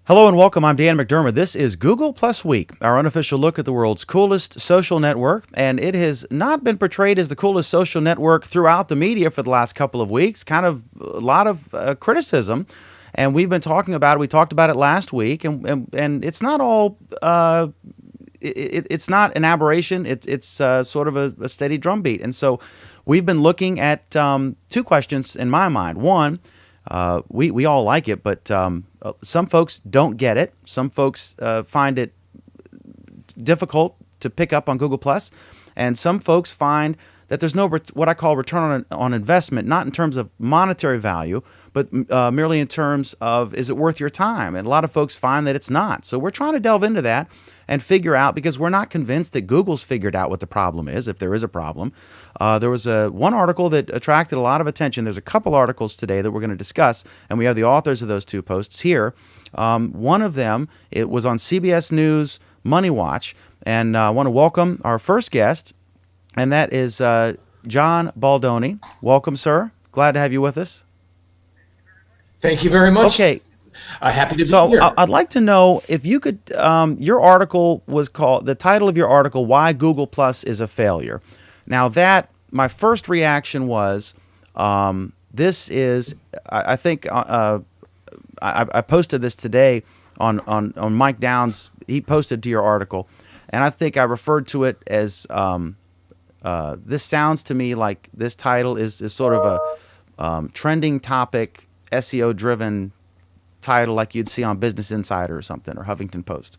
Hello and welcome. I'm Dan McDermott. This is Google Plus Week, our unofficial look at the world's coolest social network. And it has not been portrayed as the coolest social network throughout the media for the last couple of weeks. Kind of a lot of criticism. And we've been talking about it. We talked about it last week. And it's not all, it's not an aberration. It's sort of a steady drumbeat. And so we've been looking at two questions in my mind. One, we all like it, but some folks don't get it. Some folks find it difficult to pick up on Google Plus, and some folks find that there's no what I call return on investment, not in terms of monetary value, but merely in terms of is it worth your time? And a lot of folks find that it's not. So we're trying to delve into that and figure out, because we're not convinced that Google's figured out what the problem is, if there is a problem. There was one article that attracted a lot of attention. There's a couple articles today that we're going to discuss, and we have the authors of those two posts here. One of them, it was on CBS News Money Watch, and I want to welcome our first guest, and that is John Baldoni. Welcome, sir. Glad to have you with us. Thank you very much. Okay. Happy to be So here. I'd like to know if you could, your article was called, the title of your article, Why Google Plus is a Failure. Now my first reaction was, this is, I think, I posted this today on Mike Downs. He posted to your article, and I think I referred to it as, this sounds to me like this title is sort of a trending topic, SEO-driven title like you'd see on Business Insider or something, or Huffington Post.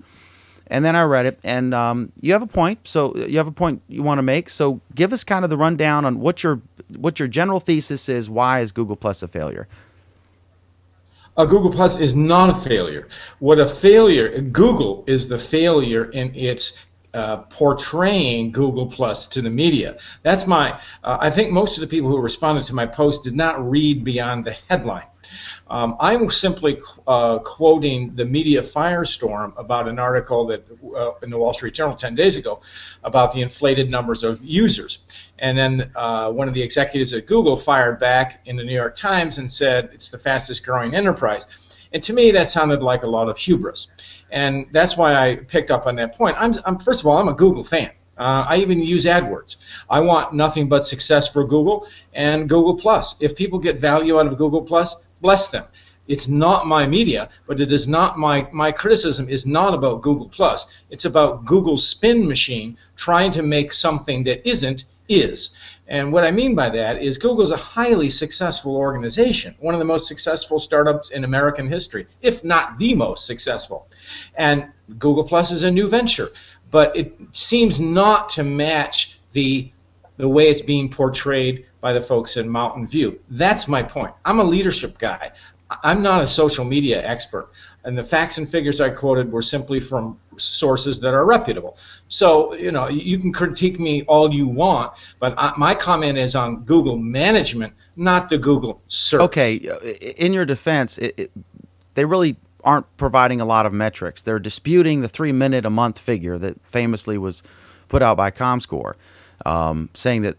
And then I read it, and you have a point. So you have a point you want to make. So give us kind of the rundown on what your general thesis is. Why is Google Plus a failure? Google Plus is not a failure. Google is the failure in its portraying Google Plus to the media. That's I think most of the people who responded to my post did not read beyond the headline. I'm simply quoting the media firestorm about an article that in the Wall Street Journal 10 days ago about the inflated numbers of users. And then one of the executives at Google fired back in the New York Times and said it's the fastest growing enterprise. And to me, that sounded like a lot of hubris. And that's why I picked up on that point. First of all, I'm a Google fan. I even use AdWords. I want nothing but success for Google and Google Plus. If people get value out of Google Plus, bless them. It's not my media, but it is not my criticism is not about Google Plus. It's about Google's spin machine trying to make something that isn't is. And what I mean by that is Google's a highly successful organization, one of the most successful startups in American history, if not the most successful. And Google Plus is a new venture, but it seems not to match the way it's being portrayed by the folks in Mountain View. That's my point. I'm a leadership guy. I'm not a social media expert. And the facts and figures I quoted were simply from sources that are reputable. So, you can critique me all you want, but my comment is on Google management, not the Google service. Okay, in your defense, they really aren't providing a lot of metrics. They're disputing the 3-minute a month figure that famously was put out by ComScore, saying that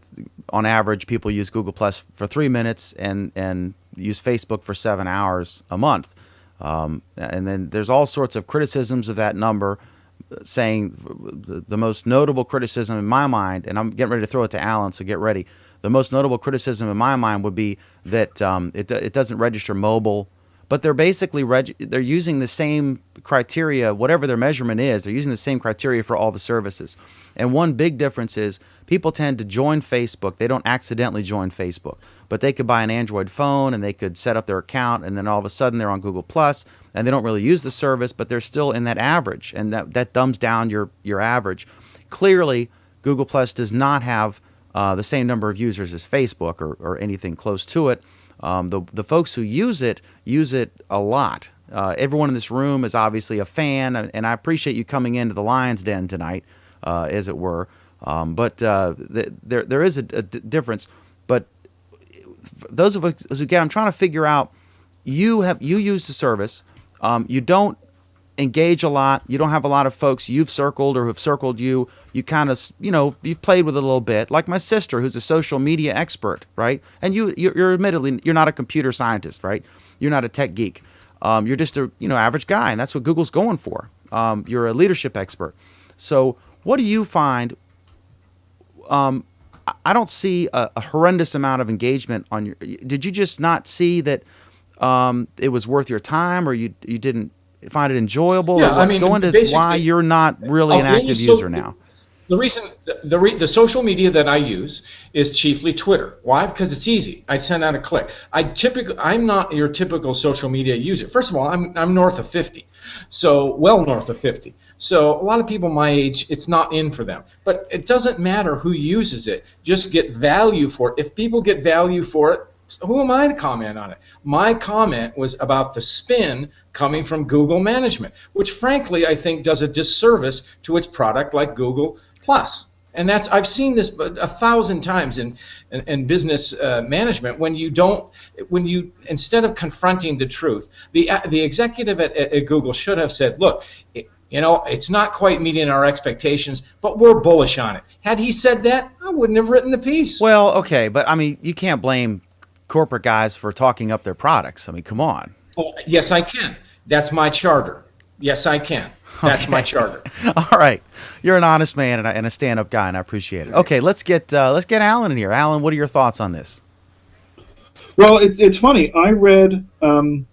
on average people use Google Plus for 3 minutes and use Facebook for 7 hours a month. And then there's all sorts of criticisms of that number, saying the most notable criticism in my mind, and I'm getting ready to throw it to Alan, so get ready. The most notable criticism in my mind would be that it doesn't register mobile, but they're basically they're using the same criteria, whatever their measurement is. They're using the same criteria for all the services. And one big difference is people tend to join Facebook. They don't accidentally join Facebook, but they could buy an Android phone and they could set up their account, and then all of a sudden they're on Google Plus and they don't really use the service, but they're still in that average, and that dumbs down your average. Clearly, Google Plus does not have the same number of users as Facebook or anything close to it. The folks who use it a lot. Everyone in this room is obviously a fan, and I appreciate you coming into the Lion's Den tonight, as it were. But there is a difference. But those of us who I'm trying to figure out, you use the service. You don't engage a lot. You don't have a lot of folks you've circled or who've circled you. You kind of, you've played with it a little bit. Like my sister, who's a social media expert, right? And you're admittedly, you're not a computer scientist, right? You're not a tech geek. You're just a average guy, and that's what Google's going for. You're a leadership expert. So what do you find? I don't see a horrendous amount of engagement on your. Did you just not see that it was worth your time, or you didn't find it enjoyable? Yeah, Or what? I mean, Go into why you're not really an active user now. The reason the social media that I use is chiefly Twitter. Why? Because it's easy. I send out a click. I'm not your typical social media user. First of all, I'm north of 50, so well north of 50. So a lot of people my age, it's not in for them. But it doesn't matter who uses it. Just get value for it. If people get value for it, who am I to comment on it? My comment was about the spin coming from Google management, which frankly I think does a disservice to its product like Google Plus. And I've seen this 1,000 times in business management. When you instead of confronting the truth, the executive at Google should have said, look, it's not quite meeting our expectations, but we're bullish on it. Had he said that, I wouldn't have written the piece. Well, okay, but I mean, you can't blame corporate guys for talking up their products. I mean, come on. Oh, yes, I can. That's my charter. Yes, I can. That's my charter. All right, you're an honest man and a stand-up guy, and I appreciate it. Okay, let's get Alan in here. Alan, what are your thoughts on this? Well, it's funny. I read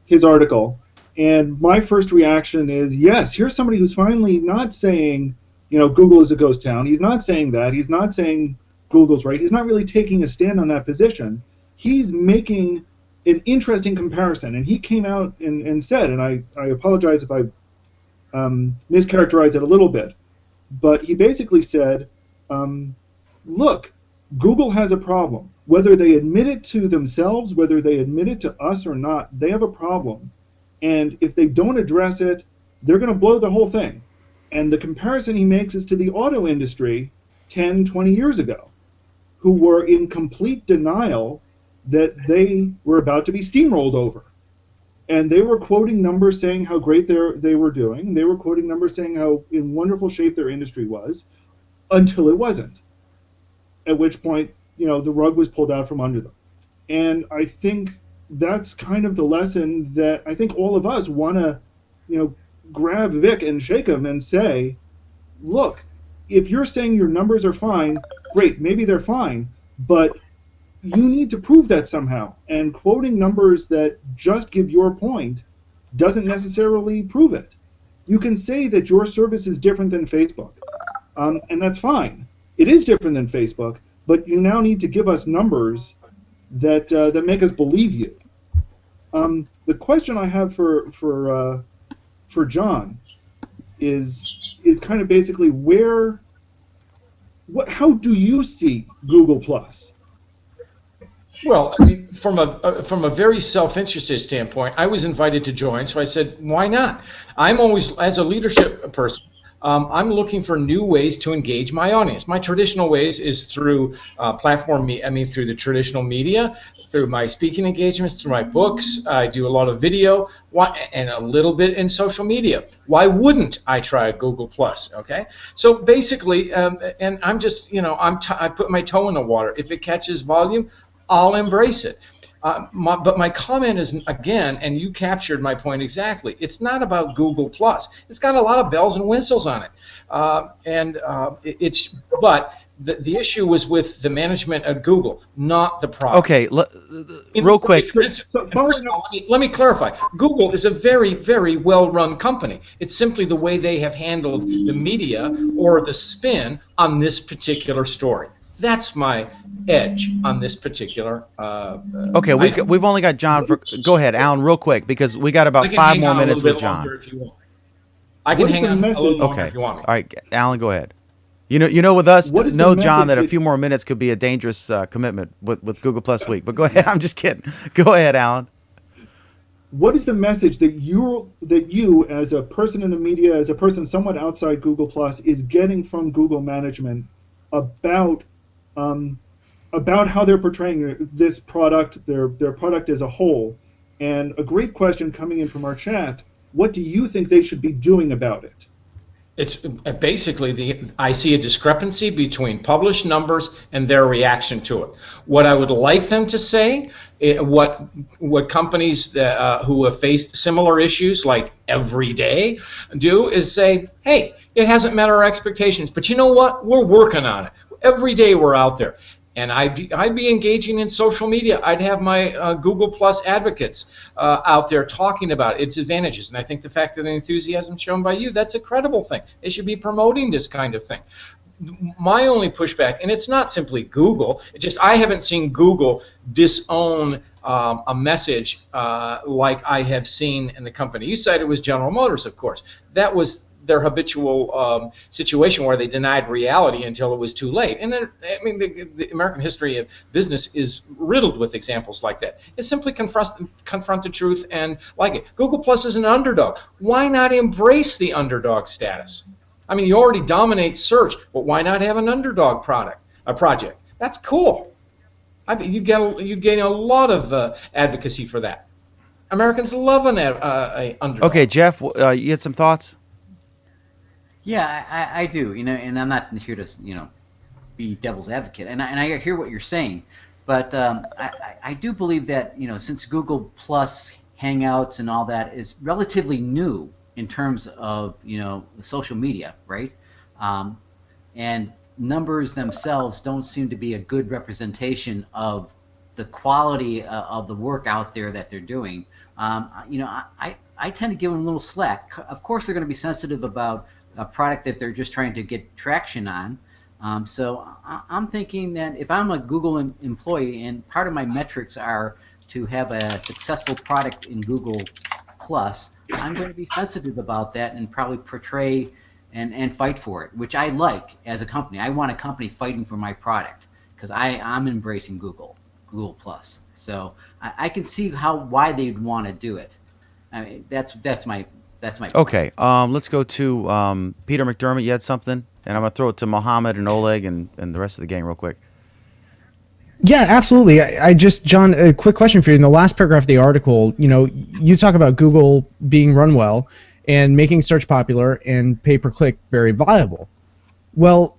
his article, and my first reaction is, yes, here's somebody who's finally not saying, Google is a ghost town. He's not saying that. He's not saying Google's right. He's not really taking a stand on that position. He's making an interesting comparison, and he came out and said, and I apologize if I mischaracterize it a little bit, but he basically said, look, Google has a problem. Whether they admit it to themselves, whether they admit it to us or not, they have a problem. And if they don't address it, they're going to blow the whole thing. And the comparison he makes is to the auto industry 10, 20 years ago, who were in complete denial that they were about to be steamrolled over. And they were quoting numbers saying how great they were doing. They were quoting numbers saying how in wonderful shape their industry was, until it wasn't. At which point, the rug was pulled out from under them. And I think that's kind of the lesson that I think all of us want to, grab Vic and shake him and say, look, if you're saying your numbers are fine, great, maybe they're fine, but you need to prove that somehow. And quoting numbers that just give your point doesn't necessarily prove it. You can say that your service is different than Facebook, and that's fine. It is different than Facebook, but you now need to give us numbers that make us believe you. The question I have for John is kind of basically how do you see Google Plus? Well, I mean, from a very self-interested standpoint, I was invited to join, so I said, why not? I'm always, as a leadership person, I'm looking for new ways to engage my audience. My traditional ways is through through the traditional media, through my speaking engagements, through my books. I do a lot of video, and a little bit in social media. Why wouldn't I try Google Plus? Okay, so basically, and I'm just, I put my toe in the water. If it catches volume, I'll embrace it. But my comment is, again, and you captured my point exactly, it's not about Google Plus. It's got a lot of bells and whistles on it. But the issue was with the management at Google, not the product. Okay, real quick. First of all, let me clarify. Google is a very, very well-run company. It's simply the way they have handled the media or the spin on this particular story. That's my edge on this particular okay, we've only got John. Go ahead, Alan, real quick, because we got about 5 more minutes with John. I can hang on a little longer if you want me. All right, Alan, go ahead. With us, John, that a message few more minutes could be a dangerous commitment with Google Plus Week. But go ahead. I'm just kidding. Go ahead, Alan. What is the message that you, as a person in the media, as a person somewhat outside Google Plus, is getting from Google management about how they're portraying this product, their product as a whole? And a great question coming in from our chat: what do you think they should be doing about it? It's basically I see a discrepancy between published numbers and their reaction to it. What I would like them to say, what companies who have faced similar issues like every day do is say, hey, it hasn't met our expectations, but you know what? We're working on it. Every day we're out there. And I'd be engaging in social media. I'd have my Google Plus advocates out there talking about its advantages. And I think the fact that the enthusiasm shown by you, that's a credible thing. They should be promoting this kind of thing. My only pushback, and it's not simply Google, it's just I haven't seen Google disown a message like I have seen in the company. You cited it was General Motors, of course. That was their habitual situation where they denied reality until it was too late. And then, I mean, the American history of business is riddled with examples like that. It simply confront the truth and like it. Google Plus is an underdog. Why not embrace the underdog status? I mean, you already dominate search, but why not have an underdog project? That's cool. You gain a lot of advocacy for that. Americans love an underdog. Okay, Jeff, you had some thoughts? Yeah, I do. And I'm not here to be devil's advocate, and I hear what you're saying, but I do believe that since Google Plus Hangouts and all that is relatively new in terms of social media, right? And numbers themselves don't seem to be a good representation of the quality of the work out there that they're doing. I tend to give them a little slack. Of course, they're going to be sensitive about a product that they're just trying to get traction on. So I'm thinking that if I'm a Google employee and part of my metrics are to have a successful product in Google Plus, I'm going to be sensitive about that and probably portray and fight for it, which I like as a company. I want a company fighting for my product because I'm embracing Google Plus. So I can see why they'd want to do it. I mean, that's my point. Okay, let's go to Peter McDermott. You had something? And I'm going to throw it to Mohammed and Oleg and the rest of the gang real quick. Yeah, absolutely. John, a quick question for you. In the last paragraph of the article, you talk about Google being run well and making search popular and pay-per-click very viable. Well,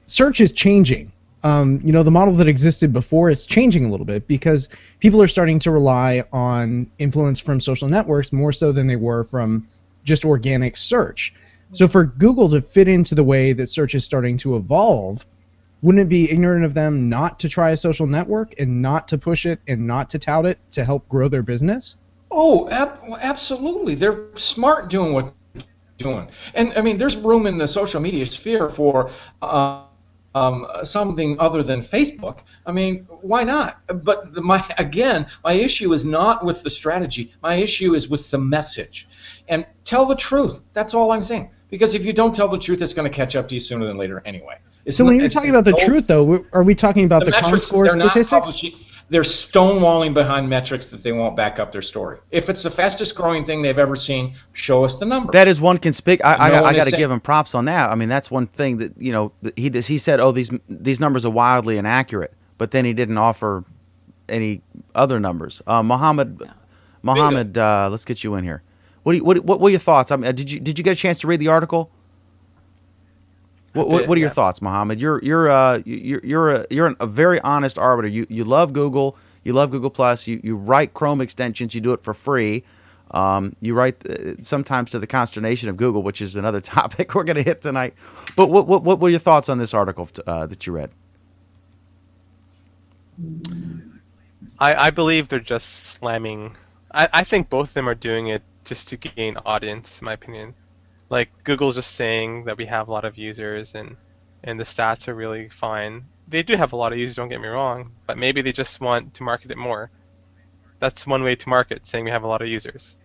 search is changing. The model that existed before, it's changing a little bit because people are starting to rely on influence from social networks more so than they were from just organic search. So for Google to fit into the way that search is starting to evolve, wouldn't it be ignorant of them not to try a social network and not to push it and not to tout it to help grow their business? Oh, absolutely. They're smart doing what they're doing. And I mean, there's room in the social media sphere for something other than Facebook. I mean, why not? But my issue is not with the strategy. My issue is with the message. And tell the truth. That's all I'm saying. Because if you don't tell the truth, it's going to catch up to you sooner than later anyway. So when you're talking about the truth, though, are we talking about the ComScore statistics? They're stonewalling behind metrics that they won't back up their story. If it's the fastest growing thing they've ever seen, show us the numbers. That is one I got to give him props on that. I mean, that's one thing that he said, oh, these numbers are wildly inaccurate, but then he didn't offer any other numbers. Mohammed, let's get you in here. What were your thoughts? I mean, did you get a chance to read the article? What are your thoughts, Mohammed? You're a very honest arbiter. You love Google. You love Google Plus. You write Chrome extensions. You do it for free. You write sometimes to the consternation of Google, which is another topic we're going to hit tonight. But what were your thoughts on this article that you read? I believe they're just slamming. I think both of them are doing it just to gain audience, in my opinion. Like, Google's just saying that we have a lot of users and the stats are really fine. They do have a lot of users, don't get me wrong, but maybe they just want to market it more. That's one way to market, saying we have a lot of users.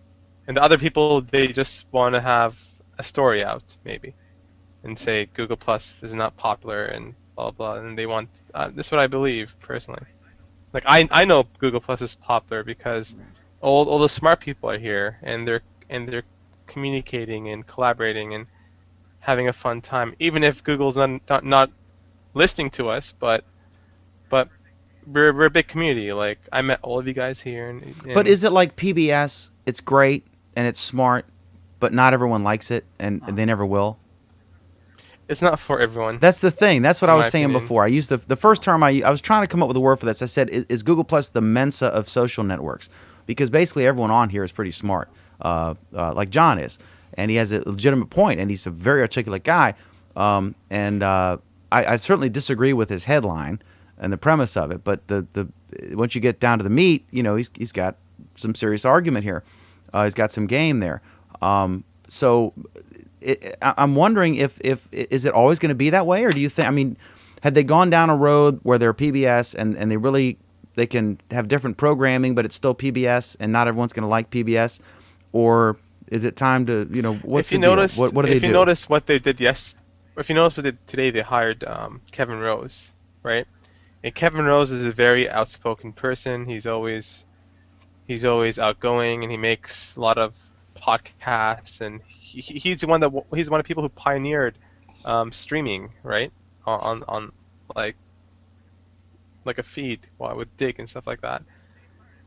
And the other people, they just want to have a story out, maybe, and say Google Plus is not popular and blah, blah, and they want... this is what I believe, personally. Like, I know Google Plus is popular because all the smart people are here, and they're communicating and collaborating and having a fun time, even if Google's not listening to us, but we're a big community. Like, I met all of you guys here. And but is it like PBS? It's great and it's smart, but not everyone likes it, and they never will. It's not for everyone. That's the thing. That's what I In was my saying opinion. before. I used the first term I was trying to come up with a word for this. I said, is Google Plus the Mensa of social networks? Because basically everyone on here is pretty smart, like John is, and he has a legitimate point, and he's a very articulate guy. I certainly disagree with his headline and the premise of it, but the once you get down to the meat, he's got some serious argument here. He's got some game there. So I'm wondering if is it always going to be that way, or do you think? I mean, had they gone down a road where they're PBS and they can have different programming, but it's still PBS, and not everyone's going to like PBS, or is it time to what's If you the deal? notice, What do they if do? you notice what they did if you notice what they did today, they hired Kevin Rose, right? And Kevin Rose is a very outspoken person. He's always outgoing, and he makes a lot of podcasts, and he's one of the people who pioneered streaming, right? On like a feed with Dig and stuff like that.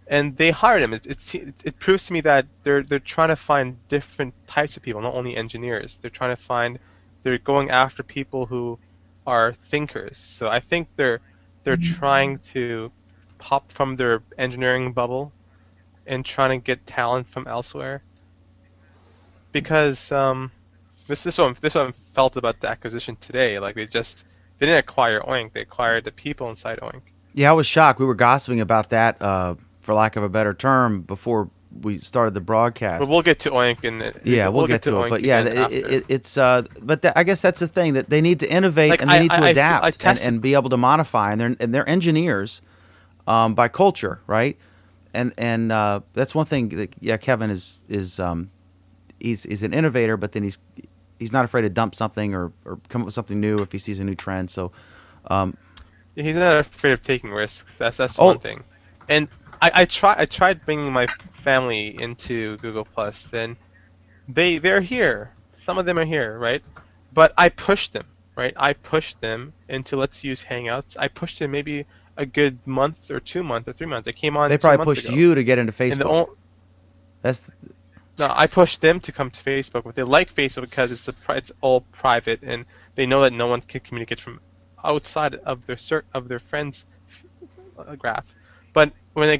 And they hired him. It proves to me that they're trying to find different types of people, not only engineers. They're going after people who are thinkers. So I think they're trying to pop from their engineering bubble and trying to get talent from elsewhere. Because this is what I felt about the acquisition today. Like they didn't acquire Oink, they acquired the people inside Oink. Yeah, I was shocked. We were gossiping about that, for lack of a better term, before we started the broadcast. But we'll get to Oink we'll get to it. Oink But yeah, I guess that's the thing, that they need to innovate, Like, and they need to I adapt tested- and be able to modify. And they're engineers by culture, right? And that's one thing that Kevin is he's an innovator, but then he's not afraid to dump something or come up with something new if he sees a new trend. So he's not afraid of taking risks. That's one thing. And I tried bringing my family into Google Plus. Then they're here. Some of them are here, right? But I pushed them, right? I pushed them into let's use Hangouts. I pushed them maybe a good month or 2 months or 3 months. They came on. they 2 probably months pushed ago. you to get into And Facebook. No, I pushed them to come to Facebook, but they like Facebook because it's all private, and they know that no one can communicate from outside of their friends' graph. But when I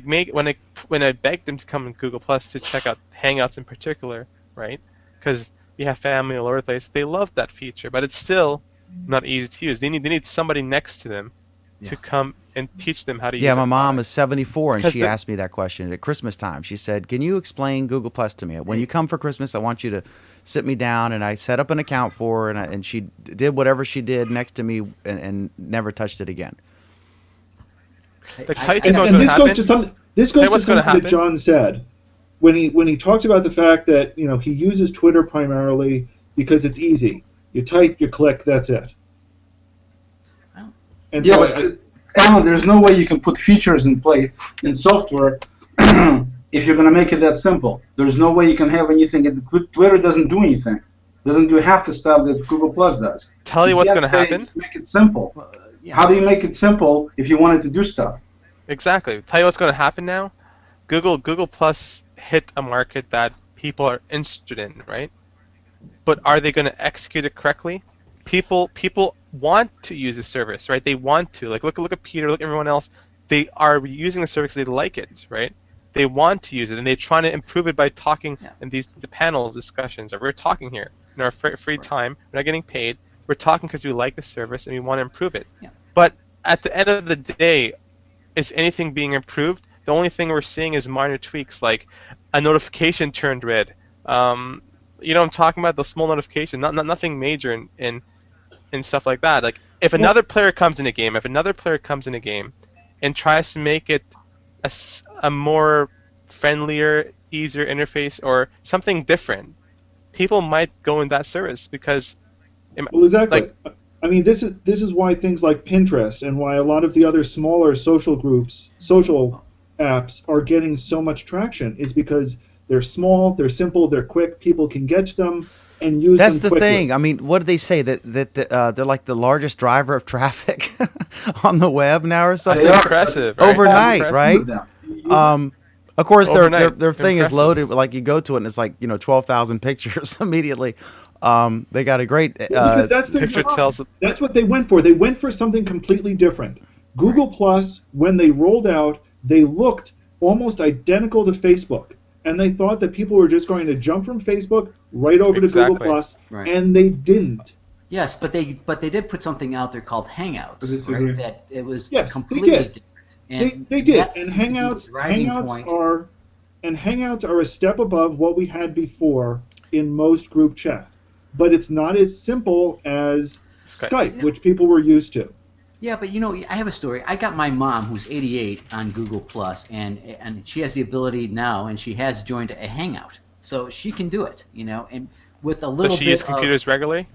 begged them to come in Google Plus to check out Hangouts in particular, right? Because you have family all over the place, they love that feature, but it's still not easy to use. They need somebody next to them to come and teach them how to use it. Yeah, my mom is 74, and Because she asked me that question at Christmas time. She said, "Can you explain Google Plus to me? When you come for Christmas, I want you to sit me down." And I set up an account for her, and she did whatever she did next to me, and never touched it again. Like, how do you And think what's gonna this goes happen? to something. This Tell goes you to what's gonna something that happen. John said when he talked about the fact that he uses Twitter primarily because it's easy. You type, you click, that's it. And Yeah, so but Alan, there's no way you can put features in play in software if you're going to make it that simple. There's no way you can have anything. Twitter doesn't do anything. Doesn't do half the stuff that Google Plus does. Tell you what's can't gonna say happen? Make it simple. How do you make it simple if you wanted to do stuff? Exactly. Tell you what's going to happen now. Google Plus hit a market that people are interested in, right? But are they going to execute it correctly? People want to use the service, right? They want to. Like look at Peter, look at everyone else. They are using the service. They like it, right? They want to use it, and they're trying to improve it by talking in the panel discussions. Or we're talking here in our free time. We're not getting paid. We're talking because we like the service and we want to improve it. Yeah. But at the end of the day, is anything being improved? The only thing we're seeing is minor tweaks, like a notification turned red. I'm talking about the small notification, nothing major in stuff like that. Like if another player comes in a game, and tries to make it a more friendlier, easier interface or something different, people might go in that service because. well, exactly. Like, I mean, this is why things like Pinterest and why a lot of the other smaller social apps are getting so much traction is because they're small, they're simple, they're quick. People can get to them and use That's them the quickly. thing. I mean, what did they say that they're like the largest driver of traffic on the web now or something? That's impressive. Right? Overnight, That's right? impressive. Of course, Overnight. their thing is Impressive. loaded. Like you go to it, and it's like 12,000 pictures immediately. They got a great. Because that's their Picture job. tells it. That's what they went for. They went for something completely different. Google Plus, when they rolled out, they looked almost identical to Facebook, and they thought that people were just going to jump from Facebook right over to Google Exactly. Plus, Right. and they didn't. Yes, but they did put something out there called Hangouts, disagree. right? That it was Yes, they completely did. different. They did, that and seems to be the Hangouts driving Hangouts point. are and Hangouts are a step above what we had before in most group chat, but it's not as simple as Skype, which people were used to. Yeah, but I have a story. I got my mom, who's 88, on Google Plus, and she has the ability now, and she has joined a Hangout, so she can do it. And with a little Does she bit use computers regularly?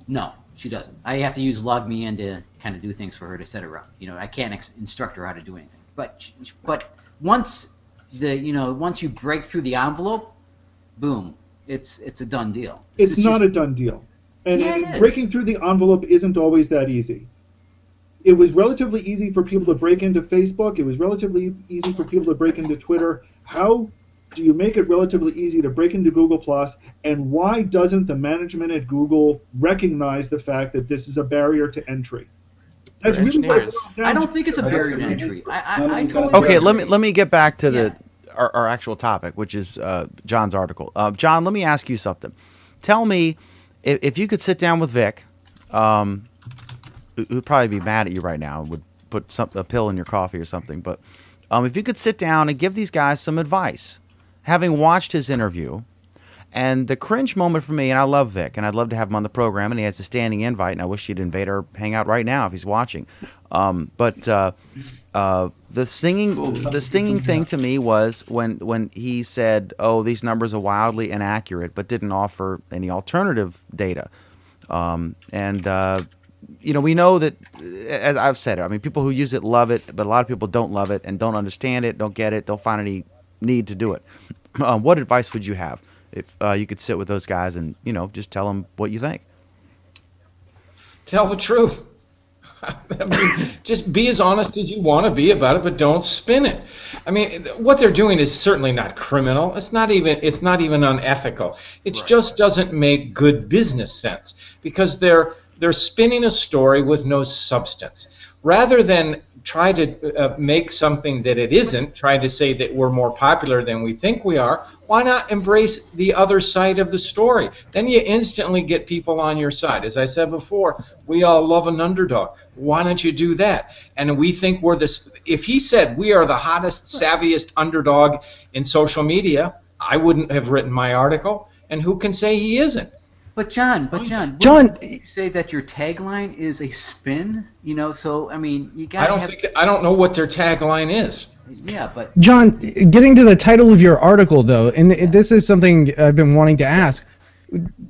No, she doesn't. I have to use Log Me In to kind of do things for her to set her up. I can't instruct her how to do anything. But once once you break through the envelope, boom, it's a done deal. It's not a done deal. And Yeah, it is. breaking through the envelope isn't always that easy. It was relatively easy for people to break into Facebook. It was relatively easy for people to break into Twitter. How do you make it relatively easy to break into Google Plus? And why doesn't the management at Google recognize the fact that this is a barrier to entry? That's They're really what it engineers. boils down I don't to. think it's a barrier to entry. I totally Okay, agree. let me get back to Yeah. our actual topic, which is John's article. John, let me ask you something. Tell me if you could sit down with Vic, who'd probably be mad at you right now, would put a pill in your coffee or something. But if you could sit down and give these guys some advice, having watched his interview, and the cringe moment for me, and I love Vic, and I'd love to have him on the program, and he has a standing invite, and I wish he'd invade our hangout right now if he's watching. But the stinging thing to me was when he said, "Oh, these numbers are wildly inaccurate," but didn't offer any alternative data. We know that, as I've said it, I mean, people who use it love it, but a lot of people don't love it and don't understand it, don't get it, don't find any need to do it. What advice would you have if you could sit with those guys and, just tell them what you think? Tell the truth. I mean, just be as honest as you want to be about it, but don't spin it. I mean, what they're doing is certainly not criminal. It's not even unethical. It just doesn't make good business sense because they're spinning a story with no substance. Rather than try to make something that it isn't, try to say that we're more popular than we think we are, why not embrace the other side of the story? Then you instantly get people on your side. As I said before, we all love an underdog. Why don't you do that? And we think we're this. If he said we are the hottest, savviest underdog in social media, I wouldn't have written my article. And who can say he isn't? But John, John, wouldn't you say that your tagline is a spin? So I mean, you got. I don't know what their tagline is. Yeah, but John, getting to the title of your article, though, and this is something I've been wanting to ask.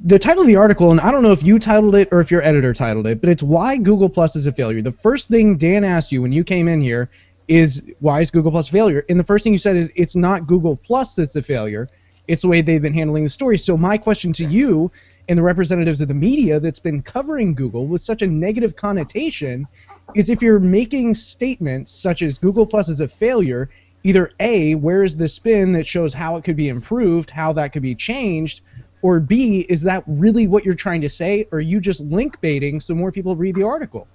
The title of the article, and I don't know if you titled it or if your editor titled it, but it's Why Google Plus is a Failure. The first thing Dan asked you when you came in here is, why is Google Plus a failure? And the first thing you said is, it's not Google Plus that's a failure. It's the way they've been handling the story. So my question to you and the representatives of the media that's been covering Google with such a negative connotation is, if you're making statements such as Google Plus is a failure, either A, where's the spin that shows how it could be improved, how that could be changed, or B, is that really what you're trying to say, or are you just link baiting so more people read the article?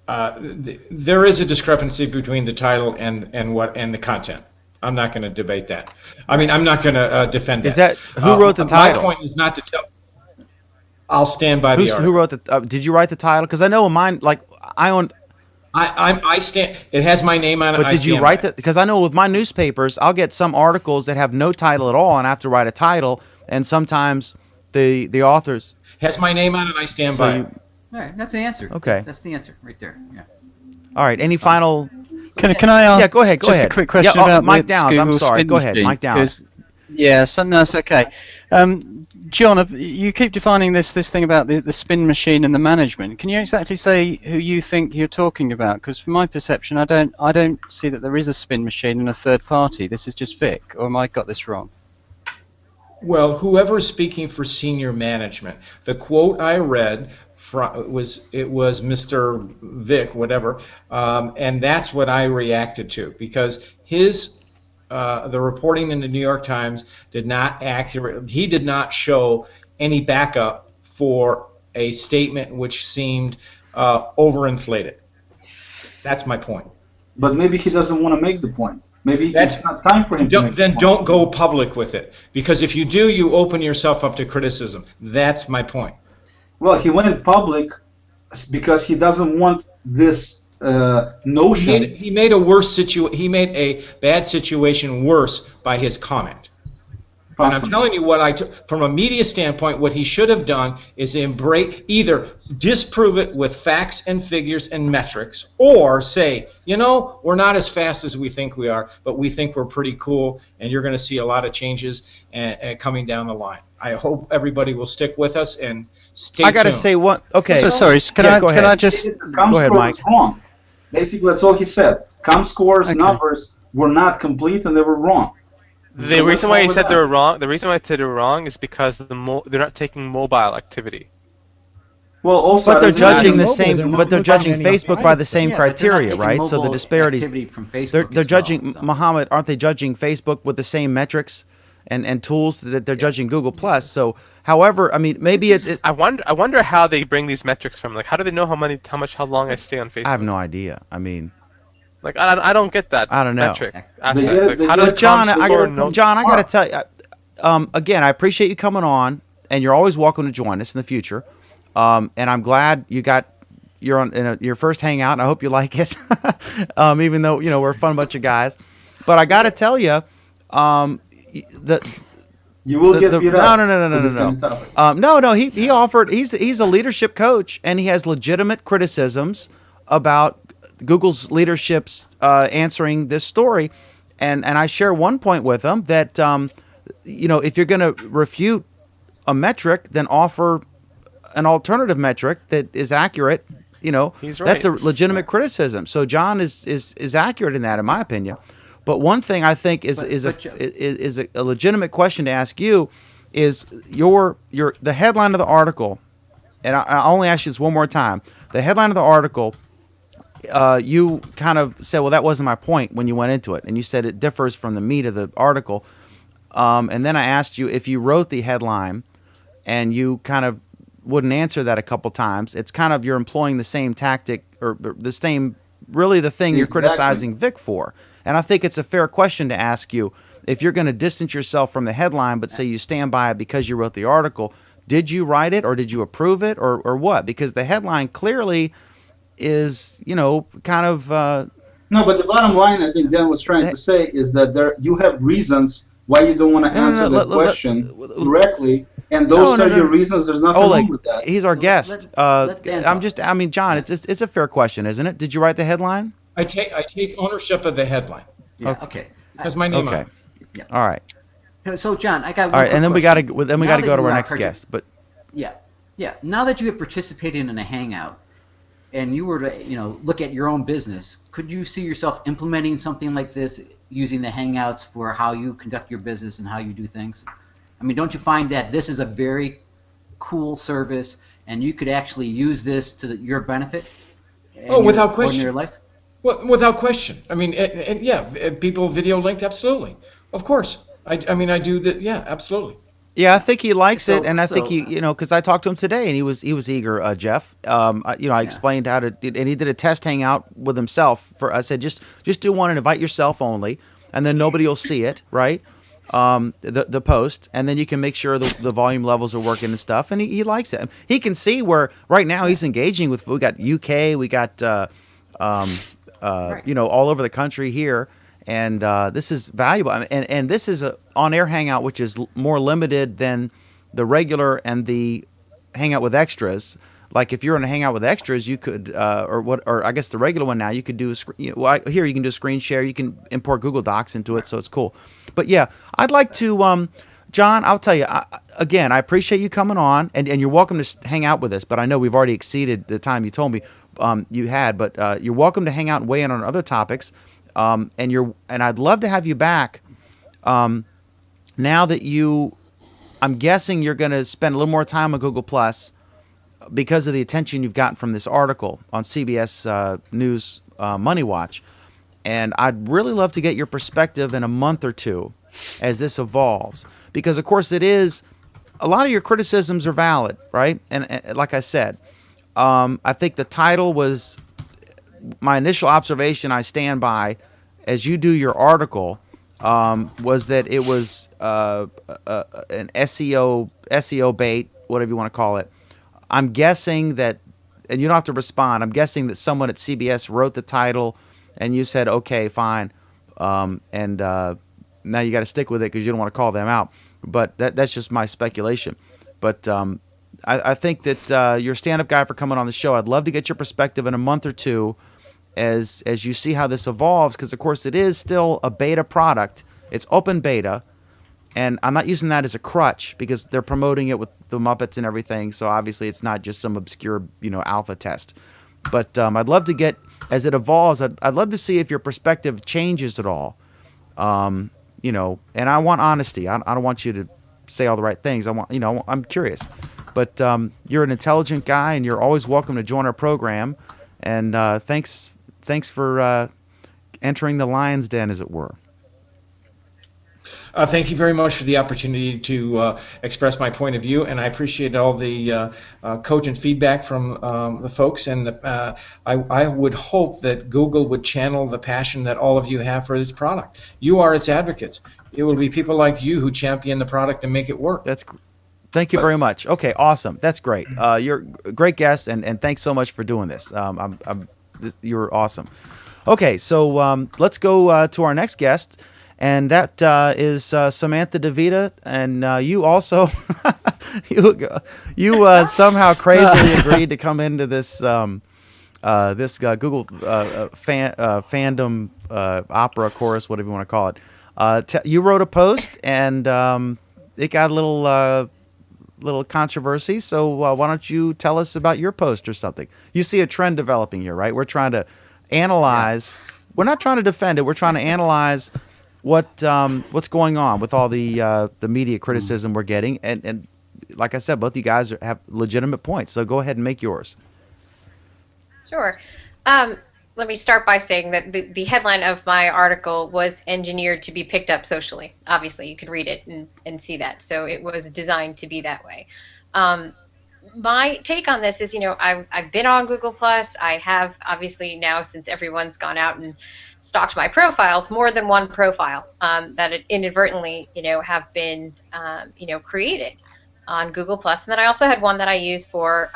There is a discrepancy between the title and the content. I'm not going to debate that. I mean, I'm not going to defend that. Is that who wrote the title? My point is not to tell. I'll stand by the article. Who wrote the? Did you write the title? Because I know mine. Like I own. I stand. It has my name on it. But did you write that? Because I know with my newspapers, I'll get some articles that have no title at all, and I have to write a title. And sometimes the authors has my name on it. I stand by it. All right, that's the answer. Okay. That's the answer right there. Yeah. All right. Any final? Can I ask? Yeah, go ahead. Just a quick question about Mike the Downs. I'm Google sorry. spin Go ahead, machine, Mike Downs. Yeah, so no, it's okay. John, you keep defining this thing about the spin machine and the management. Can you exactly say who you think you're talking about? Because from my perception, I don't see that there is a spin machine and a third party. This is just Vic, or am I got this wrong? Well, whoever's speaking for senior management, the quote I read was Mr. Vic, whatever, and that's what I reacted to, because his the reporting in the New York Times did not accurate. He did not show any backup for a statement which seemed overinflated. That's my point. But maybe he doesn't want to make the point. Maybe That's- it's not time for him to make Then the point. don't go public with it, because if you do, you open yourself up to criticism. That's my point. Well, he went public because he doesn't want this notion. He made a bad situation worse by his comment. And I'm Possibly. telling you from a media standpoint, what he should have done is either disprove it with facts and figures and metrics, or say, we're not as fast as we think we are, but we think we're pretty cool, and you're going to see a lot of changes and coming down the line. I hope everybody will stick with us and stay tuned. I got to say one. Okay. So sorry, Go ahead. I just ComScore Go ahead, Mike. was wrong. Basically, that's all he said. ComScore's Okay. numbers were not complete and they were wrong. The So reason what's why wrong he with said that? they were wrong. The reason why I said they were wrong is because they're not taking mobile activity. Well, also, But they're it doesn't matter. judging the mobile, same. they're not But they're looking at judging any Facebook by the private same Yeah, but they're not criteria, taking right? So the mobile disparities. activity from Facebook They're as well, judging so. Muhammad. Aren't they judging Facebook with the same metrics and tools that they're judging Google Plus? So, however, I mean, maybe it I wonder how they bring these metrics from. Like, how do they know how long I stay on Facebook? I have no idea. I mean, Like, I don't get that. I don't know. Metric They aspect. get it- Like, they how get does it John, ComScore know? John, I got to tell you, again, I appreciate you coming on, and you're always welcome to join us in the future. And I'm glad you're on your first hangout, and I hope you like it. Even though we're a fun bunch of guys, but I got to tell you, You will get beat up. No. with this kind of topic. no. He offered. He's a leadership coach, and he has legitimate criticisms about Google's leadership's answering this story, and I share one point with him that if you're going to refute a metric, then offer an alternative metric that is accurate. He's That's a right. legitimate criticism. So John is accurate in that, in my opinion. But one thing I think is a legitimate question to ask you is the headline of the article, and I only ask you this one more time. The headline of the article, you kind of said, well, that wasn't my point when you went into it, and you said it differs from the meat of the article. And then I asked you if you wrote the headline, and you kind of wouldn't answer that a couple times. It's kind of you're employing the same tactic or the same, really the thing you're Exactly. criticizing Vic for. And I think it's a fair question to ask you if you're going to distance yourself from the headline, but say you stand by it because you wrote the article. Did you write it or did you approve it or what? Because the headline clearly is, kind of. No, but the bottom line, I think Dan was trying to say, is that you have reasons why you don't want to answer that question directly, and those are your reasons. There's nothing wrong with that. He's our guest. let Dan talk. John, it's a fair question, isn't it? Did you write the headline? I take ownership of the headline. Yeah, okay. Has my name on Okay. it. All right. So, John, I got one All right, quick and then we question. got to Now go that to you our are next guest. But Yeah. Now that you have participated in a hangout, and you were to look at your own business, could you see yourself implementing something like this, using the hangouts for how you conduct your business and how you do things? I mean, don't you find that this is a very cool service, and you could actually use this to your benefit? in your Without question. ordinary life? Well, without question. I mean, and yeah, people video linked, absolutely. Of course. I mean, I do that. Yeah, absolutely. yeah, I think he likes So- it, and I think so- he, because I talked to him today, and he was eager, Jeff. I explained how to, and he did a test hangout with himself. I said just do one and invite yourself only, and then nobody will see it, right? The post, and then you can make sure the volume levels are working and stuff, and he likes it. He can see where right now he's engaging with. We got UK, we got all over the country here, and this is valuable. And this is a on-air hangout, which is more limited than the regular and the hangout with extras. Like if you're in a hangout with extras, you could, or I guess the regular one now, you could do here you can do a screen share. You can import Google Docs into it, so it's cool. But yeah, I'd like to, John. I'll tell you again. I appreciate you coming on, and you're welcome to hang out with us. But I know we've already exceeded the time you told me you had. But you're welcome to hang out and weigh in on other topics. And I'd love to have you back. Now that I'm guessing you're going to spend a little more time on Google Plus because of the attention you've gotten from this article on CBS News Money Watch. And I'd really love to get your perspective in a month or two as this evolves. Because, of course, it is a lot of your criticisms are valid, right? And like I said, I think the title was my initial observation. I stand by, as you do your article, was that it was an SEO bait, whatever you want to call it. I'm guessing that, and you don't have to respond. I'm guessing that someone at CBS wrote the title, and you said, okay, fine, and now you got to stick with it because you don't want to call them out. But that's just my speculation. But I think that you're a stand-up guy for coming on the show. I'd love to get your perspective in a month or two as you see how this evolves, because, of course, it is still a beta product. It's open beta, and I'm not using that as a crutch because they're promoting it with the Muppets and everything, so obviously it's not just some obscure, alpha test. But I'd love to get, as it evolves, I'd love to see if your perspective changes at all. And I want honesty. I don't want you to say all the right things. I'm curious. But you're an intelligent guy, and you're always welcome to join our program. And thanks for entering the lion's den, as it were. Thank you very much for the opportunity to express my point of view, and I appreciate all the cogent feedback from the folks. And I would hope that Google would channel the passion that all of you have for this product. You are its advocates. It will be people like you who champion the product and make it work. Thank you very much. Okay, awesome. That's great. You're a great guest, and thanks so much for doing this. You're awesome. Okay, so let's go to our next guest. And that is Samantha DeVita, and you also you somehow crazily agreed to come into this Google fandom opera chorus, whatever you want to call it. You wrote a post, and it got a little controversy. So why don't you tell us about your post or something? You see a trend developing here, right? We're trying to analyze. Yeah. We're not trying to defend it. We're trying to analyze what's going on with all the media criticism we're getting, and like I said, both you guys have legitimate points. So go ahead and make yours. Sure. Let me start by saying that the headline of my article was engineered to be picked up socially. Obviously, you can read it and see that. So it was designed to be that way. My take on this is, I've been on Google Plus. I have, obviously, now, since everyone's gone out and stalked my profiles, more than one profile that inadvertently, have been, created on Google Plus. And then I also had one that I use for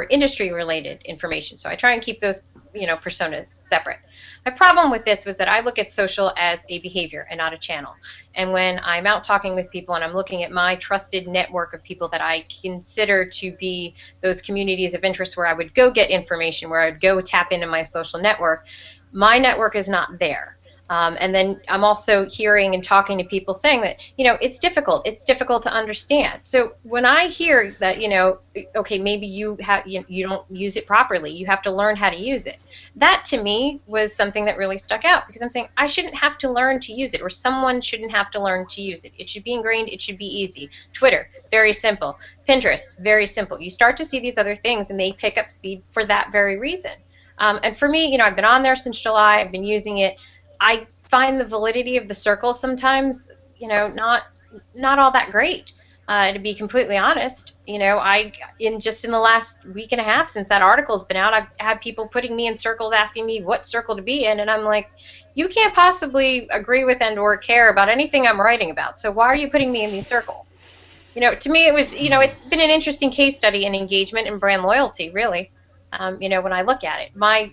industry-related information. So I try and keep those, personas separate. My problem with this was that I look at social as a behavior and not a channel. And when I'm out talking with people and I'm looking at my trusted network of people that I consider to be those communities of interest where I would go get information, where I would go tap into my social network, my network is not there. And then I'm also hearing and talking to people saying that, it's difficult to understand. So when I hear that, okay, maybe you don't use it properly, you have to learn how to use it. That to me was something that really stuck out, because I'm saying I shouldn't have to learn to use it, or someone shouldn't have to learn to use it. It should be ingrained. It should be easy. Twitter, very simple. Pinterest, very simple. You start to see these other things and they pick up speed for that very reason. And for me, I've been on there since July. I've been using it. I find the validity of the circle sometimes, not all that great, to be completely honest. In the last week and a half since that article's been out, I've had people putting me in circles, asking me what circle to be in, and I'm like, you can't possibly agree with and or care about anything I'm writing about, so why are you putting me in these circles? To me it was, it's been an interesting case study in engagement and brand loyalty, really, when I look at it. My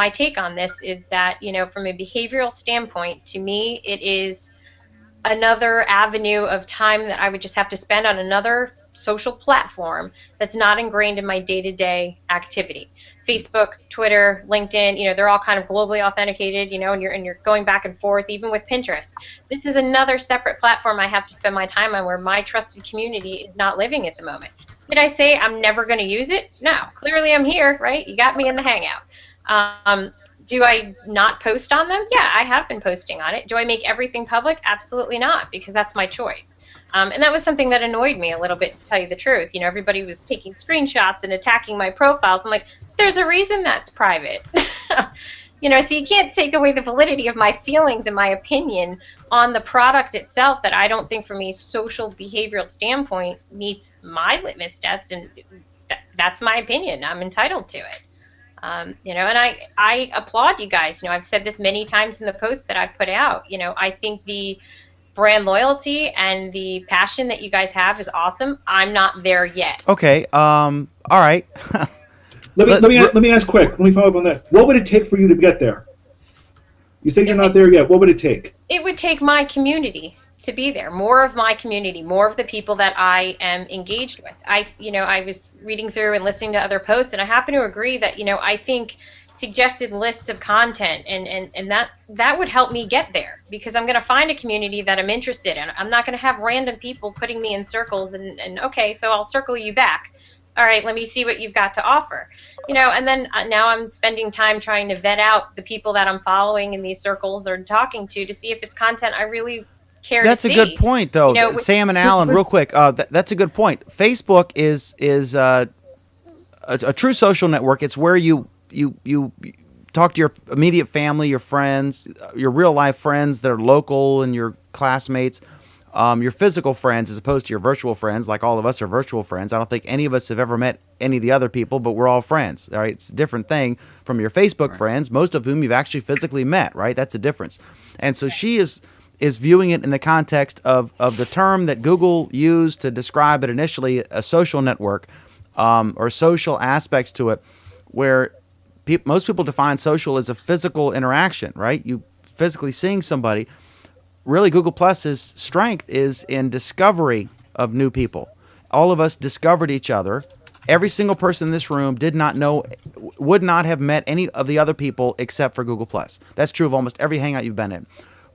take on this is that, from a behavioral standpoint, to me, it is another avenue of time that I would just have to spend on another social platform that's not ingrained in my day-to-day activity. Facebook, Twitter, LinkedIn, they're all kind of globally authenticated, and you're going back and forth, even with Pinterest. This is another separate platform I have to spend my time on, where my trusted community is not living at the moment. Did I say I'm never going to use it? No, clearly I'm here, right? You got me in the Hangout. Do I not post on them? Yeah, I have been posting on it. Do I make everything public? Absolutely not, because that's my choice. And that was something that annoyed me a little bit, to tell you the truth. Everybody was taking screenshots and attacking my profiles. I'm like, there's a reason that's private. So you can't take away the validity of my feelings and my opinion on the product itself that I don't think from a social behavioral standpoint meets my litmus test, and that's my opinion. I'm entitled to it. And I applaud you guys. I've said this many times in the posts that I've put out. I think the brand loyalty and the passion that you guys have is awesome. I'm not there yet. Okay. All right. Let me ask quick. Let me follow up on that. What would it take for you to get there? You say you're not there yet. What would it take? It would take my community to be there. More of my community, more of the people that I am engaged with. I was reading through and listening to other posts, and I happen to agree that, I think suggested lists of content and that would help me get there, because I'm going to find a community that I'm interested in. I'm not going to have random people putting me in circles and okay, so I'll circle you back. All right, let me see what you've got to offer. And then now I'm spending time trying to vet out the people that I'm following in these circles or talking to see if it's content I really care That's to see. a good point, though. Sam and Alan, real quick, that's a good point. Facebook is a true social network. It's where you talk to your immediate family, your friends, your real life friends that are local, and your classmates. Your physical friends as opposed to your virtual friends, like all of us are virtual friends. I don't think any of us have ever met any of the other people, but we're all friends. All right, it's a different thing from your Facebook friends, most of whom you've actually physically met. Right, that's a difference. And so she is viewing it in the context of the term that Google used to describe it initially, a social network, or social aspects to it, where most people define social as a physical interaction. Right, you physically seeing somebody. Really, Google Plus's strength is in discovery of new people. All of us discovered each other. Every single person in this room would not have met any of the other people except for Google Plus. That's true of almost every hangout you've been in.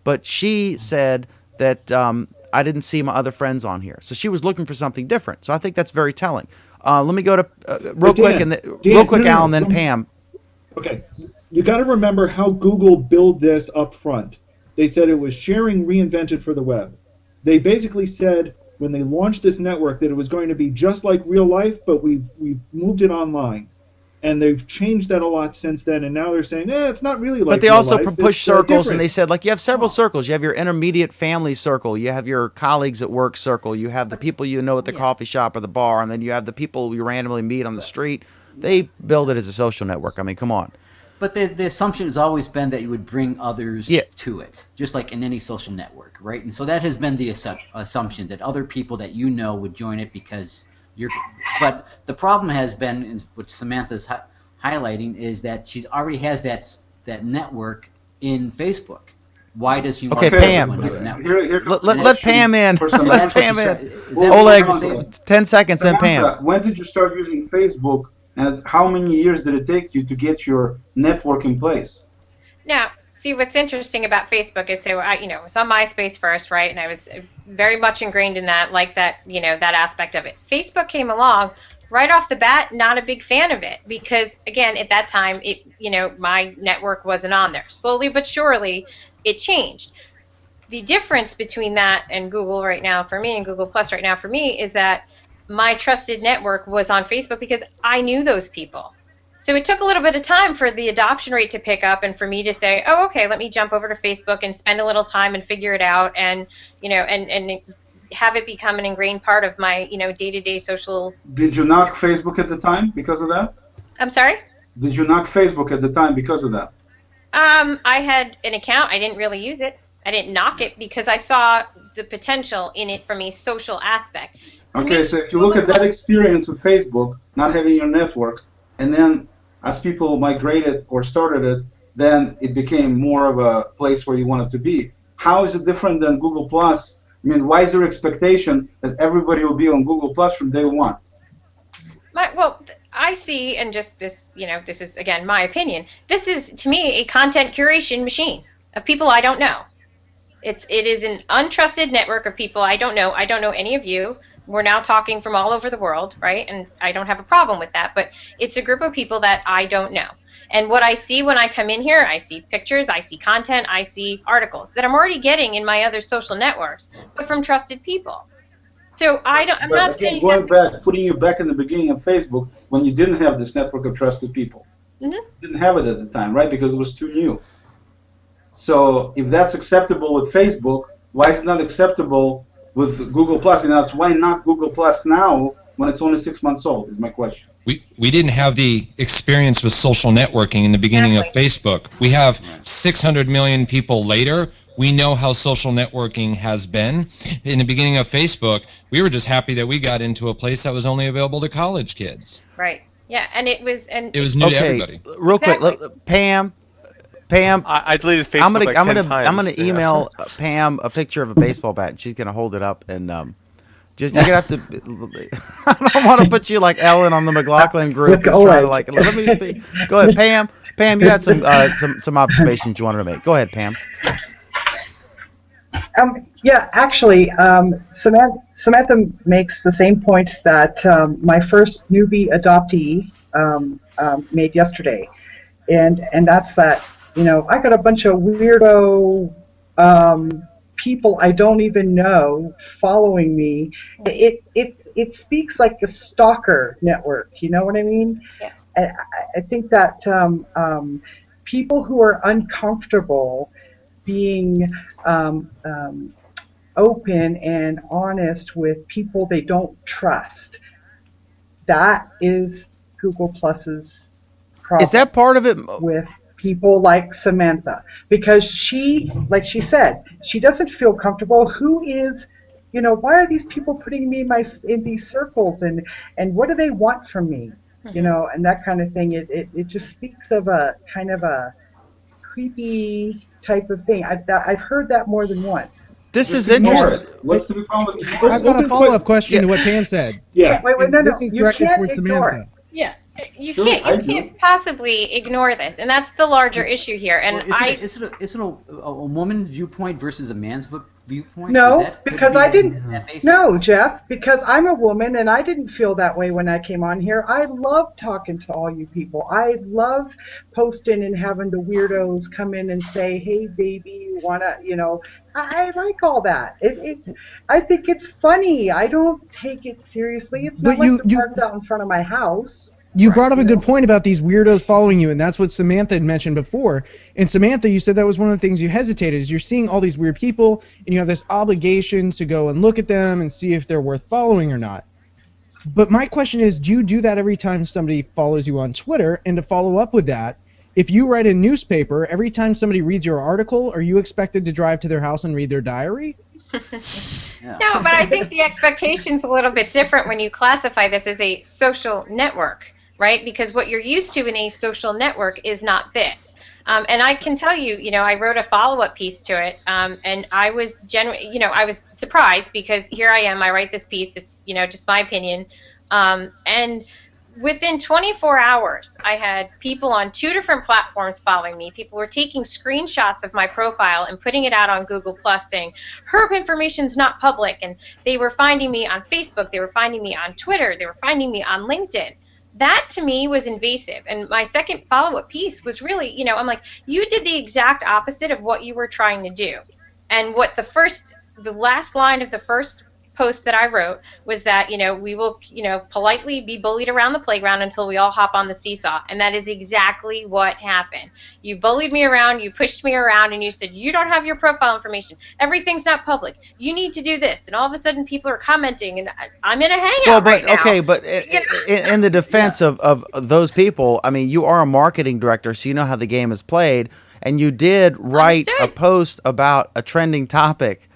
But she said that I didn't see my other friends on here. So she was looking for something different. So I think that's very telling. Let me go to Alan, then Pam. Okay, you got to remember how Google built this up front. They said it was sharing reinvented for the web. They basically said when they launched this network that it was going to be just like real life, but we've moved it online. And they've changed that a lot since then, and now they're saying, it's not really like But they real also life. push It's, circles, different. and they said, like, you have several circles. You have your intermediate family circle. You have your colleagues at work circle. You have the people you know at the coffee shop or the bar, and then you have the people you randomly meet on the street. They build it as a social network. I mean, come on. But the assumption has always been that you would bring others to it, just like in any social network, right? And so that has been the assumption that other people that you know would join it because you're. But the problem has been, which Samantha's highlighting, is that she already has that network in Facebook. Why does she? Okay, Pam. Let Pam in. Let Pam in. Oleg, 10 seconds, then Pam. When did you start using Facebook? And how many years did it take you to get your network in place? Now, see, what's interesting about Facebook is, so I was on MySpace first, right? And I was very much ingrained in that, like that, that aspect of it. Facebook came along right off the bat, not a big fan of it because, again, at that time, my network wasn't on there. Slowly but surely, it changed. The difference between that and Google right now for me and Google Plus right now for me is that my trusted network was on Facebook because I knew those people. So it took a little bit of time for the adoption rate to pick up and for me to say, oh, okay, let me jump over to Facebook and spend a little time and figure it out and, and have it become an ingrained part of my, day-to-day social. Did you knock Facebook at the time because of that? I'm sorry? Did you knock Facebook at the time because of that? I had an account. I didn't really use it. I didn't knock it because I saw the potential in it from a social aspect. Okay, so if you look at that experience with Facebook, not having your network, and then as people migrated or started it, then it became more of a place where you wanted to be. How is it different than Google Plus? I mean, why is there expectation that everybody will be on Google Plus from day one? I see, and just this, this is, again, my opinion. This is, to me, a content curation machine of people I don't know. It is an untrusted network of people I don't know. I don't know any of you. We're now talking from all over the world, right? And I don't have a problem with that, but it's a group of people that I don't know. And what I see when I come in here, I see pictures, I see content, I see articles that I'm already getting in my other social networks, but from trusted people. So I'm not again, going back, putting you back in the beginning of Facebook when you didn't have this network of trusted people. Didn't have it at the time, right? Because it was too new. So if that's acceptable with Facebook, why is it not acceptable with Google Plus? And that's why not Google Plus now when it's only 6 months old, is my question. We didn't have the experience with social networking in the beginning of Facebook. We have 600 million people later. We know how social networking has been. In the beginning of Facebook, we were just happy that we got into a place that was only available to college kids. Right. Yeah, and it was new to everybody. Real quick, Pam, I deleted Facebook like 10 times. I'm gonna email Pam a picture of a baseball bat. And she's gonna hold it up and just you're gonna have to. I don't want to put you like Ellen on the McLaughlin group. Just trying to like let me speak. Go ahead, Pam. Pam, you had some observations you wanted to make. Go ahead, Pam. Yeah, actually, Samantha makes the same points that my first newbie adoptee made yesterday, and that's that. You know, I got a bunch of weirdo people I don't even know following me. It speaks like a stalker network. You know what I mean? Yes. I think that people who are uncomfortable being open and honest with people they don't trust, that is Google Plus's problem. Is that part of it? With people like Samantha, because she, like she said, she doesn't feel comfortable. Who is, you know, why are these people putting me in these circles, and what do they want from me, you know, and that kind of thing. It just speaks of a kind of a creepy type of thing. I've heard that more than once. This is interesting. What's the problem? I've got a follow-up question to what Pam said. Yeah. Wait, no. This is directed towards Samantha. Yeah. You can't possibly ignore this, and that's the larger issue here. And Is it a woman's viewpoint versus a man's viewpoint? No, because I didn't. No, Jeff, because I'm a woman, and I didn't feel that way when I came on here. I love talking to all you people. I love posting and having the weirdos come in and say, "Hey, baby, you wanna," you know. I like all that. I think it's funny. I don't take it seriously. It's not like the parked out in front of my house. You brought up a good point about these weirdos following you, and that's what Samantha had mentioned before. And Samantha, you said that was one of the things you hesitated, is you're seeing all these weird people, and you have this obligation to go and look at them and see if they're worth following or not. But my question is, do you do that every time somebody follows you on Twitter? And to follow up with that, if you write a newspaper, every time somebody reads your article, are you expected to drive to their house and read their diary? No, but I think the expectation's a little bit different when you classify this as a social network. Right? Because what you're used to in a social network is not this. And I can tell you, you know, I wrote a follow-up piece to it, and I was I was surprised because here I am, I write this piece, it's, you know, just my opinion. And within 24 hours, I had people on 2 different platforms following me. People were taking screenshots of my profile and putting it out on Google Plus saying, her information's not public. And they were finding me on Facebook, they were finding me on Twitter, they were finding me on LinkedIn. That to me was invasive. And my second follow-up piece was really, you know, I'm like, you did the exact opposite of what you were trying to do. And what the last line of the first post that I wrote was that, you know, we will, you know, politely be bullied around the playground until we all hop on the seesaw. And that is exactly what happened. You bullied me around, you pushed me around, and you said, you don't have your profile information. Everything's not public. You need to do this. And all of a sudden people are commenting, and I'm in a hangout right now. Okay, but in the defense of those people, I mean, you are a marketing director, so you know how the game is played. And you did write a post about a trending topic.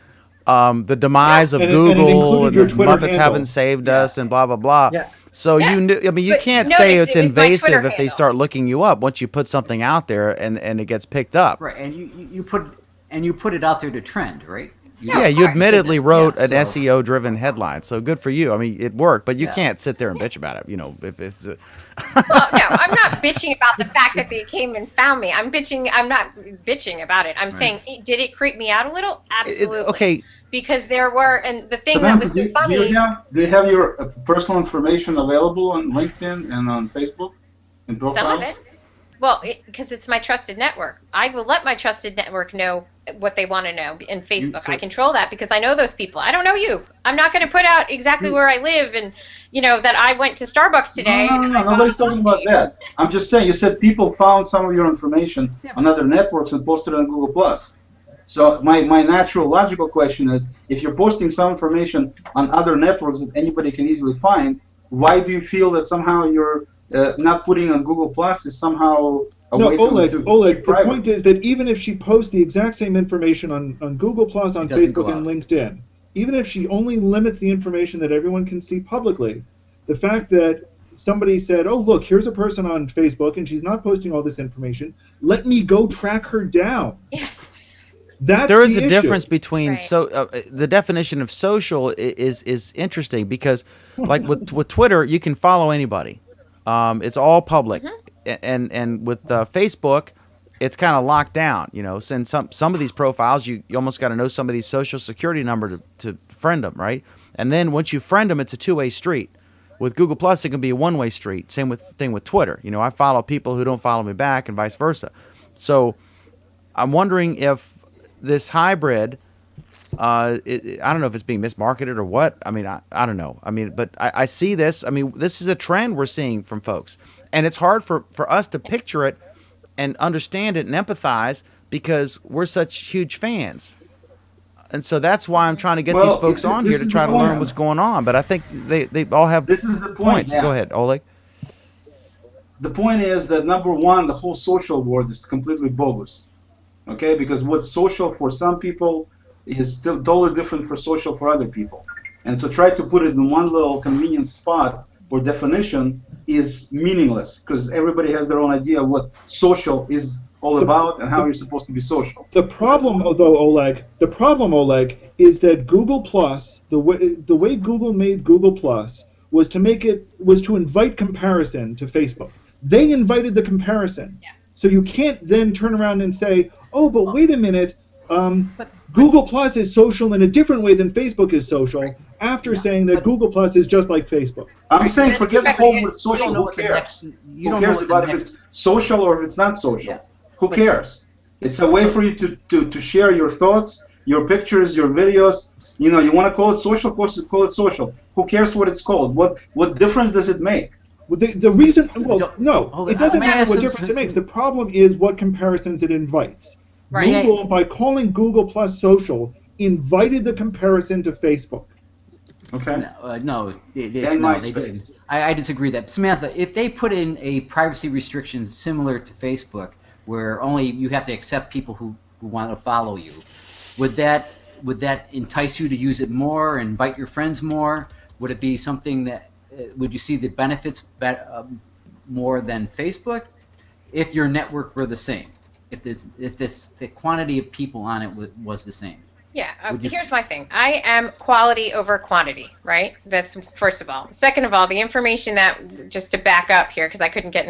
The demise of Google and the Muppets haven't saved us and blah, blah, blah. Yeah. So you knew, I mean, you can't say it's invasive if they start looking you up once you put something out there and it gets picked up. Right. And you put it out there to trend, right? You admittedly wrote an SEO driven headline. So good for you. I mean, it worked, but you can't sit there and bitch about it. You know, if it's well, no, I'm not bitching about the fact that they came and found me. I'm not bitching about it. I'm saying, did it creep me out a little? Absolutely. Okay. Because there were, and the thing that was so funny. Do you have your personal information available on LinkedIn and on Facebook and profiles? Some of it. Well, because it's my trusted network. I will let my trusted network know what they want to know in Facebook. So- I control that because I know those people. I don't know you. I'm not going to put out exactly where I live and, that I went to Starbucks today. No. Nobody's talking about that. I'm just saying, you said people found some of your information on other networks and posted it on Google Plus. So my natural logical question is, if you're posting some information on other networks that anybody can easily find, why do you feel that somehow you're not putting on Google Plus is somehow a No, way Oleg, to Oleg, keep the private? point is that even if she posts the exact same information on Google Plus, on It doesn't Facebook, go and out. LinkedIn, even if she only limits the information that everyone can see publicly, the fact that somebody said, oh, look, here's a person on Facebook and she's not posting all this information, let me go track her down. Yes. That's There is the a issue. difference between Right. the definition of social is interesting because, like with Twitter, you can follow anybody. It's all public, and with Facebook, it's kind of locked down. Since some of these profiles, you almost got to know somebody's social security number to friend them, right? And then once you friend them, it's a two-way street. With Google Plus, it can be a one-way street. Same thing with Twitter. I follow people who don't follow me back, and vice versa. So I'm wondering if this hybrid, I don't know if it's being mismarketed or what. I mean, I don't know. I mean, but I see this. I mean, this is a trend we're seeing from folks. And it's hard for us to picture it and understand it and empathize because we're such huge fans. And so that's why I'm trying to get Well, these folks on this here to is try the to learn point. what's going on. But I think they all have This is the point. points. Yeah. Go ahead, Oleg. The point is that, number one, the whole social word is completely bogus. Okay, because what's social for some people is still totally different for social for other people. And so try to put it in one little convenient spot or definition is meaningless because everybody has their own idea of what social is all about and how you're supposed to be social. The problem, Oleg, is that Google Plus, the way Google made Google Plus was to invite comparison to Facebook. They invited the comparison. Yeah. So you can't then turn around and say, oh, but wait a minute, Google Plus is social in a different way than Facebook is social, after saying that Google Plus is just like Facebook. I'm saying Right. forget the But whole you- word You social. don't know Who what the cares? next. You Who don't know cares what about the if next. it's social or if it's not social? Yeah. Who cares? It's a way for you to share your thoughts, your pictures, your videos. You want to call it social, call it social. Who cares what it's called? What difference does it make? Well, the reason, well, no, Hold it on. doesn't May I matter ask what some- difference it makes. The problem is what comparisons it invites. Right. Google, by calling Google Plus social, invited the comparison to Facebook. Okay. No, And no, they MySpace. didn't. I disagree that Samantha, if they put in a privacy restriction similar to Facebook, where only you have to accept people who want to follow you, would that entice you to use it more, invite your friends more? Would it be something that would you see the benefits more than Facebook if your network were the same? If the quantity of people on it was the same? Yeah, Would you- here's my thing. I am quality over quantity, right? That's first of all. Second of all, the information that, just to back up here, because I couldn't get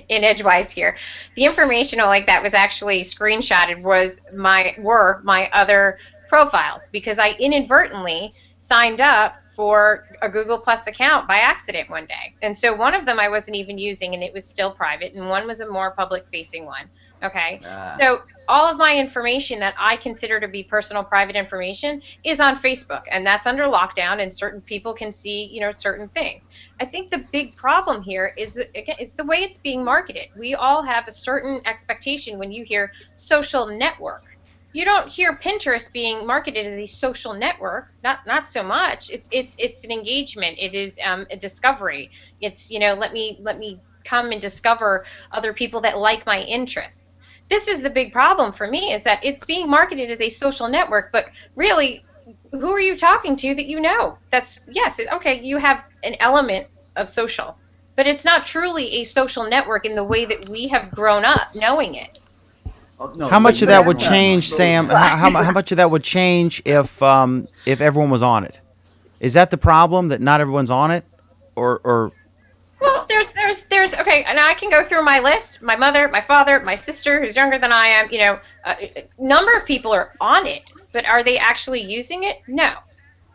in edgewise here, the information like that was actually screenshotted were my other profiles because I inadvertently signed up for a Google Plus account by accident one day. And so one of them I wasn't even using and it was still private, and one was a more public facing one. Okay. So all of my information that I consider to be personal private information is on Facebook, and that's under lockdown, and certain people can see, certain things. I think the big problem here is that, again, it's the way it's being marketed. We all have a certain expectation when you hear social network. You don't hear Pinterest being marketed as a social network. Not so much. It's an engagement. It is a discovery. It's let me come and discover other people that like my interests. This is the big problem for me, is that it's being marketed as a social network, but really, who are you talking to that you know? That's, yes, okay, you have an element of social, but it's not truly a social network in the way that we have grown up knowing it. No, How much of that would no, change, no, Sam? How much of that would change if everyone was on it? Is that the problem, that not everyone's on it, or? Well, there's okay, and I can go through my list. My mother, my father, my sister, who's younger than I am. A number of people are on it, but are they actually using it? No,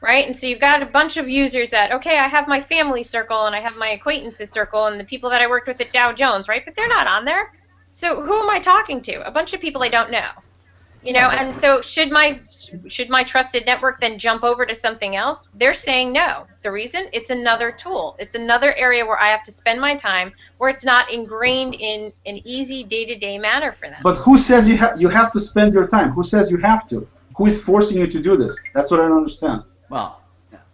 right? And so you've got a bunch of users that, okay, I have my family circle and I have my acquaintances circle and the people that I worked with at Dow Jones, right? But they're not on there. So who am I talking to? A bunch of people I don't know. You know, and so should my trusted network then jump over to something else? They're saying no. The reason? It's another tool. It's another area where I have to spend my time, where it's not ingrained in an easy day-to-day manner for them. But who says you have to spend your time? Who says you have to? Who is forcing you to do this? That's what I don't understand. Well,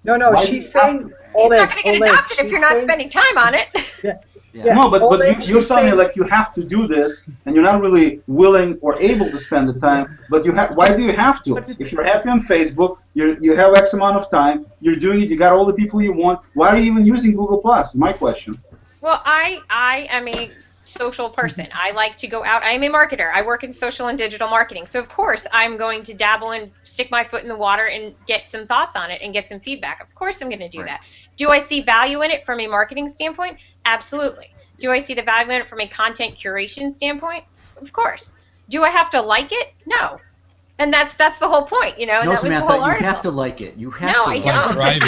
No, Why she's do you saying You're Oleg. not going to get adopted if you're not spending time on it. Yeah. No, but Oleg, you're she's telling me saying- like you have to do this, and you're not really willing or able to spend the time. But you have. Why do you have to? If you're happy on Facebook, you have X amount of time. You're doing it. You got all the people you want. Why are you even using Google Plus? Is my question. Well, I am a social person. I like to go out. I am a marketer. I work in social and digital marketing. So of course I'm going to dabble and stick my foot in the water and get some thoughts on it and get some feedback. Of course I'm going to do that. Do I see value in it from a marketing standpoint? Absolutely. Do I see the value in it from a content curation standpoint? Of course. Do I have to like it? No. And that's the whole point, you know. And no, that was the Samantha, whole you article. have to like it. You have No, to I It's like like don't. driving.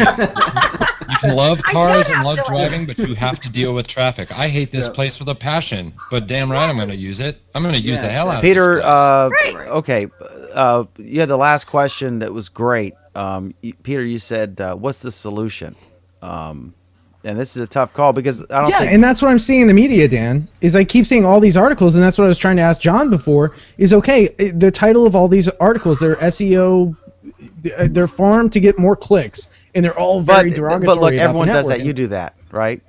You can love I cars don't and love have to like driving, but you have to deal with traffic. I hate this place with a passion, but damn right I'm going to use it. I'm going to use the hell out of Peter, this place. Right. okay, you had the last question that was great. Peter, you said, "What's the solution?" And this is a tough call because I don't Yeah, think. and that's what I'm seeing in the media, Dan. Is I keep seeing all these articles, and that's what I was trying to ask John before. Is okay, the title of all these articles, they're SEO, they're farmed to get more clicks, and they're all very derogatory. But look, about everyone the does that. networking. You do that, right?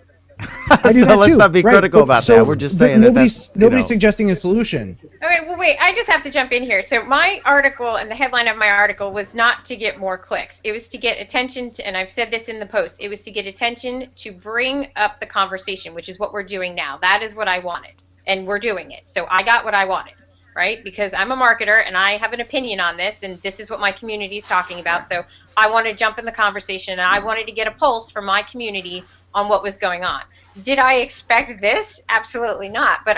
I do So that let's too, not be right, critical but about so- that. We're just but saying that that's, nobody's suggesting a solution. Okay, well, wait, I just have to jump in here. So my article and the headline of my article was not to get more clicks. It was to get attention to, and I've said this in the post, it was to get attention to bring up the conversation, which is what we're doing now. That is what I wanted, and we're doing it. So I got what I wanted, right? Because I'm a marketer, and I have an opinion on this, and this is what my community is talking about. So I want to jump in the conversation, and I wanted to get a pulse from my community on what was going on. Did I expect this? Absolutely not. But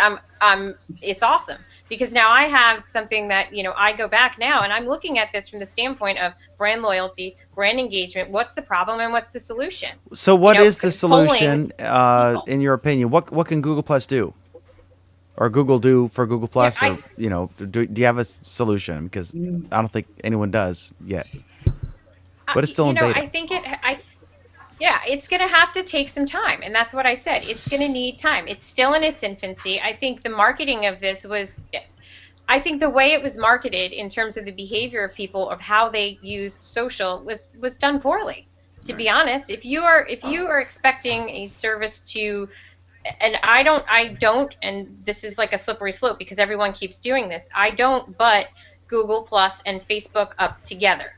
it's awesome because now I have something that, you know, I go back now and I'm looking at this from the standpoint of brand loyalty, brand engagement. What's the problem and what's the solution? So what You know, is the solution, in your opinion? What can Google Plus do, or Google do for Google Plus, Yeah, or you know, do you have a solution? Because I don't think anyone does yet. But it's still in beta. I think it's going to have to take some time. And that's what I said. It's going to need time. It's still in its infancy. I think the marketing of this I think the way it was marketed in terms of the behavior of people, of how they use social, was done poorly. To be honest, if you are expecting a service to, and I don't, and this is like a slippery slope because everyone keeps doing this. I don't but Google Plus and Facebook up together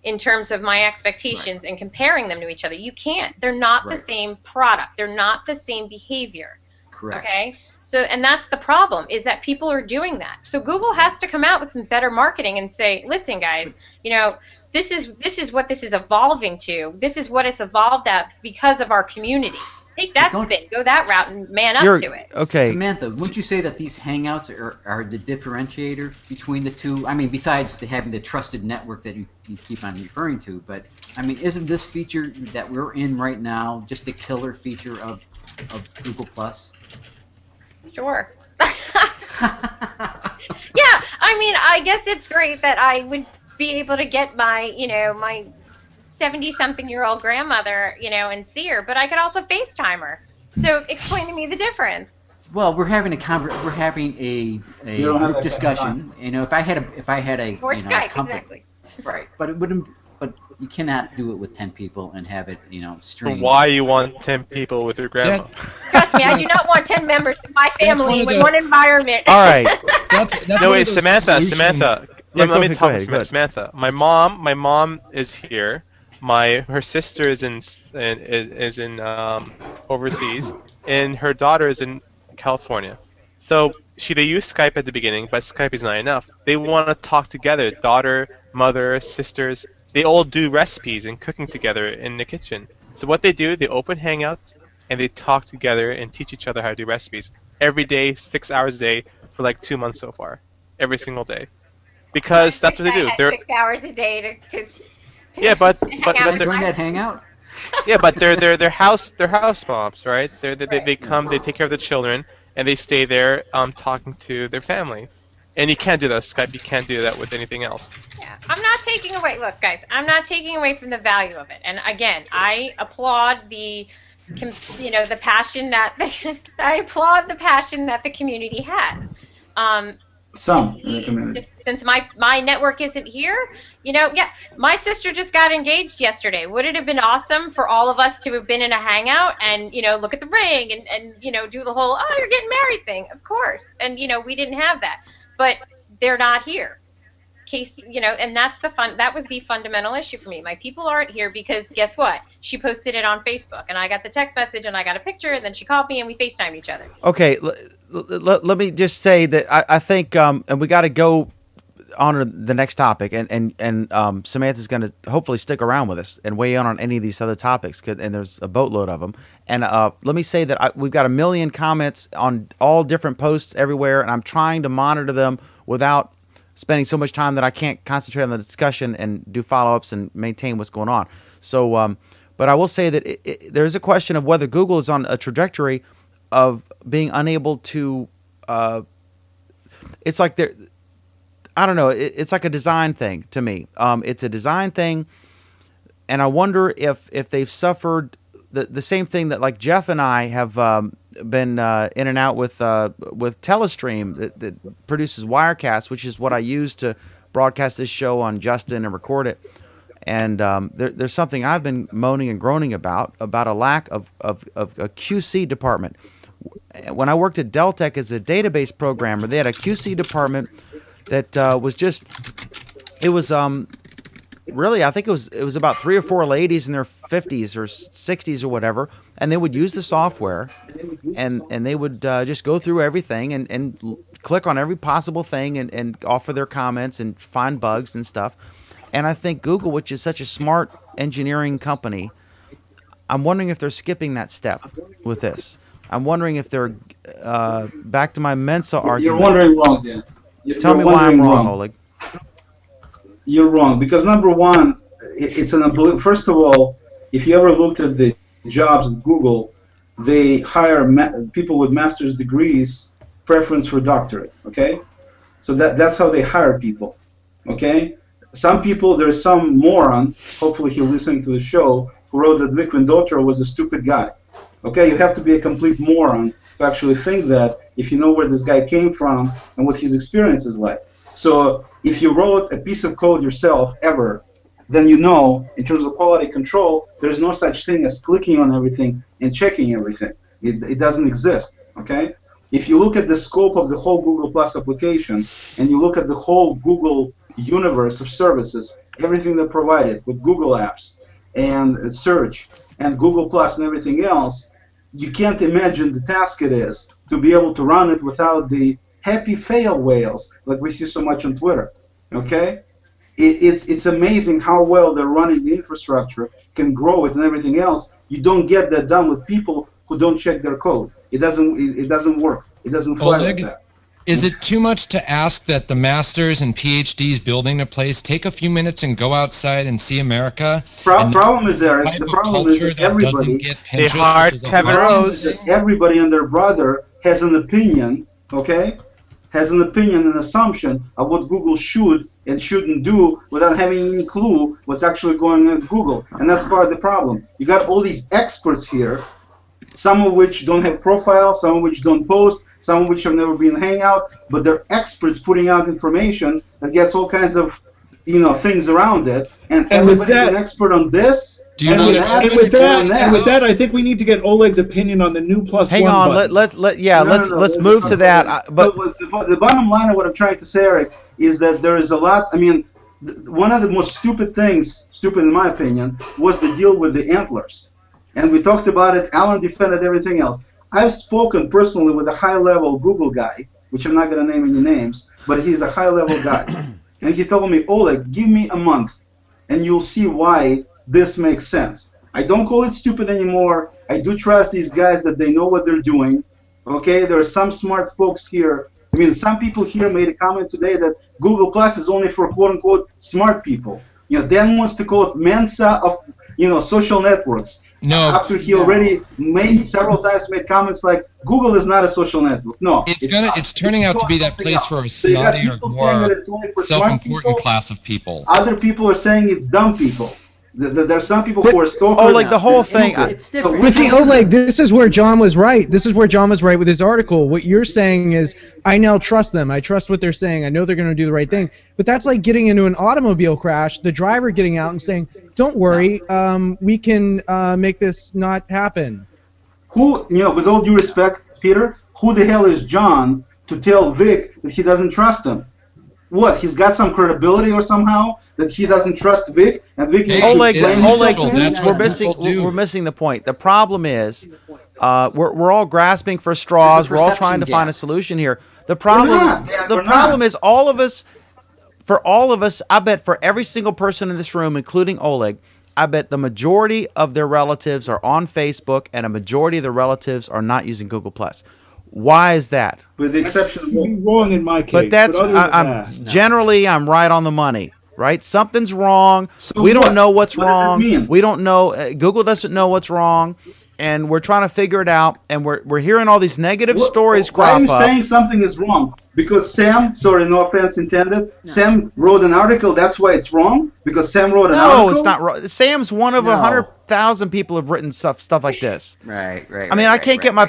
in terms of my expectations and comparing them to each other. You can't. They're not the same product. They're not the same behavior. Correct. Okay? So, and that's the problem, is that people are doing that. So Google has to come out with some better marketing and say, listen, guys, you know, this is what this is evolving to. This is what it's evolved at because of our community. Take that spin, go that route, and man up to it. Okay. Samantha, wouldn't you say that these Hangouts are the differentiator between the two? I mean, besides having the trusted network that you keep on referring to, but I mean, isn't this feature that we're in right now just a killer feature of Google Plus? Sure. Yeah, I mean, I guess it's great that I would be able to get my 70-something-year-old grandmother, you know, and see her, but I could also FaceTime her. So explain to me the difference. Well, we're having a group discussion. You know, if I had a Or you know, Skype, company, exactly. right? But it wouldn't. But you cannot do it with 10 people and have it, you know, streamed. Why you want 10 people with your grandma? Trust me, I do not want 10 members of my family in one environment. All right. That's No, one of wait, those Samantha. solutions- Yeah, Let me go talk ahead, to go ahead. Samantha. My mom is here. Her sister is in overseas, and her daughter is in California. So they use Skype at the beginning, but Skype is not enough. They want to talk together. Daughter, mother, sisters. They all do recipes and cooking together in the kitchen. So what they do, they open Hangouts and they talk together and teach each other how to do recipes every day, 6 hours a day for like 2 months so far, every single day, because that's what they do. I had 6 hours a day to Yeah, but hang out with Join my- that Hangout. yeah, but they're house moms, right? They come, they take care of the children, and they stay there talking to their family. And you can't do that with Skype. You can't do that with anything else. Yeah, I'm not taking away. Look, guys, I'm not taking away from the value of it. And again, I applaud the passion that I applaud the passion that the community has. Some in the community. Since my network isn't here, yeah, my sister just got engaged yesterday. Would it have been awesome for all of us to have been in a hangout and look at the ring and do the whole you're getting married thing? Of course. And we didn't have that. But they're not here. And that was the fundamental issue for me. My people aren't here because guess what? She posted it on Facebook, and I got the text message, and I got a picture, and then she called me, and we FaceTimed each other. Okay, let me just say that I think, and we got to go on to the next topic, and Samantha's going to hopefully stick around with us and weigh in on any of these other topics, and there's a boatload of them. And let me say that we've got 1 million comments on all different posts everywhere, and I'm trying to monitor them without spending so much time that I can't concentrate on the discussion and do follow-ups and maintain what's going on. So, but I will say that there's a question of whether Google is on a trajectory of being unable to. It's like I don't know. It's like a design thing to me. It's a design thing, and I wonder if they've suffered the same thing that like Jeff and I have been in and out with Telestream that produces Wirecast, which is what I use to broadcast this show on Justin and record it. And there's something I've been moaning and groaning about a lack of a QC department. When I worked at Deltek as a database programmer, they had a QC department that was just, it was really, I think it was about 3 or 4 ladies in their 50s or 60s or whatever, and they would use the software, and they would just go through everything and click on every possible thing and offer their comments and find bugs and stuff. And I think Google, which is such a smart engineering company, I'm wondering if they're skipping that step with this. I'm wondering if they're back to my Mensa argument. You're wondering wrong, Dan. Tell me why I'm wrong, Oleg. You're wrong because number one, it's an ability. First of all, if you ever looked at the jobs at Google, they hire people with master's degrees, preference for doctorate. Okay, so that's how they hire people. Okay, some people, there's some moron. Hopefully, he's listening to the show who wrote that Vic Vendotra was a stupid guy. Okay, you have to be a complete moron to actually think that if you know where this guy came from and what his experience is like. So if you wrote a piece of code yourself ever, then you know, in terms of quality control, there's no such thing as clicking on everything and checking everything. It doesn't exist, okay? If you look at the scope of the whole Google Plus application and you look at the whole Google universe of services, everything they provided with Google Apps and search and Google Plus and everything else, you can't imagine the task it is to be able to run it without the happy fail whales like we see so much on Twitter. Okay, it's amazing how well they're running the infrastructure, can grow it and everything else. You don't get that done with people who don't check their code. It doesn't work. It doesn't fly like that. Is it too much to ask that the masters and PhDs building a place take a few minutes and go outside and see America? Problem is, Eric, the problem is that everybody and their brother has an opinion, okay? Has an opinion, an assumption of what Google should and shouldn't do without having any clue what's actually going on at Google. And that's part of the problem. You got all these experts here, some of which don't have profiles, some of which don't post, some of which have never been in Hangout, but they're experts putting out information that gets all kinds of, things around it. And everybody's an expert on this. With that, I think we need to get Oleg's opinion on the new +1 Hang on, button. let's move to that. But the bottom line of what I'm trying to say, Eric, is that there is a lot. I mean, one of the most stupid in my opinion, was the deal with the antlers. And we talked about it. Alan defended everything else. I've spoken personally with a high-level Google guy, which I'm not going to name any names, but he's a high-level guy. And he told me, Oleg, give me a month, and you'll see why this makes sense. I don't call it stupid anymore. I do trust these guys that they know what they're doing. Okay, there are some smart folks here. I mean, some people here made a comment today that Google Plus is only for quote-unquote smart people. Dan wants to call it Mensa of social networks. No. After he already made several times made comments like Google is not a social network. No, It's turning out to be that place for a So you got snotty or people saying that more it's only for smart self-important people. class of people. Other people are saying it's dumb people. There are some people who are stalkers. Oh, like the whole thing. It's different. But see, Oleg, this is where John was right. This is where John was right with his article. What you're saying is, I now trust them. I trust what they're saying. I know they're going to do the right thing. But that's like getting into an automobile crash, the driver getting out and saying, don't worry, we can make this not happen. Who, with all due respect, Peter, who the hell is John to tell Vic that he doesn't trust him? What, he's got some credibility or somehow that he doesn't trust Vic, and Vic needs to Oleg, explain himself to him? we're missing the point. The problem is, we're all grasping for straws. We're all trying to find a solution here. The problem is all of us. For all of us, I bet for every single person in this room, including Oleg, I bet the majority of their relatives are on Facebook, and a majority of their relatives are not using Google+. Why is that? With the exception of You'd be wrong in my case. But that's other than I'm that, generally I'm right on the money, right? Something's wrong. So we don't what? know what's What does it wrong. mean? We don't know. Google doesn't know what's wrong, and we're trying to figure it out. And we're hearing all these negative stories Why are crop you up. saying something is wrong? Because Sam, sorry, no offense intended, Sam wrote an article, that's why it's wrong? Because Sam wrote an article? No, it's not wrong. Sam's one of No. 100,000 people who've written stuff like this. Right. I mean, I can't get my.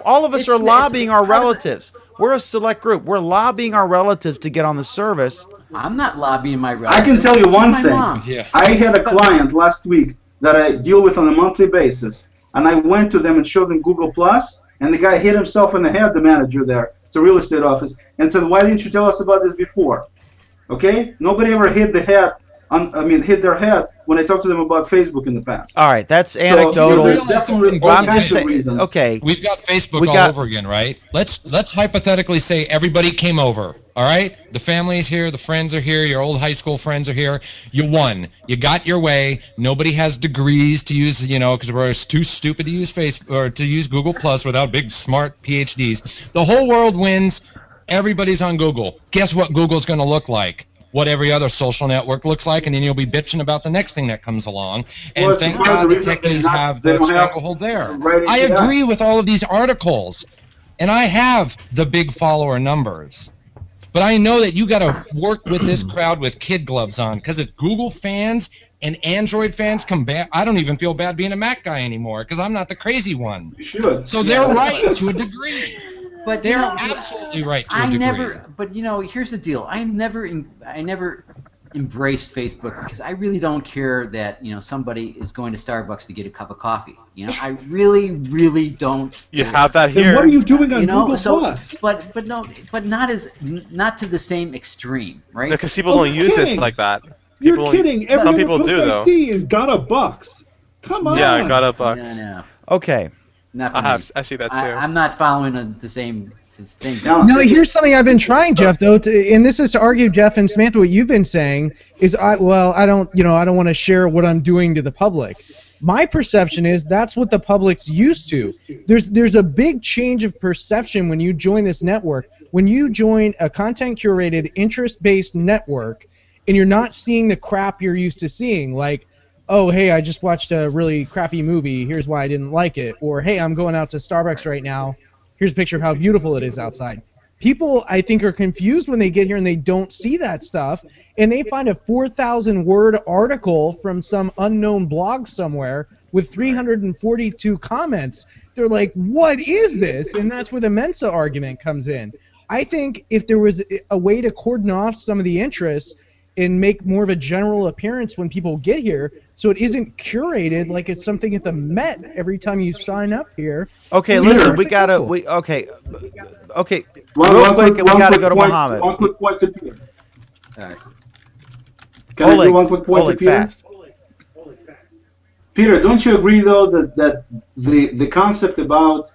All of us are lobbying our relatives. We're a select group. We're lobbying our relatives to get on the service. I'm not lobbying my relatives. I can tell you one My thing. mom. Yeah. I had a client last week that I deal with on a monthly basis, and I went to them and showed them Google+, and the guy hit himself in the head, the manager there, it's a real estate office, and said, why didn't you tell us about this before? Okay? Nobody ever hit their head when I talked to them about Facebook in the past. All right, that's anecdotal. there's definitely Well, all I'm just kinds of saying. reasons. Okay, We've got Facebook We all got- over again, right? Let's hypothetically say everybody came over. All right, the family's here, the friends are here, your old high school friends are here. You won. You got your way. Nobody has degrees to use, because we're too stupid to use Facebook or to use Google Plus without big smart PhDs. The whole world wins. Everybody's on Google. Guess what Google's going to look like? What every other social network looks like, and then you'll be bitching about the next thing that comes along. And Well, it's thank part of God the the reason techies they're not- have they the don't have stranglehold there. right I into that. agree with all of these articles, and I have the big follower numbers. But I know that you got to work with this crowd with kid gloves on, because if Google fans and Android fans come back, I don't even feel bad being a Mac guy anymore, because I'm not the crazy one. You should. So they're right to a degree. But They're absolutely right to a I degree. never. But here's the deal. I never embraced Facebook because I really don't care that somebody is going to Starbucks to get a cup of coffee. I really, really don't. You care. have that then here. what are you doing on Google+? But not to the same extreme, right? Because people Oh, don't you're use this kidding. like that. You're People- kidding. Every Some other people post do, I though. see is got a bucks. Come on. Yeah, I got a buck. No. okay. Not for I me. see that too. I'm not following the same thing. No, here's something I've been trying, Jeff. Though, and this is to argue, Jeff and Samantha, what you've been saying is, I don't want to share what I'm doing to the public. My perception is that's what the public's used to. There's a big change of perception when you join this network. When you join a content-curated, interest-based network, and you're not seeing the crap you're used to seeing, like, oh, hey, I just watched a really crappy movie. Here's why I didn't like it. Or, hey, I'm going out to Starbucks right now. Here's a picture of how beautiful it is outside. People, I think, are confused when they get here and they don't see that stuff, and they find a 4,000-word article from some unknown blog somewhere with 342 comments. They're like, what is this? And that's where the Mensa argument comes in. I think if there was a way to cordon off some of the interests and make more of a general appearance when people get here, so it isn't curated like it's something at the Met every time you sign up here. Okay, Peter. listen, we gotta. Okay. Real quick, we gotta go to Muhammad. One quick point to Peter. All right. Can I do Oleg, one quick point to Oleg, Peter? fast. Peter, don't you agree though that the concept about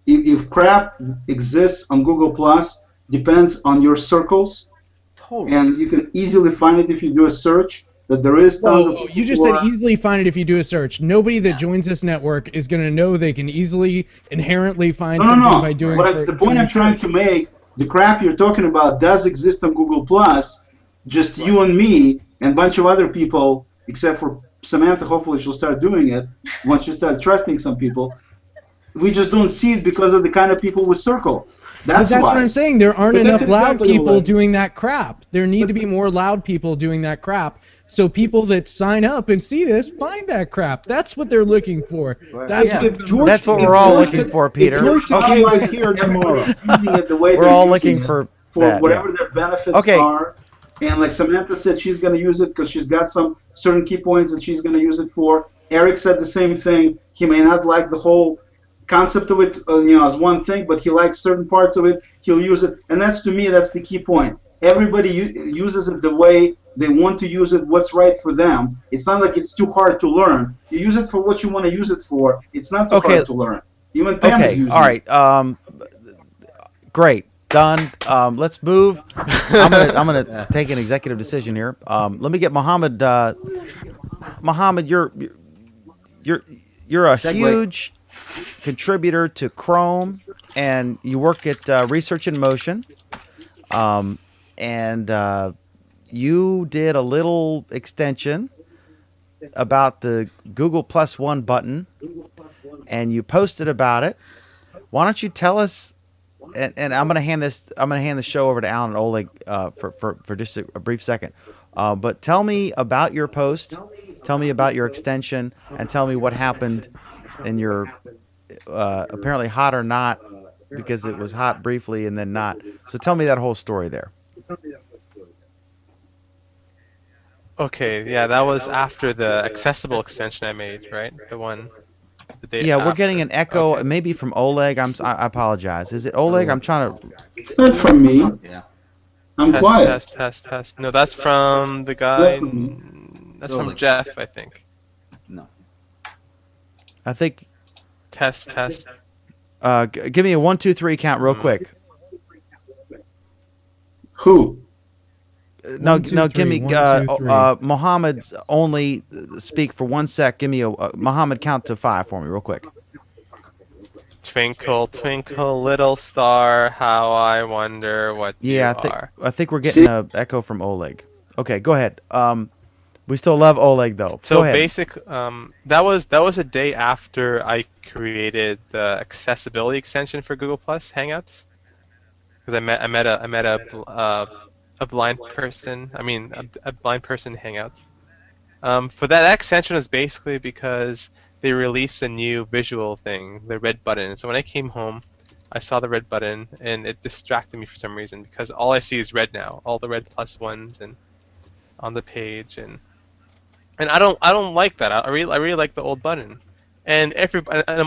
if crap exists on Google Plus depends on your circles, Totally. and you can easily find it if you do a search. That there is tons of Whoa, you just people said who are- easily find it if you do a search. Nobody that joins this network is going to know they can easily, inherently find something by doing The point I'm trying to make, the crap you're talking about does exist on Google Plus. Just you and me and a bunch of other people, except for Samantha, hopefully she'll start doing it once you start trusting some people. We just don't see it because of the kind of people we circle. That's why. what I'm saying. There aren't But that's enough loud exactly people Oleg. doing that crap. There need to be more loud people doing that crap. So people that sign up and see this find that crap. That's what they're looking for. That's Yeah. If George, That's what if we're all George looking Ta- for, Peter. If George Okay. Takei was here tomorrow, Everybody's using it the way We're they're all using looking it for for that, whatever yeah. their benefits Okay. are. And like Samantha said, she's going to use it because she's got some certain key points that she's going to use it for. Eric said the same thing. He may not like the whole concept of it, as one thing, but he likes certain parts of it. He'll use it, and that's, to me, that's the key point. Everybody uses it the way they want to use it, what's right for them. It's not like it's too hard to learn. You use it for what you want to use it for. It's not too hard to learn. Even Pam's Okay. using All right. Great. Done. Let's move. I'm gonna take an executive decision here. Let me get Mohammed. Mohammed, you're a Segue. huge contributor to Chrome, and you work at Research in Motion. And you did a little extension about the Google +1 button, and you posted about it. Why don't you tell us? And I'm gonna hand the show over to Alan and Oleg for just a brief second. But tell me about your post. Tell me about your extension, and tell me what happened in your apparently hot or not, because it was hot briefly and then not. So tell me that whole story there. Okay, yeah, that was after the accessible extension I made, right? The day Yeah, we're after. getting an echo, Okay. maybe from Oleg. I apologize. Is it Oleg? I'm trying to. It's not from me. Yeah. I'm Test, quiet. test. No, that's from the guy. That's from Oleg. Jeff, I think. No. I think. Test. Give me a 1, 2, 3 count real quick. Who? No, One, two, no. three. Give me 1, 2, 3. Mohammed's only speak for 1 sec. Give me a Mohammed count to 5 for me real quick. Twinkle, twinkle, little star, how I wonder what Yeah, you are. I think we're getting an echo from Oleg. Okay, go ahead. We still love Oleg though. So Go ahead. that was a day after I created the accessibility extension for Google Plus Hangouts, because I met a blind person. I mean, a blind person Hangouts. For that extension was basically because they released a new visual thing, the red button. So when I came home, I saw the red button, and it distracted me for some reason, because all I see is red now, all the red +1s and on the page, and I don't like that. I really like the old button. And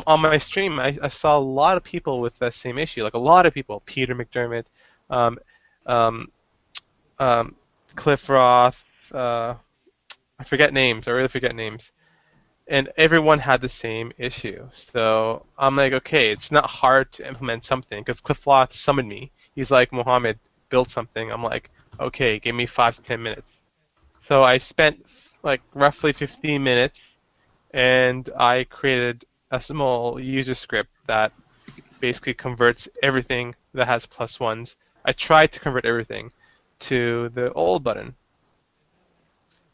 on my stream, I saw a lot of people with the same issue, like a lot of people. Peter McDermott, Cliff Roth, I forget names. I really forget names. And everyone had the same issue. So I'm like, okay, it's not hard to implement something, because Cliff Roth summoned me. He's like, Mohammed, build something. I'm like, okay, give me 5 to 10 minutes. So I spent like roughly 15 minutes, and I created a small user script that basically converts everything that has +1s. I tried to convert everything to the old button.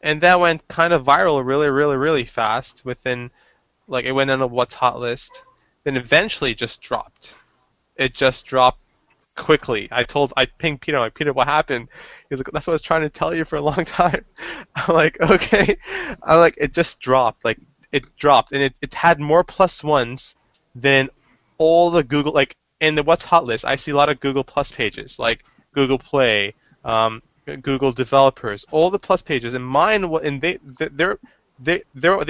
And that went kind of viral really fast. Within, like, it went on a what's hot list. Then eventually it just dropped. It just dropped quickly. I pinged Peter. I'm like, Peter, what happened? He's like, that's what I was trying to tell you for a long time. I'm like, okay. I'm like, it just dropped. Like, it dropped, and it had more +1s than all the Google, like, in the what's hot list. I see a lot of Google Plus pages, like Google Play, Google Developers, all the Plus pages, and mine. And they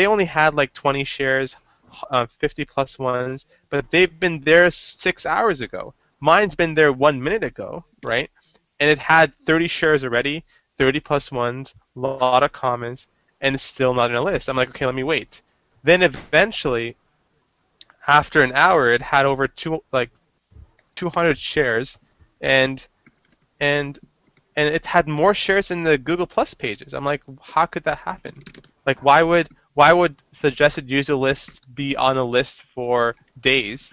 only had like 20 shares, 50 +1s, but they've been there 6 hours ago. Mine's been there 1 minute ago, right? And it had 30 shares already, 30 +1s, a lot of comments, and it's still not in a list. I'm like, okay, let me wait. Then eventually, after an hour, it had over 200 shares, and it had more shares in the Google Plus pages. I'm like, how could that happen? Like, why would suggested user lists be on a list for days,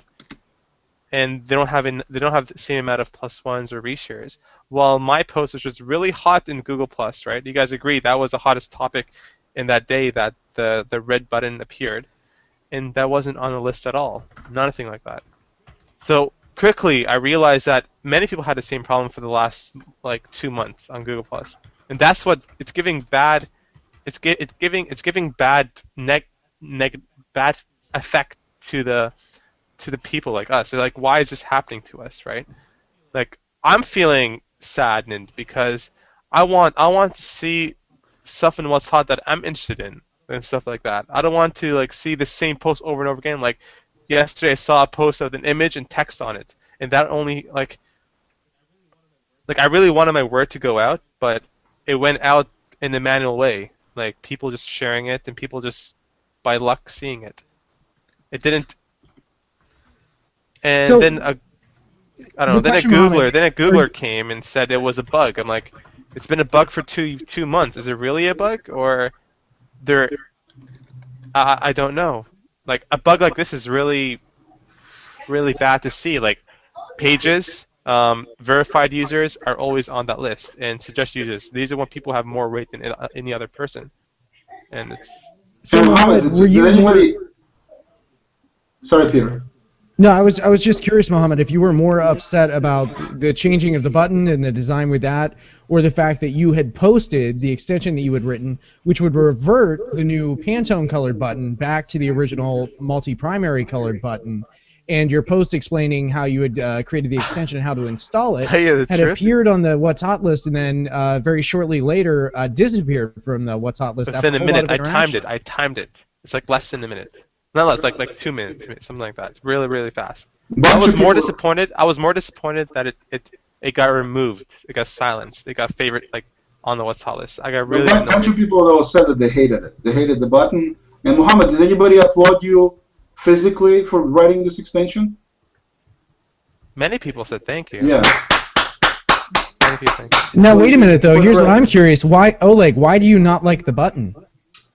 and they don't have the same amount of +1s or reshares? While my post, which was really hot in Google Plus, right? You guys agree that was the hottest topic in that day, that the red button appeared, and that wasn't on the list at all. Nothing like that. So quickly, I realized that many people had the same problem for the last like 2 months on Google Plus, and that's what it's giving bad. It's giving bad bad effect to the people like us. They're like, why is this happening to us, right? Like, I'm feeling saddened because I want to see stuff in what's hot that I'm interested in and stuff like that. I don't want to like see the same post over and over again. Like yesterday, I saw a post with an image and text on it, and that only like I really wanted my word to go out, but it went out in a manual way. Like people just sharing it and people just by luck seeing it. It didn't. And So, then I don't know. Then a Googler came and said it was a bug. I'm like, it's been a bug for two months. Is it really a bug, or there? I don't know. Like a bug like this is really, really bad to see. Like pages, verified users are always on that list, and suggest users. These are when people have more rate than any other person. And it's, So Mohammed, Sorry, Peter. No, I was just curious, Mohammed, if you were more upset about the changing of the button and the design with that, or the fact that you had posted the extension that you had written, which would revert the new Pantone colored button back to the original multi-primary colored button, and your post explaining how you had created the extension and how to install it had appeared on the What's Hot list, and then very shortly later disappeared from the What's Hot list. Within a minute, I timed it. It's like less than a minute. Not less, like 2 minutes, something like that. It's really, really fast. I was more disappointed that it got removed. It got silenced. It got favorite like on the What's Hot list. I got really annoyed. A bunch of people though said that they hated it. They hated the button. And Mohammed, did anybody applaud you physically for writing this extension? Many people said thank you. Yeah. Many people thank you. Now wait a minute though. Here's what I'm curious. Why, Oleg? Why do you not like the button?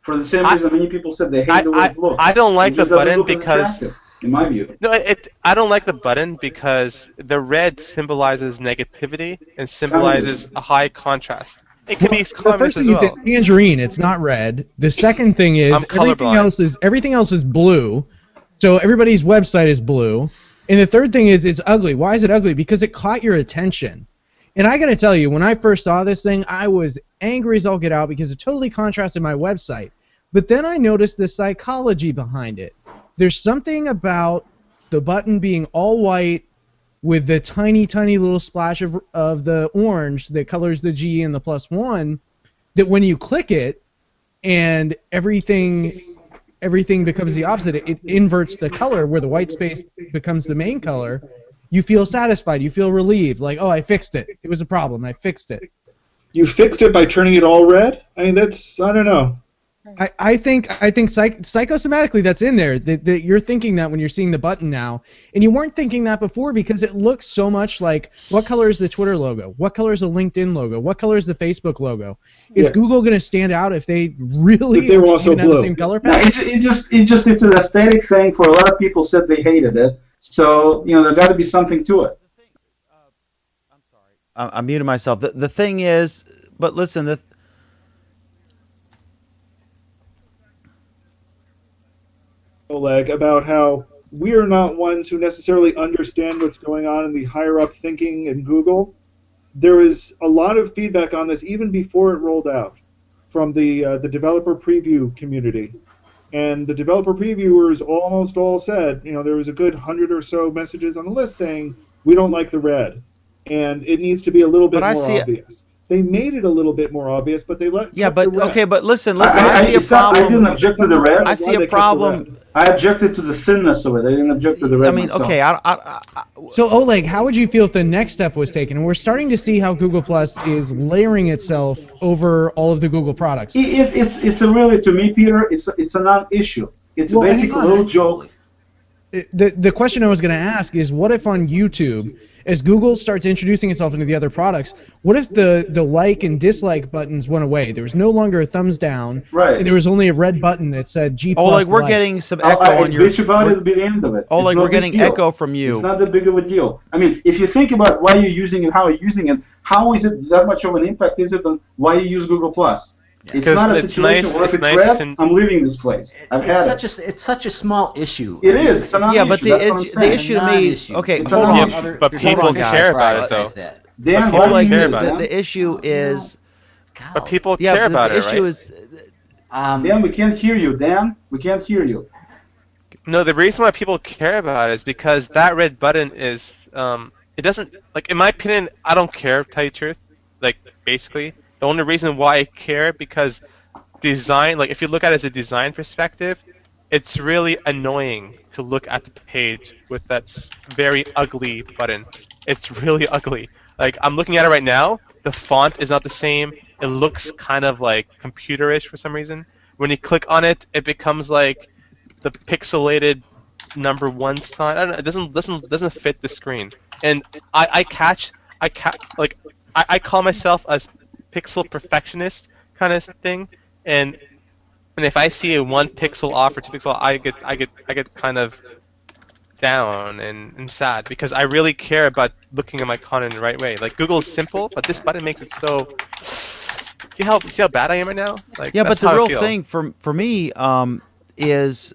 For the same reason many people said they hate the way it looks. I don't like the button because, in my view. No, I don't like the button because the red symbolizes negativity and symbolizes a high contrast. It can be the first thing is it's tangerine. It's not red. The second thing is everything else is blue. So everybody's website is blue. And the third thing is it's ugly. Why is it ugly? Because it caught your attention. And I got to tell you, when I first saw this thing, I was angry as all get out because it totally contrasted my website. But then I noticed the psychology behind it. There's something about the button being all white with the tiny, tiny little splash of the orange that colors the G and the +1 that when you click it and everything becomes the opposite, it inverts the color where the white space becomes the main color. You feel satisfied. You feel relieved. Like, oh, I fixed it. It was a problem. I fixed it. You fixed it by turning it all red? I mean, that's, I don't know. I think psychosomatically that's in there. That you're thinking that when you're seeing the button now, and you weren't thinking that before because it looks so much like what color is the Twitter logo? What color is the LinkedIn logo? What color is the Facebook logo? Is Google going to stand out if they really if they were also even have the same color palette? It's an aesthetic thing. For a lot of people said they hated it. So there got to be something to it. I'm sorry. I muted myself. The thing is, but listen, Oleg, about how we're not ones who necessarily understand what's going on in the higher up thinking in Google. There is a lot of feedback on this even before it rolled out from the developer preview community. And the developer previewers almost all said, there was a good 100 or so messages on the list saying, we don't like the red. And it needs to be a little bit more obvious. They made it a little bit more obvious, but they let but listen. I see a problem. I didn't object to the red. I see a problem. I objected to the thinness of it. I didn't object to the red. I mean, myself. okay. So Oleg, how would you feel if the next step was taken? And we're starting to see how Google Plus is layering itself over all of the Google products. It's a really, to me, Peter, it's a non-issue. It's basically a little joke. The question I was going to ask is, what if on YouTube, as Google starts introducing itself into the other products, what if the like and dislike buttons went away? There was no longer a thumbs down, and there was only a red button that said G+. Like we're getting some echo on your. Bitch about it, be the end of it. Like we're getting echo from you. It's not that big of a deal. I mean, if you think about why you're using it, how you're using it, how is it that much of an impact? Is it on why you use Google Plus? It's not a It's situation nice- where if it's it's nice red, and- I'm leaving this place. I've had it. It's such a small issue. It is. It's a non-issue. Yeah, but That's what I'm the saying. issue to me. Non-issue. Okay, It's hold a on. non-issue. But Hold people on, guys. care about it, Prioritize though. that. Dan, People why do you care do about it, it. Dan? The issue is. But people Yeah, care about the it, issue right? is. Dan, we can't hear you. Dan, we can't hear you. No, the reason why people care about it is because that red button is, it doesn't, like, in my opinion, I don't care, to tell you the truth. Like, basically. The only reason why I care, because design, like, if you look at it as a design perspective, it's really annoying to look at the page with that very ugly button. It's really ugly. Like, I'm looking at it right now, the font is not the same, it looks kind of, like, computerish for some reason. When you click on it, it becomes, like, the pixelated number 1 sign. I don't know, it doesn't fit the screen. And I call myself a pixel perfectionist kind of thing, and if I see a 1 pixel off or 2 pixel, I get kind of down and sad, because I really care about looking at my content the right way. Like, Google's simple, but this button makes it so. See how bad I am right now? Like, Yeah, but that's the how I real feel. thing for me is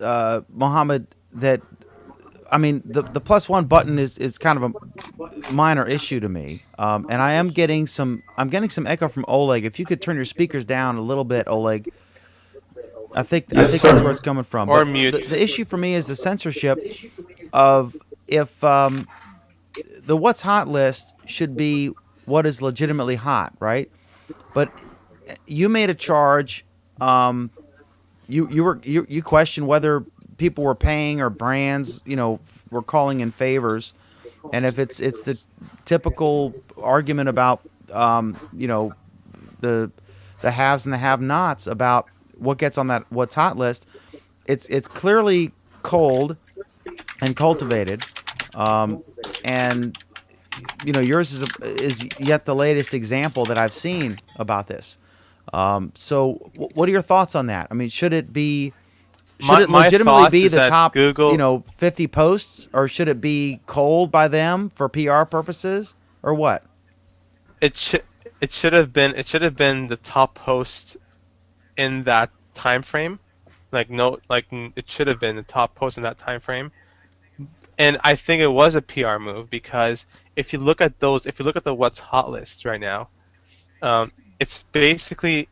Mohammed, that I mean the +1 button is kind of a minor issue to me, and I'm getting some echo from Oleg. If you could turn your speakers down a little bit, Oleg. I think that's where it's coming from. Or But mute. The issue for me is the censorship of if the what's hot list should be what is legitimately hot, right? But you made a charge. You questioned whether people were paying or brands, were calling in favors, and if it's the typical argument about the haves and the have-nots about what gets on that what's hot list. It's clearly cold and cultivated, and yours is yet the latest example that I've seen about this. So what are your thoughts on that? I mean, should it My legitimately thoughts be is the that top Google- 50 posts, or should it be cold by them for PR purposes, or what? It should have been the top post in that time frame. It should have been the top post in that time frame. And I think it was a PR move, because if you look at the what's hot list right now, it's basically,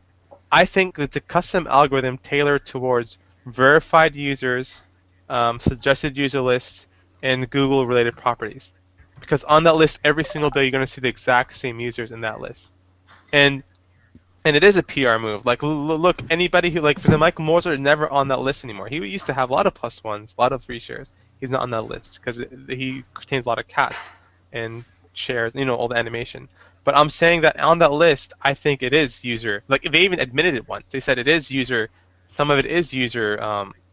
I think it's a custom algorithm tailored towards verified users, suggested user lists, and Google related properties. Because on that list, every single day, you're going to see the exact same users in that list. And it is a PR move. Like, look, anybody who, like, for example, Michael Moser is never on that list anymore. He used to have a lot of +1s, a lot of free shares. He's not on that list because he contains a lot of cats and shares, all the animation. But I'm saying that on that list, I think it is user. Like, they even admitted it once. They said it is user. Some of it is user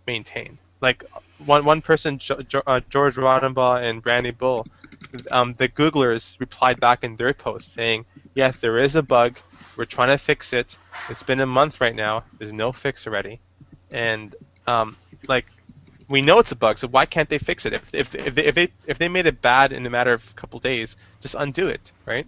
maintained. Like, one person, George Rodenbaugh and Brandy Bull, the Googlers replied back in their post saying, yes, there is a bug. We're trying to fix it. It's been a month right now. There's no fix already, and we know it's a bug. So why can't they fix it? If they made it bad in a matter of a couple days, just undo it, right?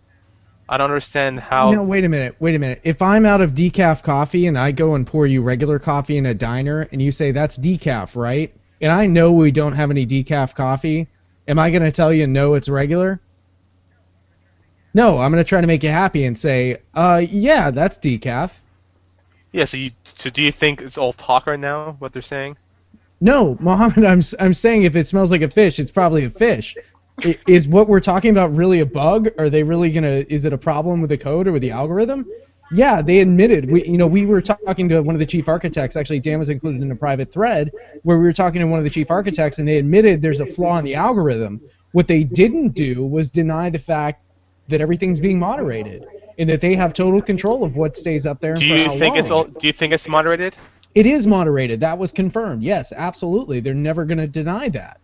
I don't understand how. No, wait a minute. If I'm out of decaf coffee and I go and pour you regular coffee in a diner and you say that's decaf, right? And I know we don't have any decaf coffee, am I going to tell you no, it's regular? No, I'm going to try to make you happy and say, yeah, that's decaf. Yeah. So do you think it's all talk right now? What they're saying? No, Mohammed, I'm saying if it smells like a fish, it's probably a fish. Is what we're talking about really a bug? Are they really is it a problem with the code or with the algorithm? Yeah, they admitted. We were talking to one of the chief architects. Actually, Dan was included in a private thread where we were talking to one of the chief architects, and they admitted there's a flaw in the algorithm. What they didn't do was deny the fact that everything's being moderated and that they have total control of what stays up there and for how long. Do you think it's moderated? It is moderated. That was confirmed. Yes, absolutely. They're never going to deny that.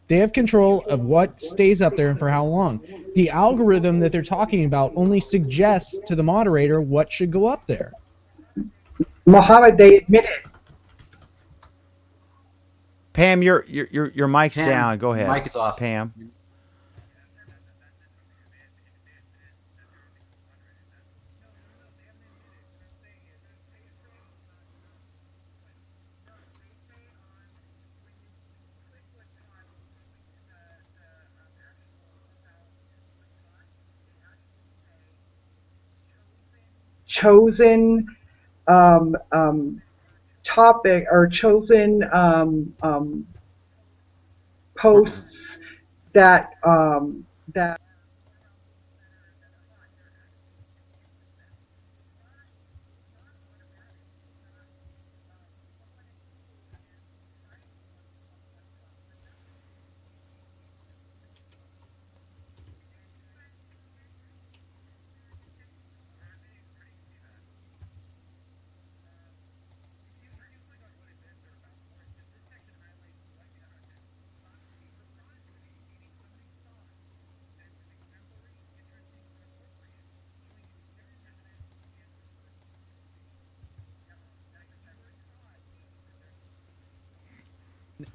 They have control of what stays up there and for how long. The algorithm that they're talking about only suggests to the moderator what should go up there. Mohammed, they admit it. Pam, your mic's Pam, down. Go ahead. mic is off. Pam. chosen topic or chosen posts that that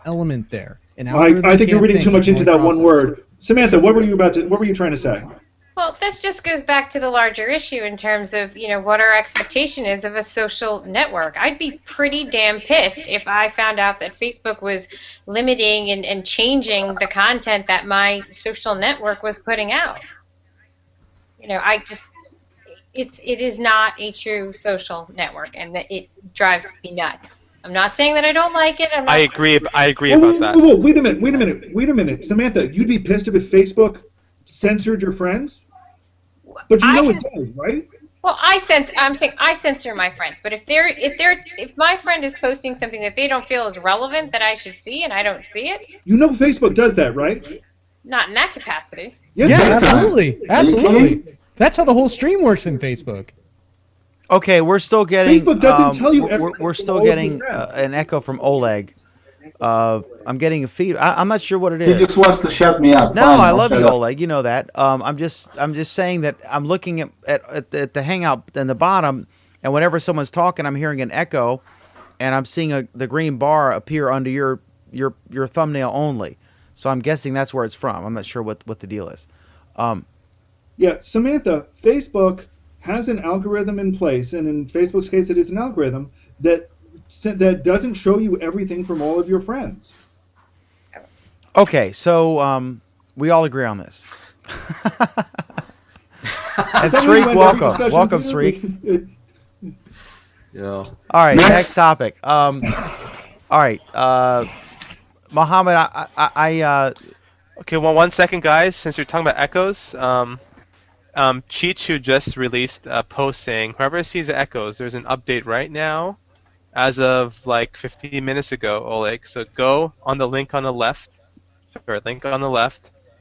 element there. I think you're reading too much into that one word. Samantha, what were you trying to say? Well, this just goes back to the larger issue in terms of, what our expectation is of a social network. I'd be pretty damn pissed if I found out that Facebook was limiting and changing the content that my social network was putting out. It is not a true social network, and that it drives me nuts. I'm not saying that I don't like it. I agree Whoa, about that. Whoa, wait a minute. Samantha, you'd be pissed if Facebook censored your friends? But it does, right? Well, I'm saying I censor my friends, but if my friend is posting something that they don't feel is relevant that I should see and I don't see it, Facebook does that, right? not in that capacity. Yeah, absolutely. That's how the whole stream works in Facebook. Okay, we're still getting. Facebook doesn't tell you everything We're still from all of getting your friends. an echo from Oleg. I'm getting a feed. I'm not sure what it He is. just wants to shut me up. No, Fine, I I'll love shut you, up. Oleg. You know that. I'm just saying that I'm looking at the hangout in the bottom, and whenever someone's talking, I'm hearing an echo, and I'm seeing the green bar appear under your thumbnail only. So I'm guessing that's where it's from. I'm not sure what the deal is. Yeah, Samantha, Facebook has an algorithm in place, and in Facebook's case, it is an algorithm that doesn't show you everything from all of your friends. Okay, so we all agree on this. And Sreek, welcome, Sreek. Yeah. All right, next topic. All right, Mohammed, Okay, well, 1 second, guys. Since you're talking about echoes, Cheech, who just released a post saying, whoever sees the echoes, there's an update right now, as of like 15 minutes ago, Oleg. So go on the link on the left,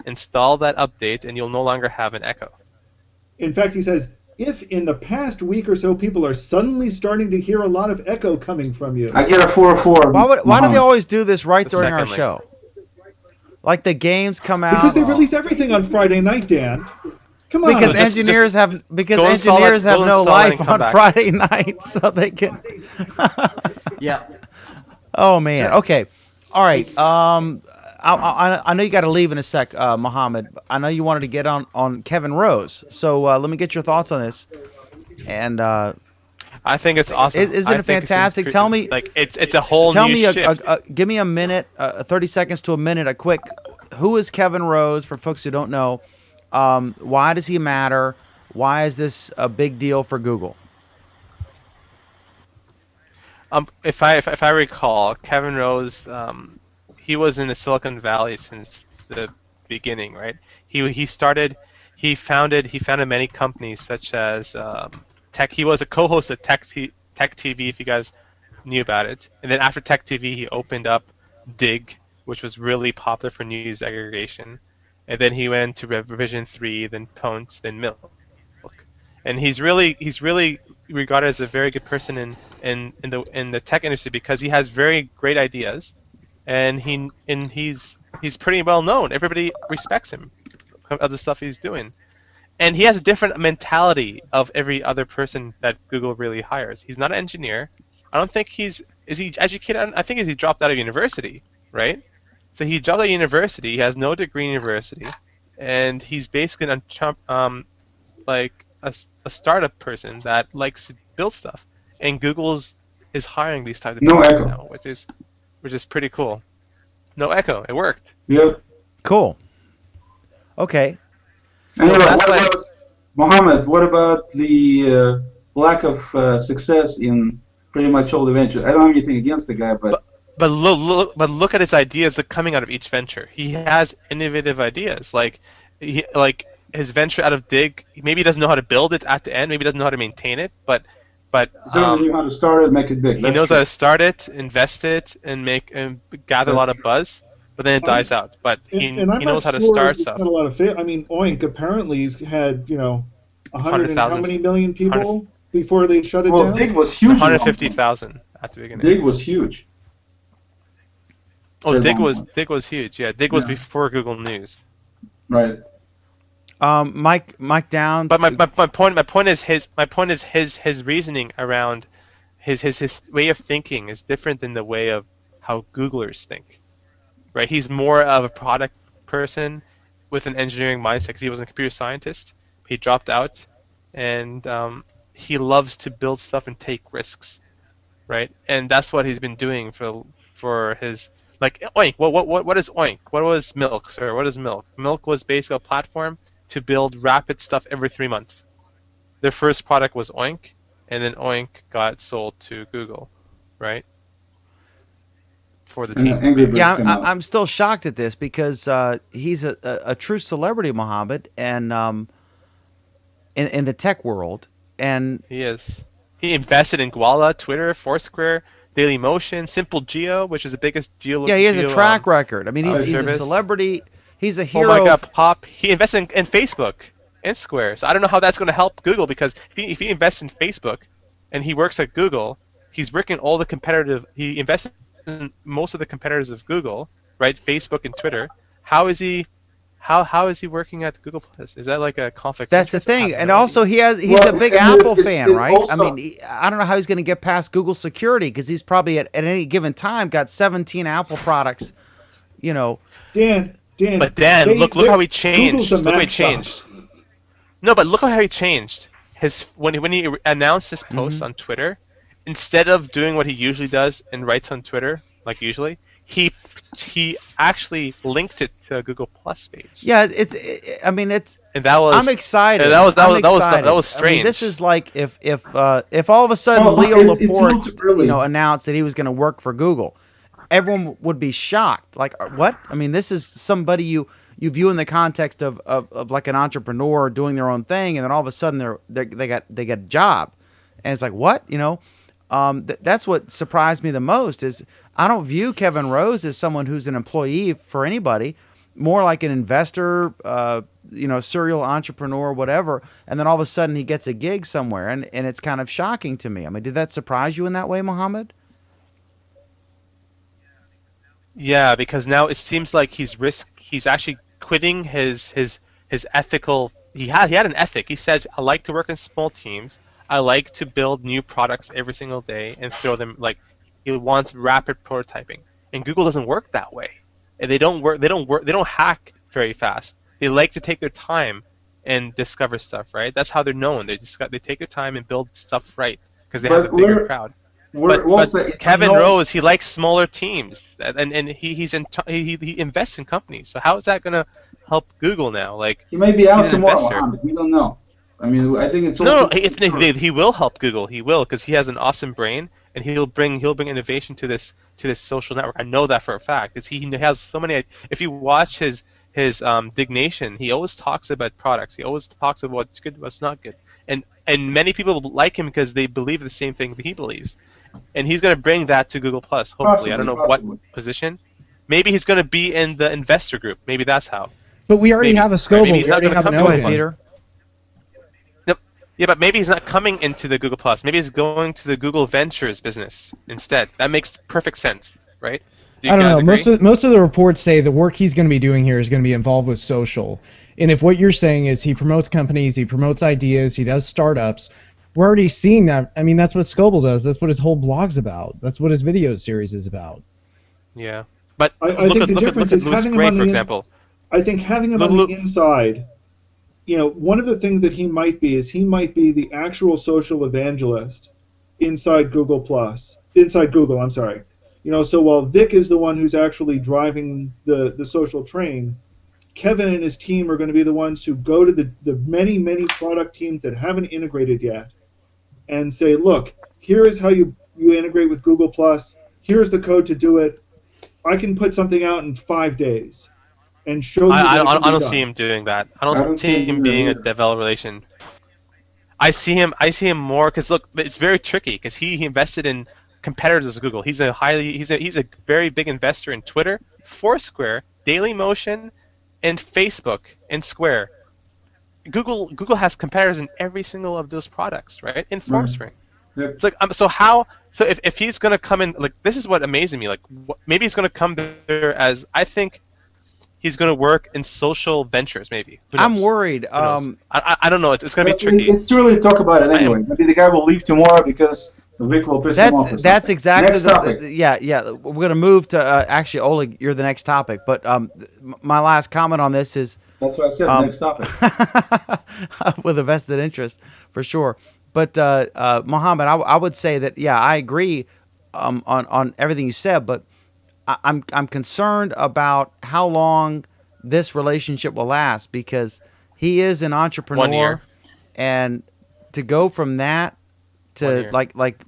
install that update, and you'll no longer have an echo. In fact, he says, if in the past week or so people are suddenly starting to hear a lot of echo coming from you. I get a 404. why do they always do this right during our second link. show? Like the games come out Because they release everything on Friday night, Dan. Come on. because Just engineers have go install engineers it- have go no install it and life come on back. Friday night, so they can. Yeah. Oh man. Okay. All right. I know you got to leave in a sec, Mohammed. I know you wanted to get on Kevin Rose, so let me get your thoughts on this. And I think it's awesome. Isn't it fantastic? Tell me, like it's a whole tell new me, shift. give me a minute, 30 seconds to a minute, a quick. Who is Kevin Rose for folks who don't know? Why does he matter? Why is this a big deal for Google? If I recall, Kevin Rose, he was in the Silicon Valley since the beginning, right? He founded many companies such as Tech. He was a co-host of Tech TV, if you guys knew about it. And then after Tech TV, he opened up Dig, which was really popular for news aggregation. And then he went to Revision 3, then Ponce, then Milk. And he's really regarded as a very good person in the tech industry because he has very great ideas, and he's pretty well known. Everybody respects him of the stuff he's doing, and he has a different mentality of every other person that Google really hires. He's not an engineer. I don't think is he educated? I think he dropped out of university, right? So he dropped out of university. He has no degree in university, and he's basically like a startup person that likes to build stuff. And Google's is hiring these types of people now, which is pretty cool. No echo. It worked. Yep. Cool. Okay. And Mohammed, what about the lack of success in pretty much all the ventures. I don't have anything against the guy, but look at his ideas that coming out of each venture. He has innovative ideas, like his venture out of Dig. Maybe he doesn't know how to build it at the end. Maybe he doesn't know how to maintain it. But certainly knew how to start it, make it big. He knows how to start it, invest it, and gather a lot of buzz. But then it dies out. But he knows how to start stuff. A lot of I mean, Oink apparently has had 100 and how many million people before they shut it down? Dig was huge. 150,000 at the beginning. Dig was huge. Oh, Dig was huge. Yeah, Dig was before Google News. Right. Mike Downs. But my point is his reasoning around his way of thinking is different than the way of how Googlers think. Right, he's more of a product person with an engineering mindset because he was a computer scientist. He dropped out, and he loves to build stuff and take risks, right? And that's what he's been doing for his Oink. What is Oink? What was Milk, sir? What is Milk? Milk was basically a platform to build rapid stuff every 3 months. Their first product was Oink, and then Oink got sold to Google, right? For the team. Yeah, I'm still shocked at this because he's a true celebrity, Mohammed, and in the tech world, and he is. He invested in Gwala, Twitter, Foursquare, Dailymotion, Simple Geo, which is the biggest geo. Yeah, he has a track record. I mean, he's a celebrity. He's a hero. Oh my God, Pop! He invested in Facebook and Square. So I don't know how that's going to help Google because if he invests in Facebook, and he works at Google, he's working all the competitive. He invested in most of the competitors of Google, right? Facebook and Twitter. How is he working at Google Plus? Is that like a conflict? That's the thing, and also he's a big Apple fan, right? I mean, I don't know how he's going to get past Google security because he's probably at any given time got 17 Apple products. Dan. But Dan, look how he changed. Look how he changed. No, but look how he changed. When he announced his post on Twitter, instead of doing what he usually does and writes on Twitter, like usually, he actually linked it to a Google Plus page. Yeah, and that was. I'm excited. That was strange. I mean, this is like if all of a sudden Leo Laporte announced that he was going to work for Google, everyone would be shocked. Like, what? I mean, this is somebody you view in the context of like an entrepreneur doing their own thing, and then all of a sudden they get a job, and it's like, what? That's what surprised me the most is I don't view Kevin Rose as someone who's an employee for anybody, more like an investor, serial entrepreneur, whatever. And then all of a sudden he gets a gig somewhere, and it's kind of shocking to me. I mean, did that surprise you in that way, Mohammed? Yeah, because now it seems like he's actually quitting his ethical. He had an ethic. He says, I like to work in small teams. I like to build new products every single day and throw them he wants rapid prototyping. And Google doesn't work that way. And they don't hack very fast. They like to take their time and discover stuff, right? That's how they're known. They take their time and build stuff right because they have a bigger crowd. But Kevin Rose, he likes smaller teams, and he invests in companies. So how is that going to help Google now? He may be out tomorrow, Mohammed. We don't know. I mean, I think it's he will help Google. He will because he has an awesome brain, and he'll bring innovation to this social network. I know that for a fact. He has so many. If you watch his Dignation, he always talks about products. He always talks about what's good, what's not good, and many people like him because they believe the same thing that he believes, and he's going to bring that to Google Plus. Hopefully, I don't know what position. Maybe he's going to be in the investor group. Maybe that's how. But we already have a Scoble. We already have an open. Peter. Yeah, but maybe he's not coming into the Google Plus. Maybe he's going to the Google Ventures business instead. That makes perfect sense, right? I don't know. Most of the reports say the work he's going to be doing here is going to be involved with social. And if what you're saying is he promotes companies, he promotes ideas, he does startups, we're already seeing that. I mean, that's what Scoble does. That's what his whole blog's about. That's what his video series is about. Yeah, but I think the difference is having him on for example. I think having him on the inside. One of the things that he might be the actual social evangelist inside Google Plus, inside Google, I'm sorry. So while Vic is the one who's actually driving the social train, Kevin and his team are going to be the ones who go to the many, many product teams that haven't integrated yet and say, look, here is how you integrate with Google Plus. Here's the code to do it. I can put something out in 5 days and show you that it can be I don't done. see him doing that. I I don't don't see see him him being a either. developer relation. I see him more because look, it's very tricky because he invested in competitors of Google. He's a very big investor in Twitter, Foursquare, Dailymotion, and Facebook and Square. Google has competitors in every single of those products, right? In Foursquare. Yep. It's like so if he's gonna come in, like, this is what amazes me, like maybe he's gonna come there as, I think he's gonna work in social ventures, maybe. Who I'm knows? worried. Who knows? I don't know. It's gonna be It's, tricky. it's too early to talk about it anyway. Maybe the guy will leave tomorrow because Vic will piss him off. Or That's something. exactly Next topic. yeah. We're gonna move to actually, Oleg, you're the next topic. But my last comment on this is That's what I said. Next topic. with a vested interest for sure. But Mohammed, I would say that I agree on everything you said, but I'm concerned about how long this relationship will last, because he is an entrepreneur, 1 year. and to go from that 1 to year. like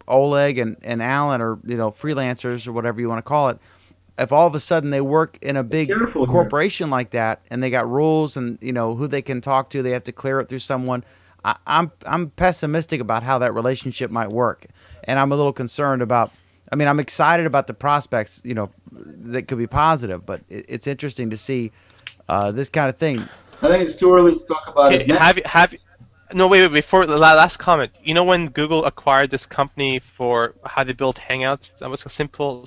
Oleg and Alan, or freelancers or whatever you want to call it, if all of a sudden they work in a big Careful here. corporation like that and they got rules and who they can talk to, they have to clear it through someone. I'm pessimistic about how that relationship might work, and I'm a little concerned about. I mean, I'm excited about the prospects, that could be positive, but it's interesting to see this kind of thing. I think it's too early to talk about it. Next. No, wait, before the last comment. You know when Google acquired this company for how they built Hangouts? That was Simple.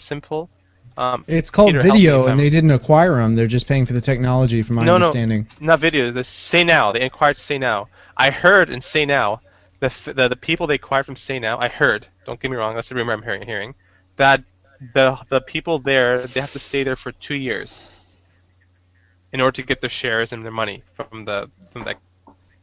It's called Peter, help me Video, if and I'm- they didn't acquire them. They're just paying for the technology, from my understanding. No, not Video. The Say Now. They acquired Say Now. I heard in Say Now, the people they acquired from Say Now, I heard, don't get me wrong, that's the rumor I'm hearing, that the people there, they have to stay there for 2 years in order to get their shares and their money from the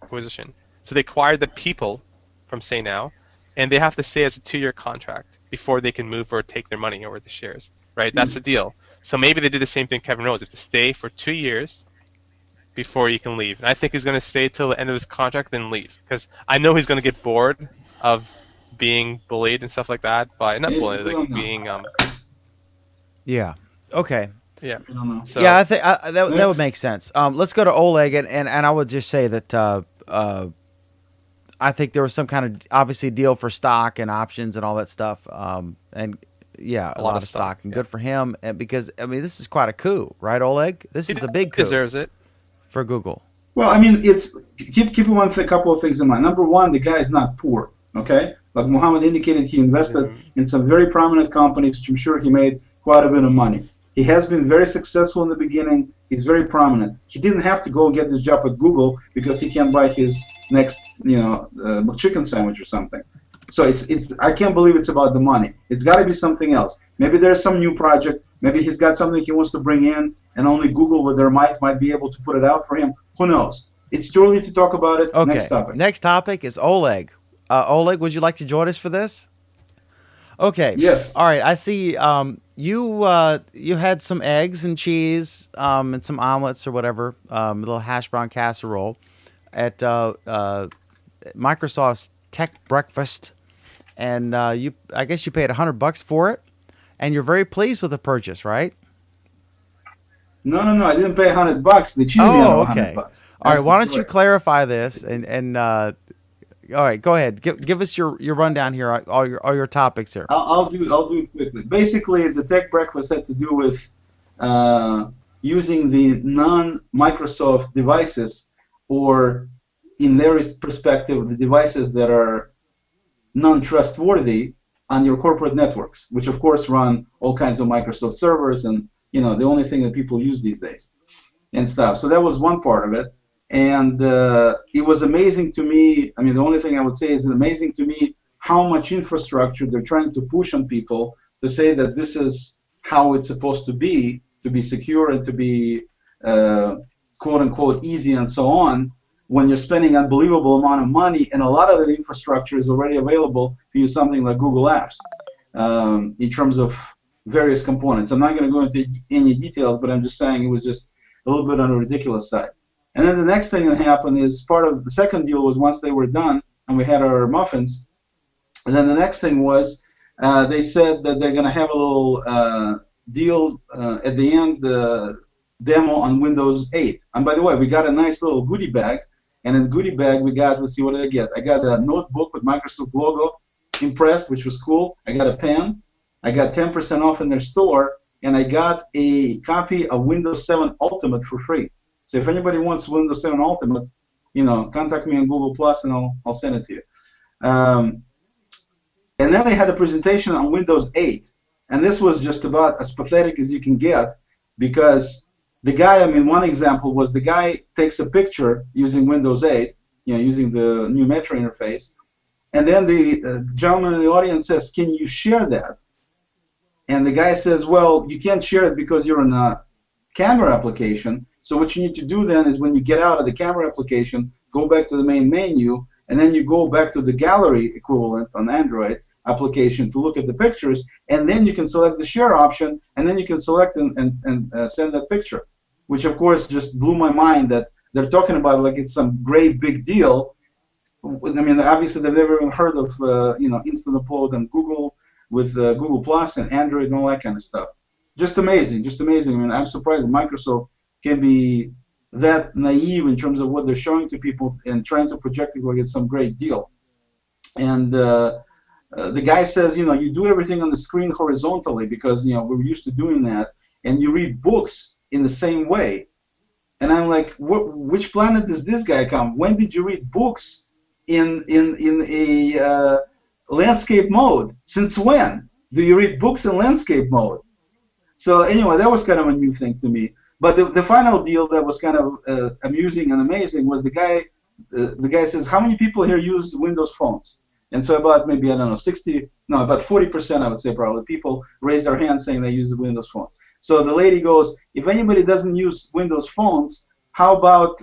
acquisition. So they acquired the people from Say Now, and they have to stay as a 2-year contract before they can move or take their money or the shares. Right? That's the deal. So maybe they did the same thing Kevin Rose. They have to stay for 2 years before you can leave. And I think he's going to stay till the end of his contract, then leave. Because I know he's going to get bored of being bullied and stuff like that. But not bullied, like being Yeah. Okay. yeah. I don't know. So, Yeah, I think that would make sense. Let's go to Oleg, and I would just say that I think there was some kind of obviously deal for stock and options and all that stuff. And yeah, a lot of stock, and good for him. And because this is quite a coup, right, Oleg? This is a big coup. Deserves it. For Google. Well, I mean, it's keep a couple of things in mind. Number one, the guy is not poor. Okay, like Muhammad indicated, he invested in some very prominent companies, which I'm sure he made quite a bit of money. He has been very successful in the beginning. He's very prominent. He didn't have to go get this job at Google because he can buy his next, chicken sandwich or something. So it's I can't believe it's about the money. It's got to be something else. Maybe there's some new project. Maybe he's got something he wants to bring in, and only Google with their might be able to put it out for him. Who knows? It's too early to talk about it. Okay. Next topic. Next topic is Oleg. Oleg, would you like to join us for this? Okay. Yes. All right. I see. You had some eggs and cheese and some omelets or whatever, a little hash brown casserole at Microsoft's Tech Breakfast, and I guess you paid $100 for it, and you're very pleased with the purchase, right? No. I didn't pay $100. They cheated me out of okay. $100. All right. Why don't you clarify this and all right, go ahead. Give us your rundown here, all your topics here. I'll do it quickly. Basically, the Tech Breakfast had to do with using the non-Microsoft devices, or in their perspective, the devices that are non-trustworthy on your corporate networks, which of course run all kinds of Microsoft servers and the only thing that people use these days and stuff. So that was one part of it. And it was amazing to me. I mean, the only thing I would say is amazing to me how much infrastructure they're trying to push on people to say that this is how it's supposed to be secure and to be quote unquote easy and so on, when you're spending an unbelievable amount of money, and a lot of the infrastructure is already available to use something like Google Apps in terms of various components. I'm not going to go into any details, but I'm just saying it was just a little bit on the ridiculous side. And then the next thing that happened is part of the second deal was once they were done, and we had our muffins. And then the next thing was they said that they're going to have a little deal at the end, demo on Windows 8. And by the way, we got a nice little goodie bag. And in the goodie bag, we got, let's see what did I get. I got a notebook with Microsoft logo impressed, which was cool. I got a pen. I got 10% off in their store. And I got a copy of Windows 7 Ultimate for free. So if anybody wants Windows 7 Ultimate, contact me on Google Plus and I'll send it to you. And then they had a presentation on Windows 8. And this was just about as pathetic as you can get, because the guy, one example was the guy takes a picture using Windows 8, using the new Metro interface. And then the gentleman in the audience says, can you share that? And the guy says, well, you can't share it because you're in a camera application. So what you need to do then is when you get out of the camera application, go back to the main menu, and then you go back to the gallery equivalent on Android application to look at the pictures, and then you can select the share option, and then you can select and send that picture, which of course just blew my mind that they're talking about like it's some great big deal. Obviously they've never even heard of instant upload on Google with Google Plus and Android and all that kind of stuff. Just amazing, just amazing. I'm surprised that Microsoft can be that naive in terms of what they're showing to people and trying to project it like it's some great deal. And the guy says, you do everything on the screen horizontally because, we're used to doing that, and you read books in the same way. And I'm like, which planet does this guy come? When did you read books in a landscape mode? Since when do you read books in landscape mode? So anyway, that was kind of a new thing to me. But the final deal that was kind of amusing and amazing was the guy says, how many people here use Windows phones? And so about maybe, I don't know, about 40%, I would say probably, people raised their hands saying they use the Windows phones. So the lady goes, if anybody doesn't use Windows phones, how about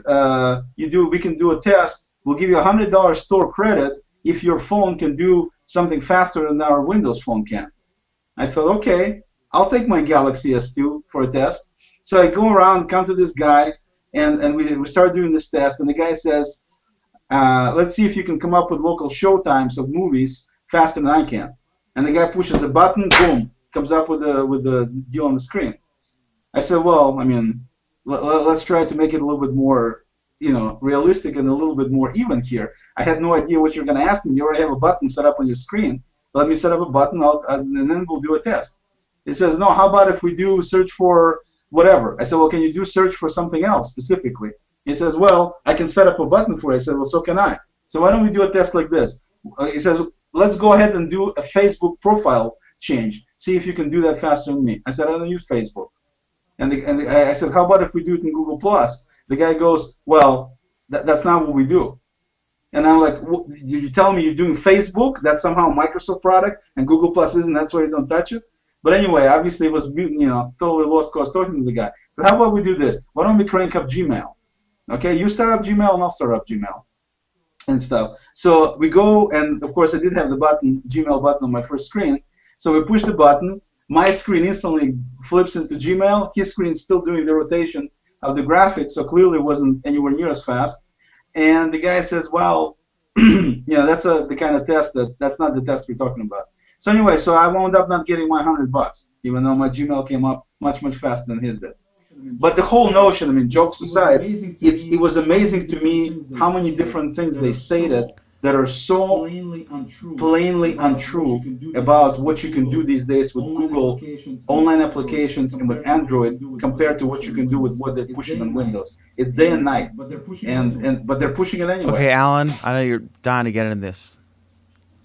we can do a test. We'll give you $100 store credit if your phone can do something faster than our Windows phone can. I thought, okay, I'll take my Galaxy S2 for a test. So I go around, come to this guy, and we start doing this test, and the guy says, let's see if you can come up with local show times of movies faster than I can. And the guy pushes a button, boom, comes up with the deal on the screen. I said, well, let's try to make it a little bit more, realistic and a little bit more even here. I had no idea what you're going to ask me. You already have a button set up on your screen. Let me set up a button, and then we'll do a test. He says, no, how about if we do search for whatever? I said, well, can you do search for something else specifically? He says, well, I can set up a button for it. I said, well, so can I. So why don't we do a test like this? He says, let's go ahead and do a Facebook profile change. See if you can do that faster than me. I said, I don't use Facebook. And I said, how about if we do it in Google Plus? The guy goes, well, that's not what we do. And I'm like, you tell me you're doing Facebook? That's somehow a Microsoft product, and Google Plus isn't. That's why you don't touch it. But anyway, obviously it was, totally lost cause talking to the guy. So how about we do this? Why don't we crank up Gmail? Okay, you start up Gmail and I'll start up Gmail and stuff. So we go, and of course I did have the Gmail button on my first screen. So we push the button. My screen instantly flips into Gmail. His screen's still doing the rotation of the graphics, so clearly it wasn't anywhere near as fast. And the guy says, well, that's the kind of test that's not the test we're talking about. So anyway, so I wound up not getting my $100, even though my Gmail came up much, much faster than his did. But the whole notion, jokes aside, it was amazing to me how many different things they stated that are so plainly untrue about what you can do these days with Google online applications and with Android compared to what you can do with what they're pushing on Windows. It's day and night, but they're pushing it anyway. Okay, Alan, I know you're dying to get into this.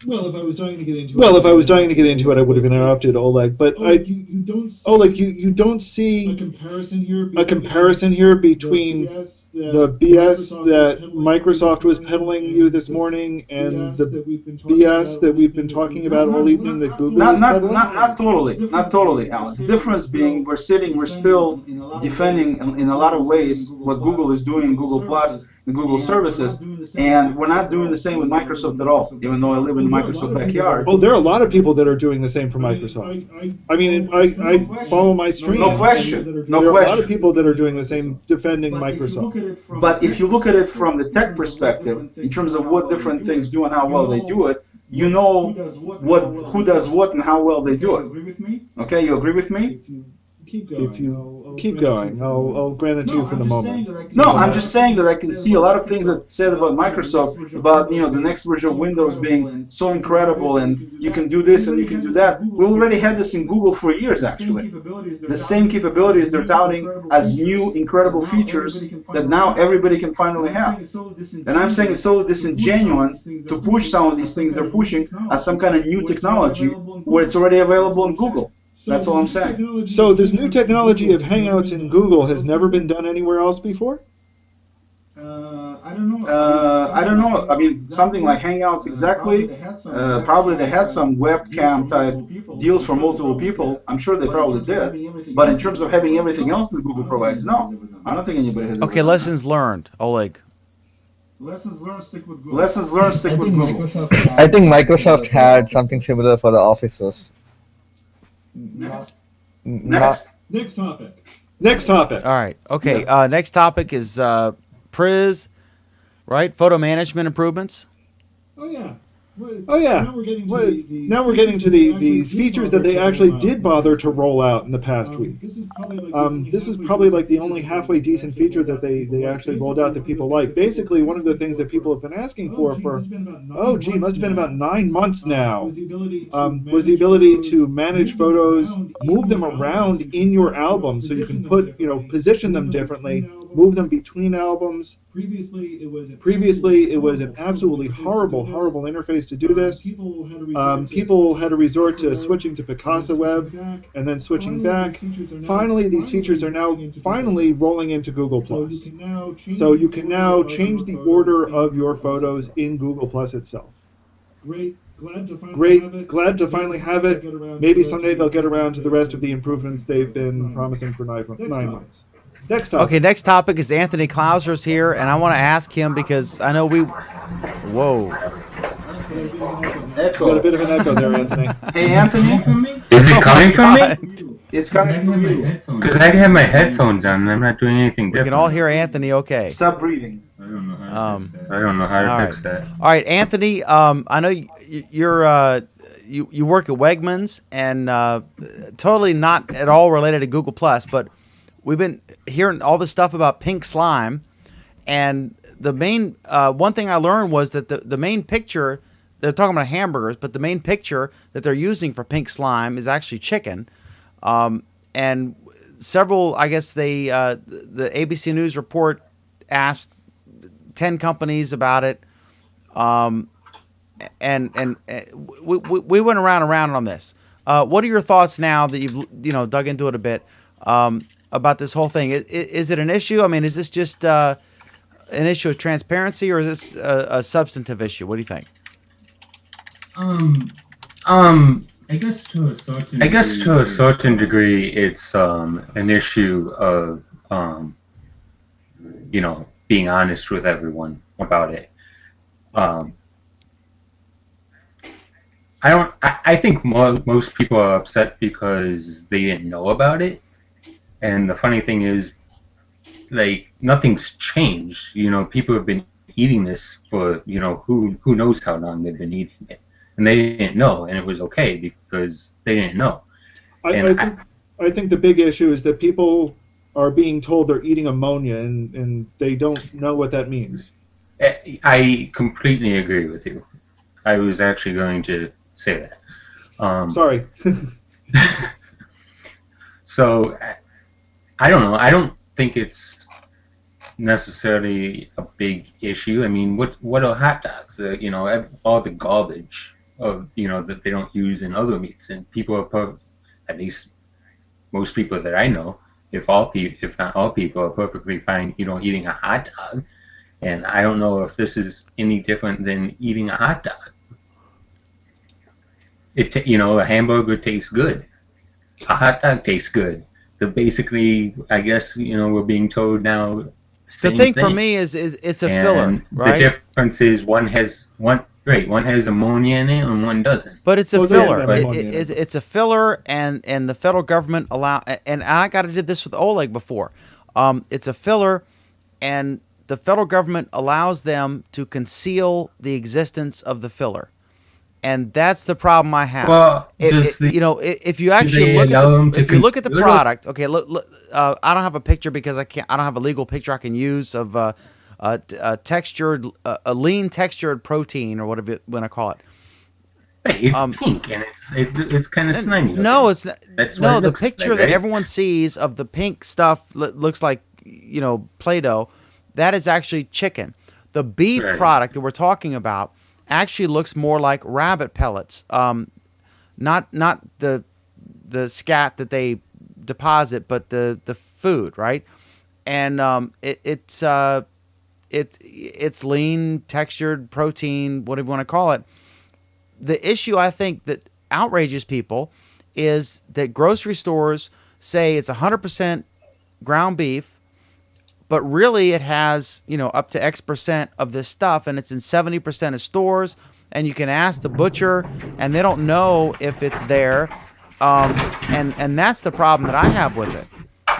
Well, if I was dying to get into it, I would have interrupted Oleg. But you don't see a comparison here between the BS that Microsoft was peddling you this morning and the BS that we've been talking about all evening that Google is peddling? Not totally, Alan. The difference being we're still defending in a lot of ways what Google is doing in Google Plus and Google services, and we're not doing the same with Microsoft at all, even though I live in the Microsoft backyard. Oh, there are a lot of people that are doing the same for Microsoft. I follow my stream. No question. There are a lot of people that are doing the same, defending Microsoft. But if you look at it from the tech perspective, in terms of what different things do and how well they do it, you know who does what and how well they do it. Okay, you agree with me? If you keep going, I'll grant it to you for the moment. No, I'm just saying that I can see a lot of things that said about Microsoft, about the next version of Windows being so incredible, and you can do this and you can do that. We already had this in Google for years, actually. The same capabilities they're touting as new, incredible features that now everybody can finally have. And I'm saying it's totally disingenuous to push some of these things they're pushing as some kind of new technology where it's already available in Google. That's all I'm saying. So this new technology of Hangouts in Google has never been done anywhere else before? I don't know. I mean, something like Hangouts exactly. Probably they had some webcam type deals for multiple people. I'm sure they probably did. But in terms of having everything else that Google provides, no. I don't think anybody has. Okay, lessons learned, Oleg. Lessons learned, stick with Google. Lessons learned, stick with Google. I think Microsoft had something similar for the offices. Next. Next topic. Next topic. All right. Okay. Next topic is Priz, right? Photo management improvements. Oh yeah. Now we're getting to the features that they actually did bother to roll out in the past week. This is probably like the only halfway decent feature that they actually rolled out that people like. Basically, one of the things that people have been asking for must have been about 9 months now, was the ability to manage photos, move them around in your album so you can position them differently, move them between albums. Previously, it was an absolutely horrible interface to do this. People had to resort to switching to Picasa Web and then switching back. Finally, these features are now finally rolling into Google+. So you can now change the order of your photos in Google+ itself. Great. Glad to finally have it. Maybe someday they'll get around to the rest of the improvements they've been promising for 9 months. Next topic. Okay, next topic is Anthony Klauser's here, and I want to ask him because I know Whoa. Echo. Got a bit of an echo there, Anthony. Hey, Anthony. Is it coming from me? It's coming from you. Because I have my headphones on and I'm not doing anything different. We can all hear Anthony okay. Stop breathing. I don't know how to fix that. All right, Anthony, I know you work at Wegmans and totally not at all related to Google+, but we've been hearing all this stuff about pink slime, and the main one thing I learned was that the main picture, they're talking about hamburgers, but the main picture that they're using for pink slime is actually chicken. And several, I guess the ABC News report asked 10 companies about it, and we went around on this. What are your thoughts now that you've dug into it a bit about this whole thing? Is it an issue? I mean, is this just an issue of transparency, or is this a substantive issue? What do you think? I guess to a certain degree, it's an issue of being honest with everyone about it. I think most people are upset because they didn't know about it, and the funny thing is, like, nothing's changed. People have been eating this for who knows how long they've been eating it. And they didn't know, and it was okay because they didn't know. I think the big issue is that people are being told they're eating ammonia, and they don't know what that means. I completely agree with you. I was actually going to say that. Sorry. So, I don't know. I don't think it's necessarily a big issue. I mean, what are hot dogs? All the garbage of that they don't use in other meats, and people are at least most people that I know, if not all people, are perfectly fine eating a hot dog, and I don't know if this is any different than eating a hot dog. A hamburger tastes good, a hot dog tastes good. So basically, I guess we're being told now. The thing for me is it's a filler, right? The difference is one has ammonia in it and one doesn't. But it's a filler. It's a filler, and the federal government and I did this with Oleg before. It's a filler, and the federal government allows them to conceal the existence of the filler. And that's the problem I have. Well, If you actually look at the product, okay, look, I don't have a picture because I don't have a legal picture I can use of a lean textured protein or whatever you want to call it. It's pink and it's kind of slimy. No, it's That's no. what it The looks picture like, that right? everyone sees of the pink stuff looks like Play-Doh. That is actually chicken. The beef Right. product that we're talking about actually looks more like rabbit pellets. Not the scat that they deposit, but the food, right? And it's lean textured protein, whatever you want to call it. The issue I think that outrages people is that grocery stores say it's 100% ground beef, but really it has, up to X percent of this stuff, and it's in 70% of stores, and you can ask the butcher, and they don't know if it's there, and that's the problem that I have with it.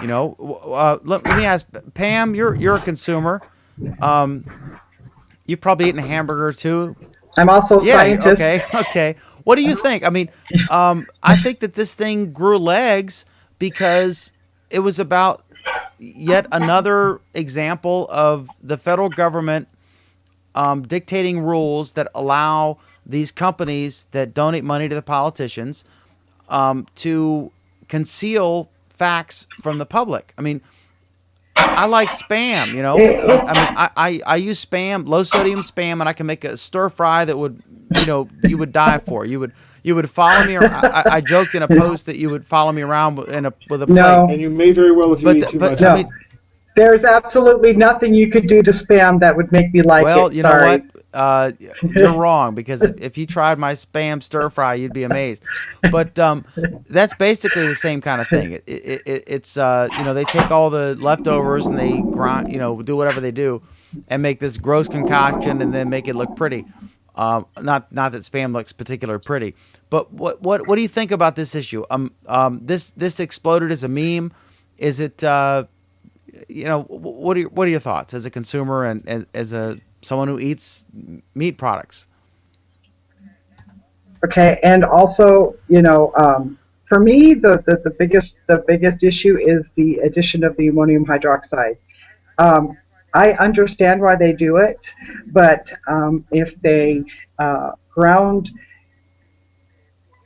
Let me ask Pam. You're a consumer. You've probably eaten a hamburger too. I'm also a scientist. Okay. What do you think? I mean, I think that this thing grew legs because it was about yet another example of the federal government dictating rules that allow these companies that donate money to the politicians to conceal facts from the public. I mean, I like Spam, I use Spam, low sodium Spam, and I can make a stir fry that would, you would die for. You would follow me. I joked in a post that you would follow me around with a plate. No. And you may very well if you eat too much. No. There's absolutely nothing you could do to Spam that would make me like it. Well, you know Sorry. what? You're wrong, because if you tried my Spam stir fry, you'd be amazed. But that's basically the same kind of thing. It's they take all the leftovers and they grind, do whatever they do, and make this gross concoction and then make it look pretty. Not that Spam looks particularly pretty, but what do you think about this issue? This exploded as a meme. Is it? What are your thoughts as a consumer and as someone who eats meat products? Okay, and also, for me, the biggest issue is the addition of the ammonium hydroxide. I understand why they do it, but if they ground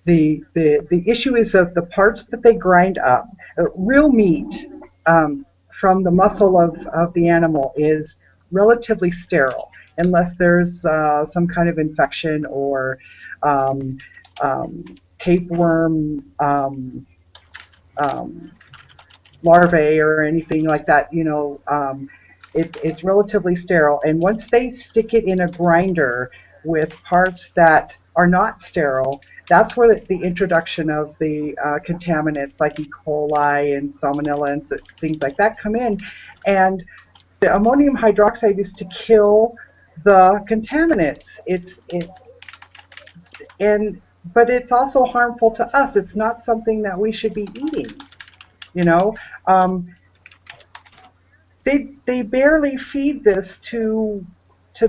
the issue is of the parts that they grind up. Real meat from the muscle of the animal is relatively sterile, unless there's some kind of infection or tapeworm larvae or anything like that. It's relatively sterile, and once they stick it in a grinder with parts that are not sterile, that's where the introduction of the contaminants like E. coli and salmonella and things like that come in. And the ammonium hydroxide is to kill the contaminants. But it's also harmful to us. It's not something that we should be eating. They barely feed this to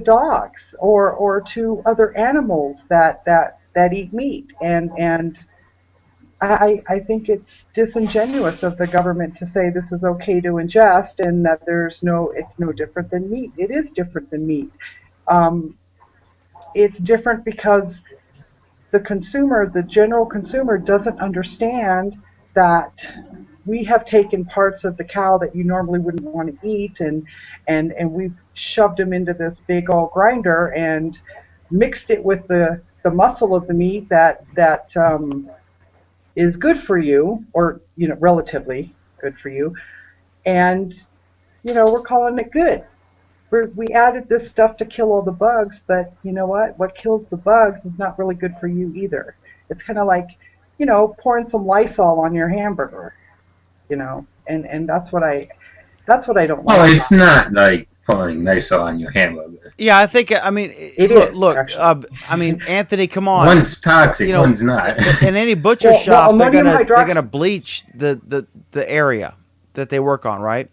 dogs or to other animals that eat meat, and I think it's disingenuous of the government to say this is okay to ingest and that it's no different than meat. It is different than meat. It's different because the general consumer doesn't understand that we have taken parts of the cow that you normally wouldn't want to eat and we've shoved them into this big old grinder and mixed it with the muscle of the meat that is good for you, or relatively good for you, and we're calling it good. We added this stuff to kill all the bugs, but you know what kills the bugs is not really good for you either. It's kind of like pouring some Lysol on your hamburger, and that's what I don't like. Well, it's not like pouring Lysol on your hamburger. Yeah, I think. I mean, look. I mean, Anthony, come on. One's toxic, one's not. In any butcher shop, they're gonna bleach the area that they work on, right?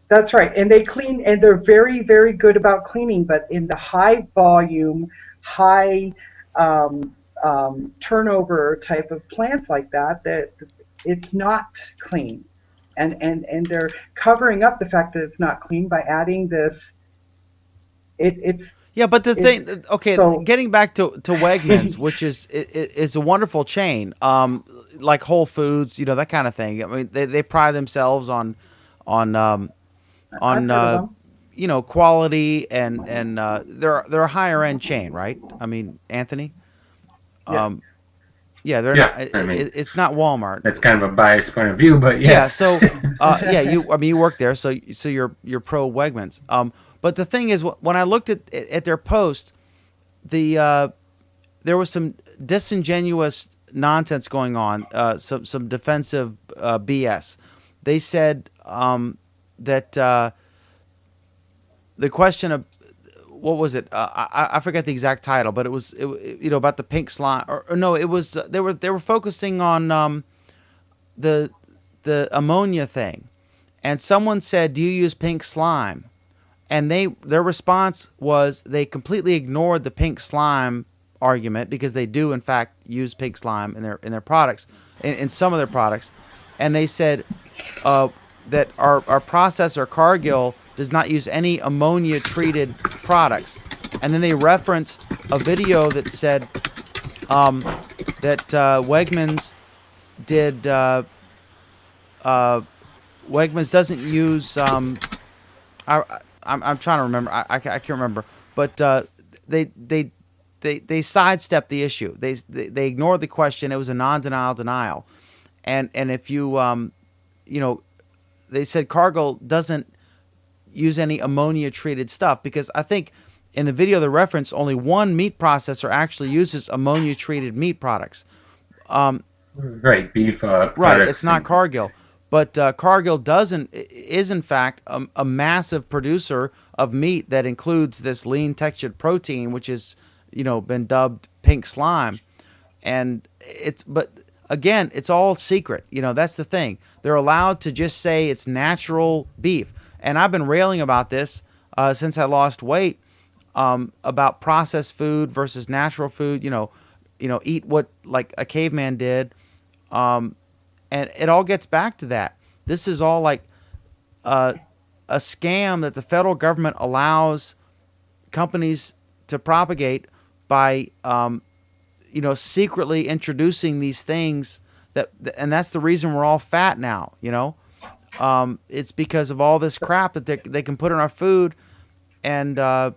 That's right, and they clean, and they're very, very good about cleaning. But in the high volume, high turnover type of plants like that, that it's not clean, and they're covering up the fact that it's not clean by adding this. It's Yeah, but the thing, okay, so getting back to Wegmans, which is a wonderful chain, like Whole Foods, that kind of thing. I mean, they pride themselves on I've heard of them. quality, and they're a higher end chain, right? I mean, Anthony. Yeah. Yeah, they're Yeah, not. I mean, It's not Walmart. That's kind of a biased point of view, but yes. Yeah. So, you work there, so you're pro Wegmans. But the thing is, when I looked at their post, there was some disingenuous nonsense going on, some defensive BS. They said that the question of what was it? I forget the exact title, but it was about the pink slime, or no, it was they were focusing on the ammonia thing, and someone said, "Do you use pink slime?" And their response was they completely ignored the pink slime argument, because they do in fact use pink slime in their products, in some of their products, and they said that our processor Cargill does not use any ammonia treated products. And then they referenced a video that said that Wegmans Wegmans doesn't use I'm trying to remember. I can't remember, but they sidestepped the issue. They ignored the question. It was a non-denial denial, and if you they said Cargill doesn't use any ammonia treated stuff, because I think in the video they reference only one meat processor actually uses ammonia treated meat products. Right, beef. Right, it's not Cargill. But Cargill is in fact a massive producer of meat that includes this lean textured protein, which is been dubbed pink slime, and but again, it's all secret. That's the thing. They're allowed to just say it's natural beef, and I've been railing about this since I lost weight, about processed food versus natural food. Eat what like a caveman did. And it all gets back to that. This is all like a scam that the federal government allows companies to propagate by, secretly introducing these things and that's the reason we're all fat now. It's because of all this crap that they can put in our food. And I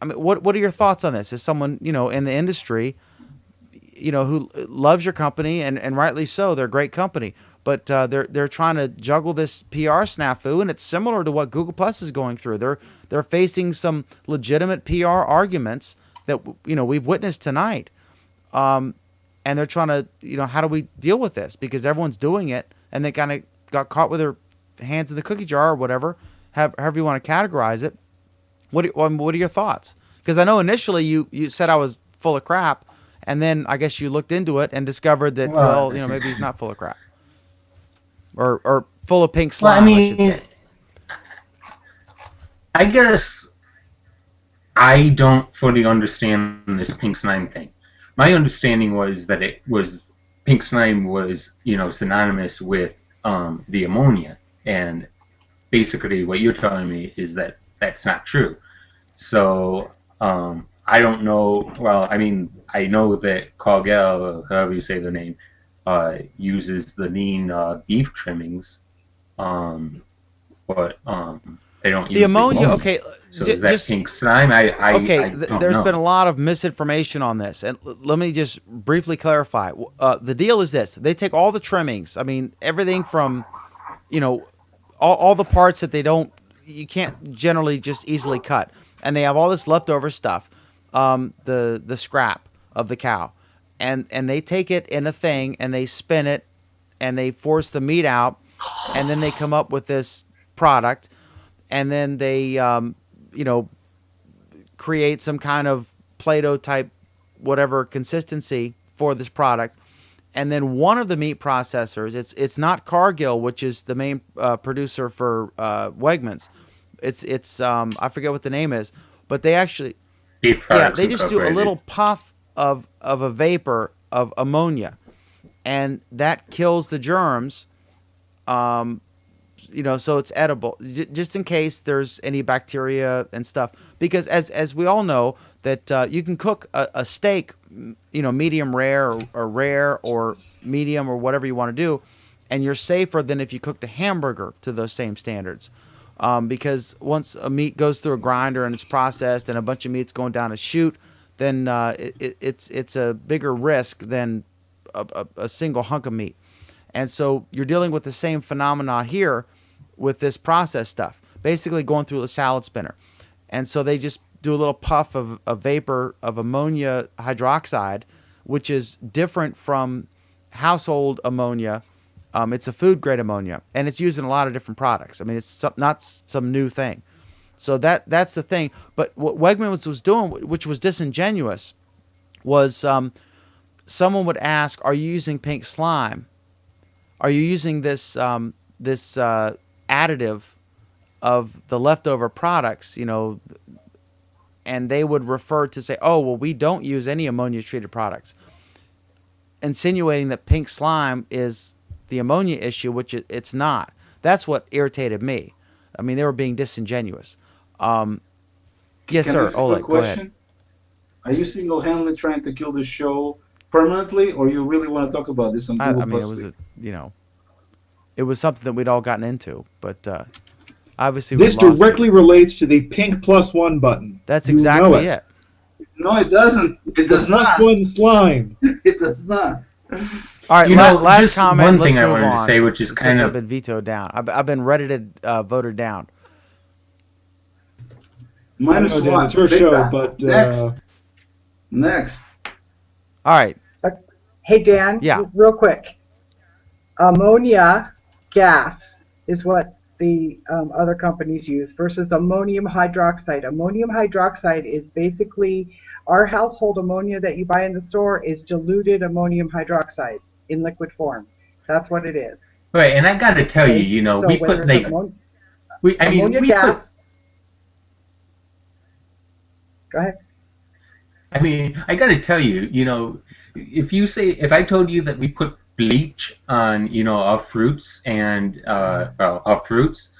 mean, what are your thoughts on this? As someone in the industry, who loves your company, and rightly so, they're a great company, but they're trying to juggle this PR snafu, and it's similar to what Google Plus is going through. They're facing some legitimate PR arguments that we've witnessed tonight, and they're trying to how do we deal with this, because everyone's doing it, and they kind of got caught with their hands in the cookie jar or whatever, however you want to categorize it. What are your thoughts? Because I know initially you said I was full of crap. And then I guess you looked into it and discovered that, maybe he's not full of crap, or full of pink slime. Well, I should say. I guess I don't fully understand this pink slime thing. My understanding was that pink slime was synonymous with the ammonia, and basically what you're telling me is that that's not true. So I don't know. Well, I mean, I know that Cargill, or however you say the name, uses the lean beef trimmings, but they don't use the ammonia. Okay, so is that pink slime? I there's know. been a lot of misinformation on this, and let me just briefly clarify. The deal is this: they take all the trimmings. I mean, everything from, all the parts that you can't generally just easily cut, and they have all this leftover stuff. The scrap of the cow, and they take it in a thing and they spin it and they force the meat out, and then they come up with this product, and then they create some kind of Play-Doh type whatever consistency for this product, and then one of the meat processors, it's not Cargill, which is the main producer for Wegmans. It's I forget what the name is, but they actually Beef yeah, Products they just do a Incorporated. little puff of a vapor of ammonia, and that kills the germs. So it's edible, just in case there's any bacteria and stuff. Because as we all know, that you can cook a steak, medium rare or rare or medium or whatever you want to do, and you're safer than if you cooked a hamburger to those same standards. Because once a meat goes through a grinder and it's processed and a bunch of meat's going down a chute, then it's a bigger risk than a single hunk of meat. And so you're dealing with the same phenomena here with this processed stuff, basically going through a salad spinner. And so they just do a little puff of a vapor of ammonia hydroxide, which is different from household ammonia. It's a food grade ammonia, and it's used in a lot of different products. I mean, it's not some new thing. So that's the thing. But what Wegmans was doing, which was disingenuous, was someone would ask, "Are you using pink slime? Are you using this additive of the leftover products?" And they would refer to say, "Oh, well, we don't use any ammonia treated products," insinuating that pink slime is the ammonia issue, which it's not. That's what irritated me. I mean, they were being disingenuous. Yes, Can I sir. ask a Oleg, quick go ahead. question? Are you single-handedly trying to kill the show permanently, or you really want to talk about this on I Google mean, Plus? it was something that we'd all gotten into, but obviously This we lost directly it. relates to the pink +1 button. That's You exactly know it. No, it doesn't. It The does not. +1 slime. It does not. All right, You know, last just comment. one Let's thing I move wanted to on, say, which is since kind I've of been vetoed down. I've been Reddited voted down. Minus I know, Dan, one. it's your Big show, time. but Next. All right. Hey, Dan, Yeah. real quick. Ammonia gas is what the other companies use versus ammonium hydroxide. Ammonium hydroxide is basically our household ammonia that you buy in the store is diluted ammonium hydroxide in liquid form. That's what it is. right. And I got to tell you, So we when put there's like ammonia we gas. put. Go ahead. I mean, I got to tell you, if I told you that we put bleach on, our fruits and our fruits,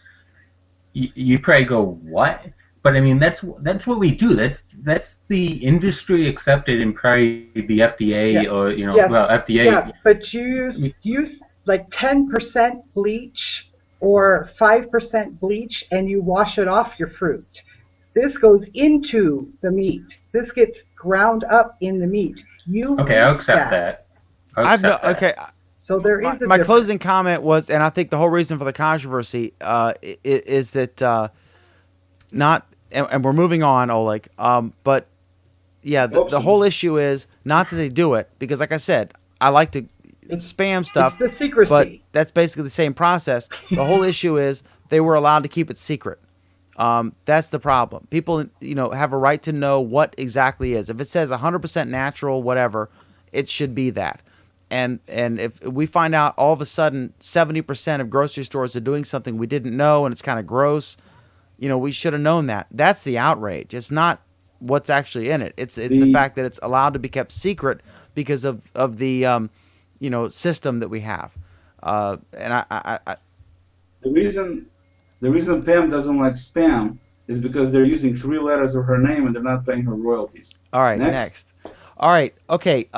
you'd probably go, what? But I mean, that's what we do. That's the industry accepted and probably the FDA or Yes. FDA. Yeah, but you use like 10% bleach or 5% bleach, and you wash it off your fruit. This goes into the meat. This gets ground up in the meat. Okay, I'll accept that. Okay. So there is a My difference. closing comment was, and I think the whole reason for the controversy is that and we're moving on, Oleg. But yeah, the whole issue is not that they do it, because like I said, I like to spam stuff, It's the secrecy. but that's basically the same process. The whole issue is they were allowed to keep it secret. That's the problem. People, have a right to know what exactly is. If it says 100% natural, whatever, it should be that. And if we find out all of a sudden 70% of grocery stores are doing something we didn't know and it's kind of gross, we should have known that. That's the outrage. It's not what's actually in it. It's the fact that it's allowed to be kept secret because of the system that we have. And I The reason Pam doesn't like spam is because they're using 3 letters of her name and they're not paying her royalties. All right, next. All right, okay.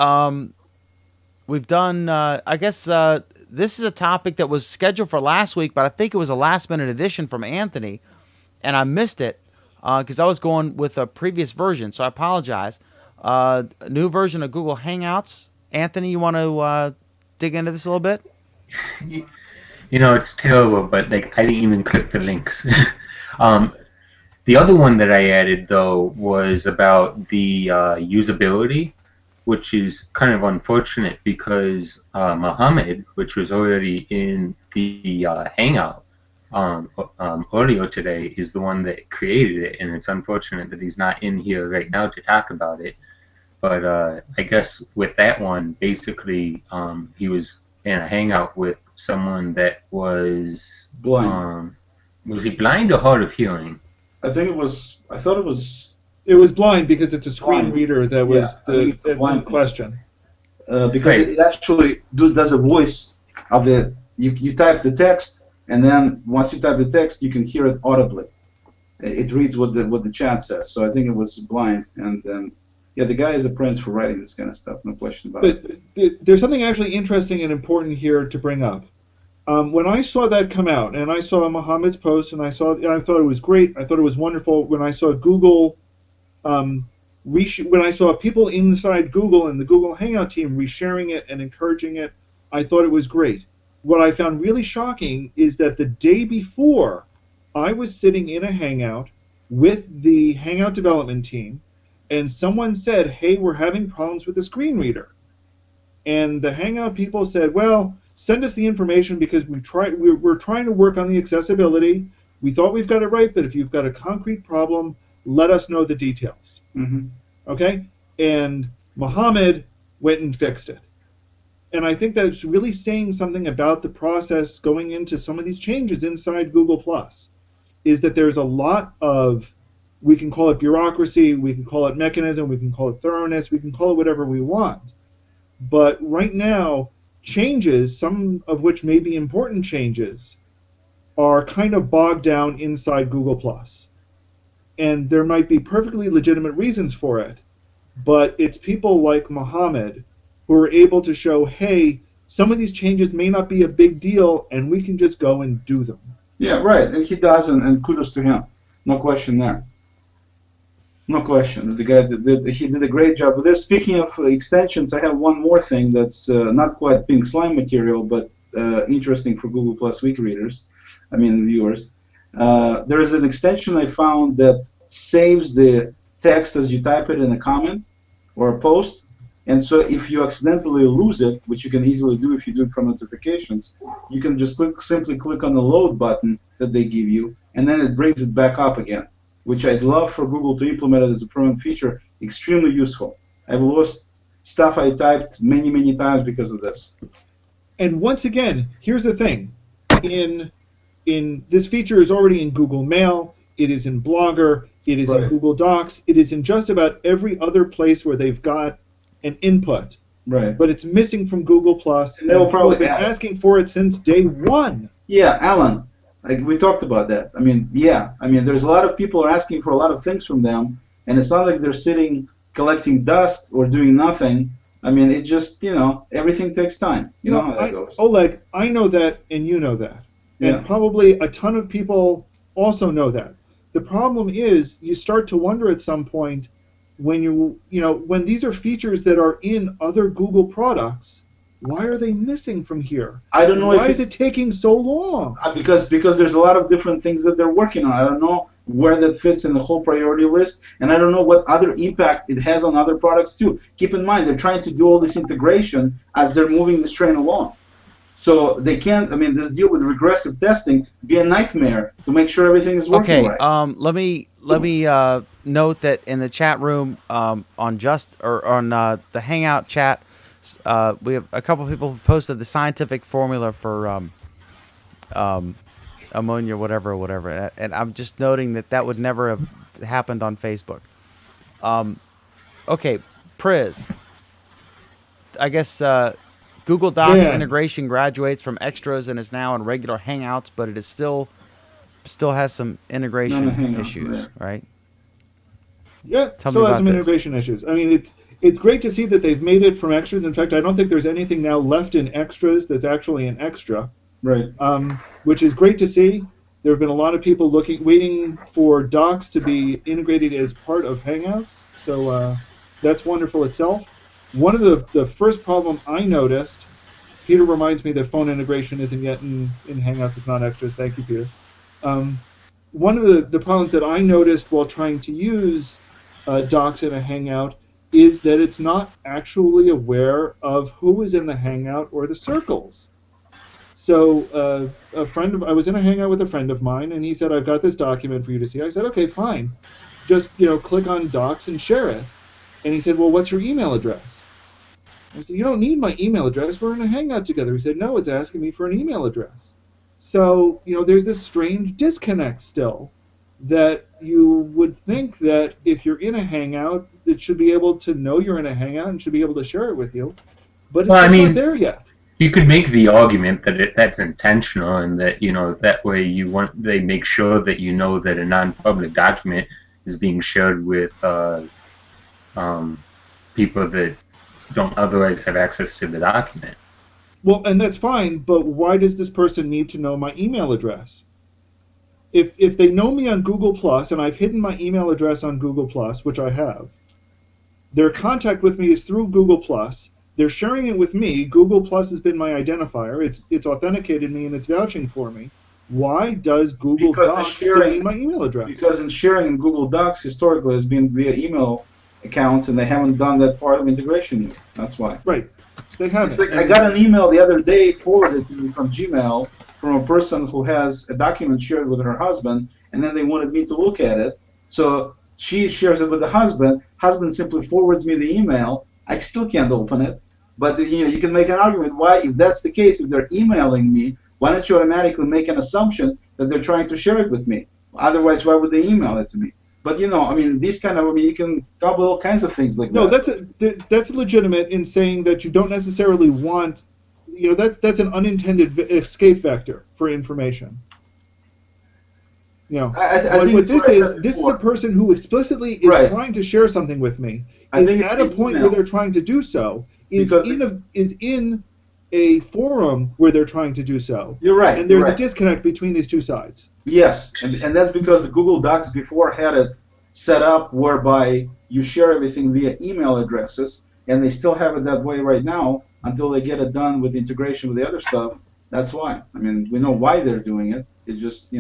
We've done, I guess this is a topic that was scheduled for last week, but I think it was a last-minute addition from Anthony, and I missed it because I was going with a previous version, so I apologize. A new version of Google Hangouts. Anthony, you want to dig into this a little bit? It's terrible, but I didn't even click the links. The other one that I added, though, was about the usability, which is kind of unfortunate because Mohammed, which was already in the Hangout earlier today, is the one that created it, and it's unfortunate that he's not in here right now to talk about it. but I guess with that one, basically, he was in a hangout with someone that was Blind. Was he blind or hard of hearing? I think it was. I thought it was. It was blind because it's a screen Blind. reader that Yeah, was I think it's a blind thing. question. Because Right. it actually does a voice of the. You type the text, and then once you type the text, you can hear it audibly. It reads what the chat says. So I think it was blind, and yeah, the guy is a prince for writing this kind of stuff. No question about it. But there's something actually interesting and important here to bring up. When I saw that come out, and I saw Mohammed's post, and I thought it was great. I thought it was wonderful. When I saw Google, when I saw people inside Google and the Google Hangout team resharing it and encouraging it, I thought it was great. What I found really shocking is that the day before, I was sitting in a Hangout with the Hangout development team, and someone said, "Hey, we're having problems with the screen reader." And the Hangout people said, "Well, send us the information because we're trying to work on the accessibility. We thought we've got it right, but if you've got a concrete problem, let us know the details." Mm-hmm. Okay? And Mohammed went and fixed it. And I think that's really saying something about the process going into some of these changes inside Google+, is that there's a lot of, we can call it bureaucracy, we can call it mechanism, we can call it thoroughness, we can call it whatever we want. But right now, changes, some of which may be important changes, are kind of bogged down inside Google+. And there might be perfectly legitimate reasons for it, but it's people like Mohammed who are able to show, hey, some of these changes may not be a big deal, and we can just go and do them. Yeah, right, and he does, and kudos to him. No question there. No question. The guy he did a great job with this. Speaking of extensions, I have one more thing that's not quite pink slime material, but interesting for Google Plus Week readers, viewers. There is an extension I found that saves the text as you type it in a comment or a post. And so if you accidentally lose it, which you can easily do if you do it from notifications, you can just simply click on the load button that they give you, and then it brings it back up again, which I'd love for Google to implement it as a permanent feature. Extremely useful. I've lost stuff I typed many, many times because of this. And once again, here's the thing. In this feature is already in Google Mail, it is in Blogger, it is in Google Docs, it is in just about every other place where they've got an input. Right. But it's missing from Google+. And they'll probably been asking for it since day one. Yeah, Alan, we talked about that. There's a lot of people are asking for a lot of things from them, and it's not like they're sitting collecting dust or doing nothing. It just, everything takes time. You know how that goes. Oleg, I know that, and you know that. And probably a ton of people also know that. The problem is you start to wonder at some point when when these are features that are in other Google products, why are they missing from here? I don't know. Why is it taking so long? Because there's a lot of different things that they're working on. I don't know where that fits in the whole priority list, and I don't know what other impact it has on other products too. Keep in mind, they're trying to do all this integration as they're moving this train along. So they can't, this deal with regressive testing be a nightmare to make sure everything is working right. Let me note that in the chat room on the Hangout chat, we have a couple of people who posted the scientific formula for ammonia, whatever, and I'm just noting that would never have happened on Facebook. Okay, Priz. I guess Google Docs integration graduates from extras and is now in regular Hangouts, but it is still has some integration issues, right? Yeah, still has some integration issues. It's great to see that they've made it from extras. In fact, I don't think there's anything now left in extras that's actually an extra. Right. Which is great to see. There have been a lot of people waiting for Docs to be integrated as part of Hangouts, so that's wonderful itself. One of the first problem I noticed, Peter reminds me that phone integration isn't yet in Hangouts, it's not extras. Thank you, Peter. One of the problems that I noticed while trying to use Docs in a Hangout is that it's not actually aware of who is in the Hangout or the circles. So I was in a Hangout with a friend of mine, and he said, "I've got this document for you to see." I said, "Okay, fine. Just click on Docs and share it." And he said, well, what's your email address? I said, you don't need my email address. We're in a hangout together. He said, no, it's asking me for an email address. So, there's this strange disconnect still that you would think that if you're in a hangout, it should be able to know you're in a hangout and should be able to share it with you. But it's not there yet. You could make the argument that that's intentional, and that that way they make sure that that a non-public document is being shared with people that don't otherwise have access to the document. Well, and that's fine, but why does this person need to know my email address? If they know me on Google Plus, and I've hidden my email address on Google Plus, which I have, their contact with me is through Google Plus. They're sharing it with me. Google Plus has been my identifier. It's authenticated me and it's vouching for me. Why does Google Docs still need my email address? Because sharing in Google Docs historically has been via email accounts, and they haven't done that part of integration yet. That's why. Right. They haven't. It's like I got an email the other day forwarded to me from Gmail from a person who has a document shared with her husband, and then they wanted me to look at it. So she shares it with the husband. Husband simply forwards me the email. I still can't open it. But you can make an argument why, if that's the case, if they're emailing me, why don't you automatically make an assumption that they're trying to share it with me? Otherwise, why would they email it to me? But these kind of, you can come up with all kinds of things like that. No, that's legitimate in saying that you don't necessarily want, that's an unintended escape vector for information. I think what this is a person who explicitly is trying to share something with me. I think at a point where they're trying to do so is in a forum where they're trying to do so. You're right. And there's a disconnect between these two sides. Yes, and that's because the Google Docs before had it set up whereby you share everything via email addresses, and they still have it that way right now until they get it done with integration with the other stuff. That's why. We know why they're doing it. It's just,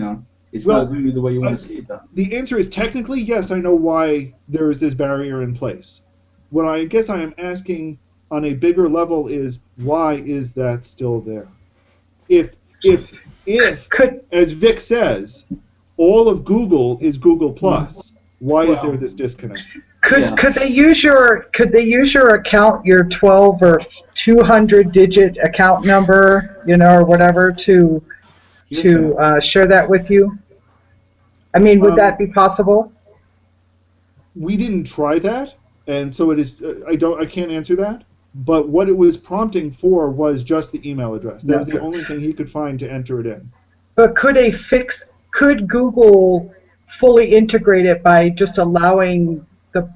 it's not doing it the way you want to see it done. The answer is technically yes, I know why there is this barrier in place. What I guess I am asking on a bigger level is why is that still there? If as Vic says, all of Google is Google Plus, why is there this disconnect? Could they use your account, your 12 or 200 digit account number, or whatever to share that with you? Would that be possible? We didn't try that, and so it is. I can't answer that. But what it was prompting for was just the email address. That was the only thing he could find to enter it in. But could Google fully integrate it by just allowing the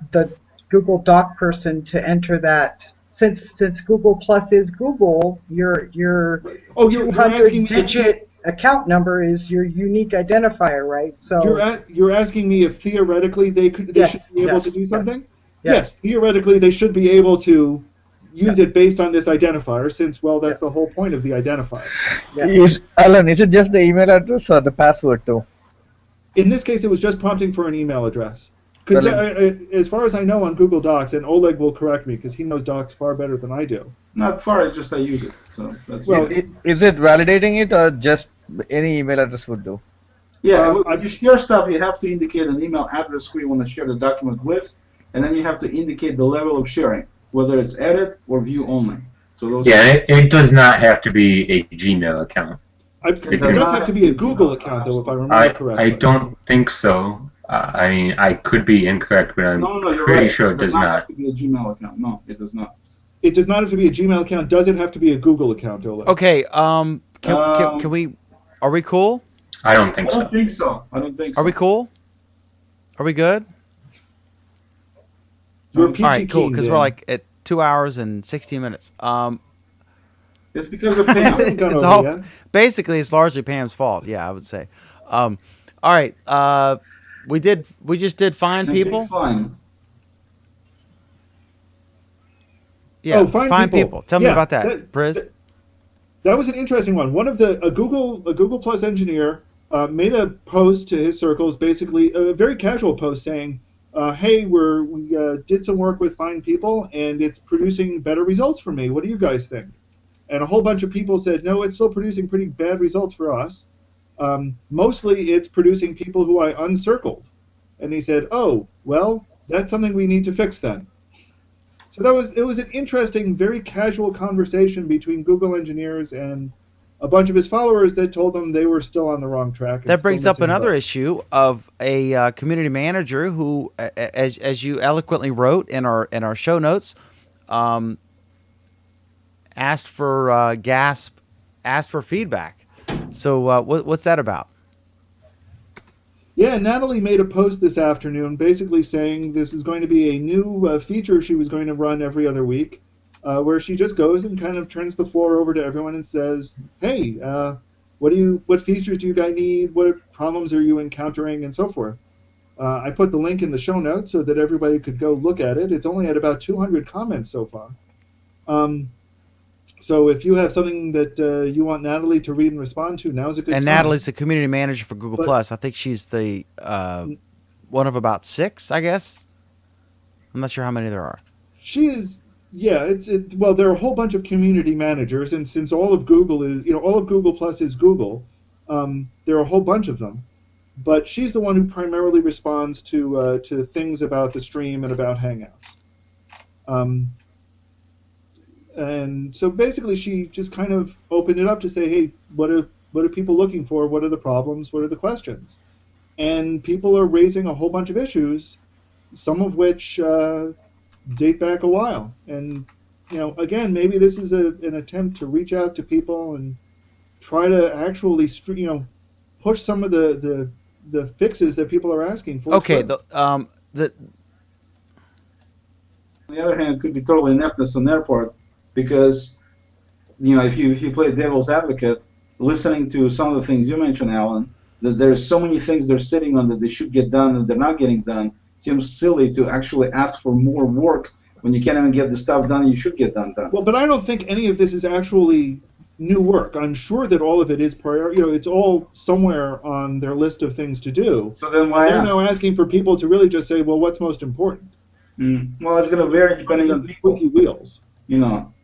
Google Doc person to enter that? Since Google Plus is Google, your 200-digit account number is your unique identifier, right? So you're asking me if theoretically they should be able to do something? Yes, theoretically they should be able to use it based on this identifier, since, that's the whole point of the identifier. Alan, is it just the email address or the password too? In this case, it was just prompting for an email address. Because as far as I know on Google Docs, and Oleg will correct me because he knows Docs far better than I do. Not far, it's just I use it. So that's is it validating it or just any email address would do? Yeah, when you share stuff, you have to indicate an email address who you want to share the document with, and then you have to indicate the level of sharing, whether it's edit or view only. So those. Yeah, it does not have to be a Gmail account. It does have to be a Google account, though, if I remember correctly. I don't think so. I could be incorrect, but I'm pretty sure it does not. It does not have to be a Gmail account. No, it does not. It does not have to be a Gmail account. Does it have to be a Google account, Oleg? Okay. Can we? Are we cool? I don't think so. I don't think so. Are we cool? Are we good? You're peachy all right, cool. Because we're Dan. like at 2 hours and 16 minutes. It's because of Pam. Basically, it's largely Pam's fault. Yeah, I would say. All right. We just did find people. Fine. Yeah, find people. Tell me about that, Priz. That was an interesting one. A Google Plus engineer made a post to his circles, basically a very casual post saying, "Hey, we did some work with Find People, and it's producing better results for me. What do you guys think?" And a whole bunch of people said, "No, it's still producing pretty bad results for us. Mostly, it's producing people who I uncircled." And he said, "Oh, well, that's something we need to fix then." So it was an interesting, very casual conversation between Google engineers and a bunch of his followers that told them they were still on the wrong track. That brings up another issue of a community manager who, as you eloquently wrote in our show notes, asked for asked for feedback. So what's that about? Yeah, Natalie made a post this afternoon basically saying this is going to be a new feature she was going to run every other week, where she just goes and kind of turns the floor over to everyone and says, "Hey, what features do you guys need? What problems are you encountering, and so forth." I put the link in the show notes so that everybody could go look at it. It's only had about 200 comments so far. So if you have something that you want Natalie to read and respond to, now's a good time. And Natalie's the community manager for Google Plus. I think she's the one of about 6, I guess. I'm not sure how many there are. She is, yeah. Well, there are a whole bunch of community managers, and since all of Google is, all of Google Plus is Google, there are a whole bunch of them. But she's the one who primarily responds to things about the stream and about Hangouts. And so basically, she just kind of opened it up to say, "Hey, what are people looking for? What are the problems? What are the questions?" And people are raising a whole bunch of issues, some of which date back a while. And again, maybe this is an attempt to reach out to people and try to actually, push some of the fixes that people are asking for. Okay. On the other hand, it could be totally ineptness on their part. Because, if you play devil's advocate, listening to some of the things you mentioned, Alan, that there's so many things they're sitting on that they should get done and they're not getting done, seems silly to actually ask for more work when you can't even get the stuff done you should get done. Well, but I don't think any of this is actually new work. I'm sure that all of it is it's all somewhere on their list of things to do. So then why they're ask? now asking for people to really just say, well, what's most important? Well, it's going to vary depending on people. Squeaky wheels.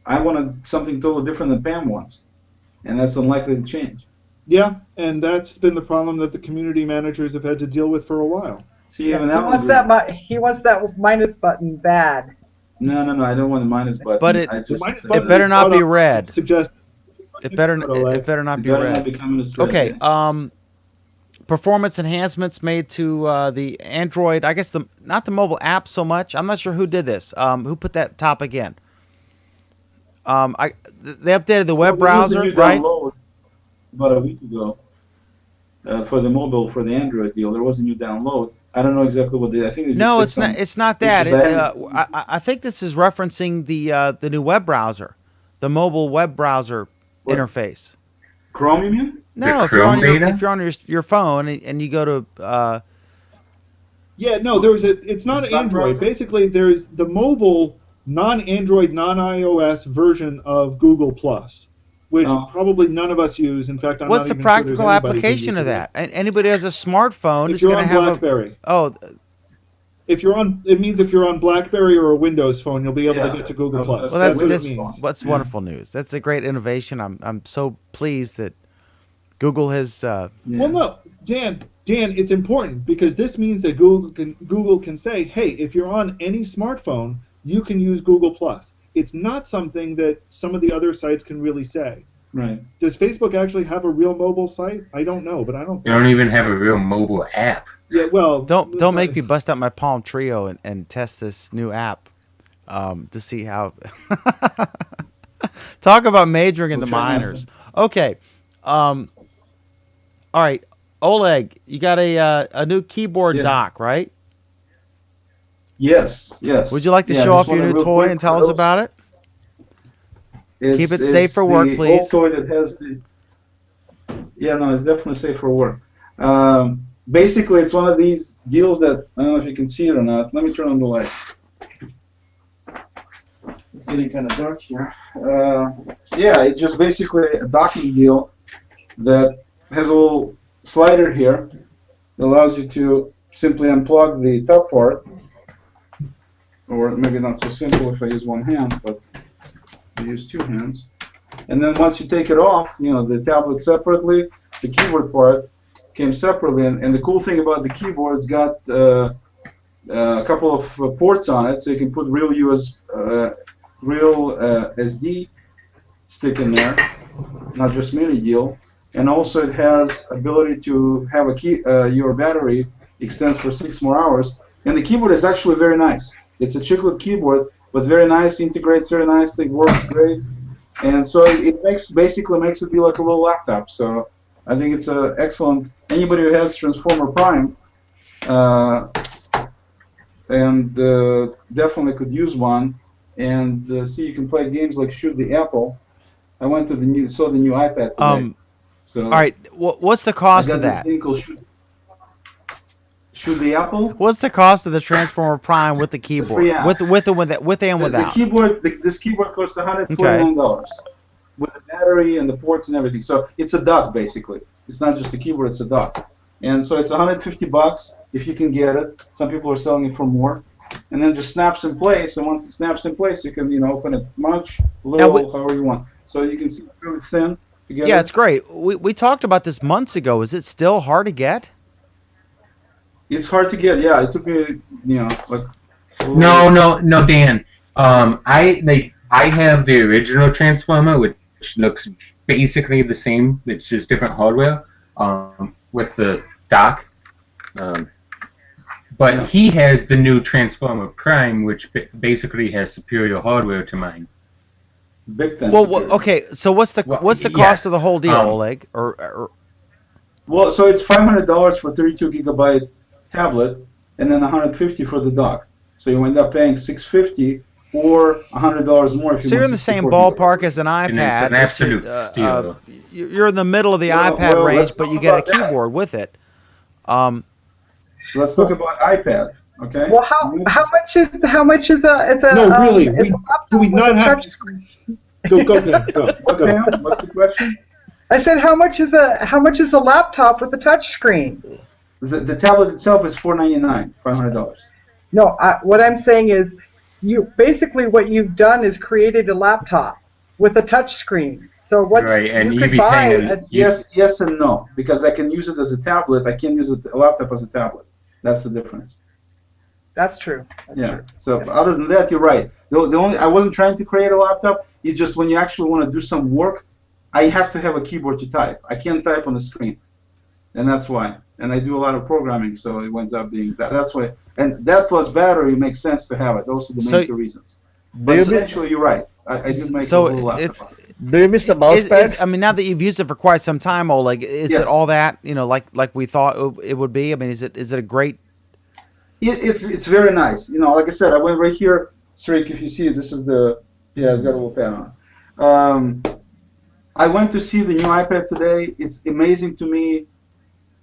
I wanted something totally different than Pam wants, and that's unlikely to change. Yeah, and that's been the problem that the community managers have had to deal with for a while. See, he wants that minus button bad. No, I don't want the minus button. But it better not be red. It better not be red. Okay. Performance enhancements made to the Android. I guess not the mobile app so much. I'm not sure who did this. Who put that topic in? They updated the web browser, right? About a week ago, for the mobile, for the Android deal, there was a new download. I don't know exactly what they. I think no, it's not. It's not that. I think this is referencing the new web browser, the mobile web browser interface. Chrome, you mean? No, if you're on your phone and you go to. Yeah, no, it's not Android. Basically, there's the mobile non-Android, non-iOS version of Google Plus, which probably none of us use. In fact, what's the practical application of that? Anybody who has a smartphone is going to have BlackBerry. It means if you're on BlackBerry or a Windows phone, you'll be able to get to Google Plus. Well, that's wonderful news. That's a great innovation. I'm so pleased that Google has. Well, no, Dan, it's important because this means that Google can say, hey, if you're on any smartphone, you can use Google Plus. It's not something that some of the other sites can really say. Right. Does Facebook actually have a real mobile site? I don't know, but I don't. They don't even have a real mobile app. Yeah, well, don't make me bust out my Palm Trio and test this new app to see how. Talk about majoring in the minors. Okay. All right, Oleg, you got a new keyboard dock, right? Yes. Would you like to show off your new toy and tell us about it? Keep it safe for work, please. It's the old toy that has the. Yeah, no, it's definitely safe for work. Basically, it's one of these deals that I don't know if you can see it or not. Let me turn on the light. It's getting kind of dark here. Yeah, it's just basically a docking deal that has a little slider here that allows you to simply unplug the top part. Or maybe not so simple if I use one hand, but I use two hands. And then once you take it off, the tablet separately, the keyboard part came separately. And the cool thing about the keyboard, it's got a couple of ports on it, so you can put real SD stick in there, not just mini deal. And also it has ability to have your battery extends for 6 more hours. And the keyboard is actually very nice. It's a chiclet keyboard, but very nice, integrates very nicely, works great. And so it basically makes it be like a little laptop. So I think it's excellent. Anybody who has Transformer Prime and definitely could use one. And see, you can play games like Shoot the Apple. I went to saw the new iPad today. So all right, what's the cost of that? Shoot the Apple. What's the cost of the Transformer Prime with the keyboard? With and without. This keyboard costs $149 with the battery and the ports and everything. So it's a dock basically. It's not just a keyboard; it's a dock. And so it's $150 if you can get it. Some people are selling it for more. And then just snaps in place. And once it snaps in place, you can open it much, little, however you want. So you can see it's really thin. Yeah, it's great. We talked about this months ago. Is it still hard to get? It's hard to get. Yeah, it took me, like. No, Dan. I have the original Transformer, which looks basically the same. It's just different hardware. With the dock. But he has the new Transformer Prime, which basically has superior hardware to mine. Big thing. Well, okay. So what's the cost of the whole deal, Oleg? Well, so it's $500 for 32 gigabyte tablet, and then $150 for the dock. So you end up paying $650 or $100 more if you. So you're in the same ballpark as an iPad. And it's an absolute steal. You're in the middle of the iPad range, but you get a keyboard with it. Let's talk about iPad. Okay. Well, how much is a no, really, do we not have? Go. Pam, what's the question? I said, how much is a laptop with a touch screen? The tablet itself is $499, $500. No, what I'm saying is, what you've done is created a laptop with a touch screen. So what and you could buy? Yes and no, because I can use it as a tablet. I can't use a laptop as a tablet. That's the difference. That's true. That's true. So other than that, you're right. I wasn't trying to create a laptop. It just when you actually want to do some work, I have to have a keyboard to type. I can't type on the screen, and that's why. And I do a lot of programming, so it ends up being that. That's why. And that plus battery makes sense to have it. Those are the main two reasons. But essentially, you're right. I did make a little laptop. Do you miss the mouse pad? I mean, now that you've used it for quite some time, Oleg, is it all that like we thought it would be? I mean, is it a great? It's very nice. Like I said, I went right here. Strik, if you see it, this is the it's got a little pen on it. I went to see the new iPad today. It's amazing to me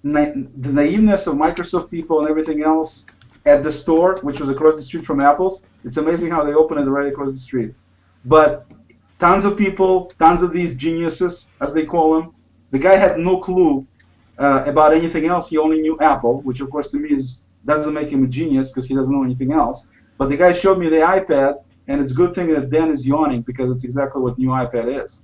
the naiveness of Microsoft people and everything else at the store, which was across the street from Apple's. It's amazing how they open it right across the street. But tons of people, tons of these geniuses, as they call them. The guy had no clue about anything else. He only knew Apple, which of course to me doesn't make him a genius because he doesn't know anything else. But the guy showed me the iPad, and it's a good thing that Dan is yawning because it's exactly what new iPad is.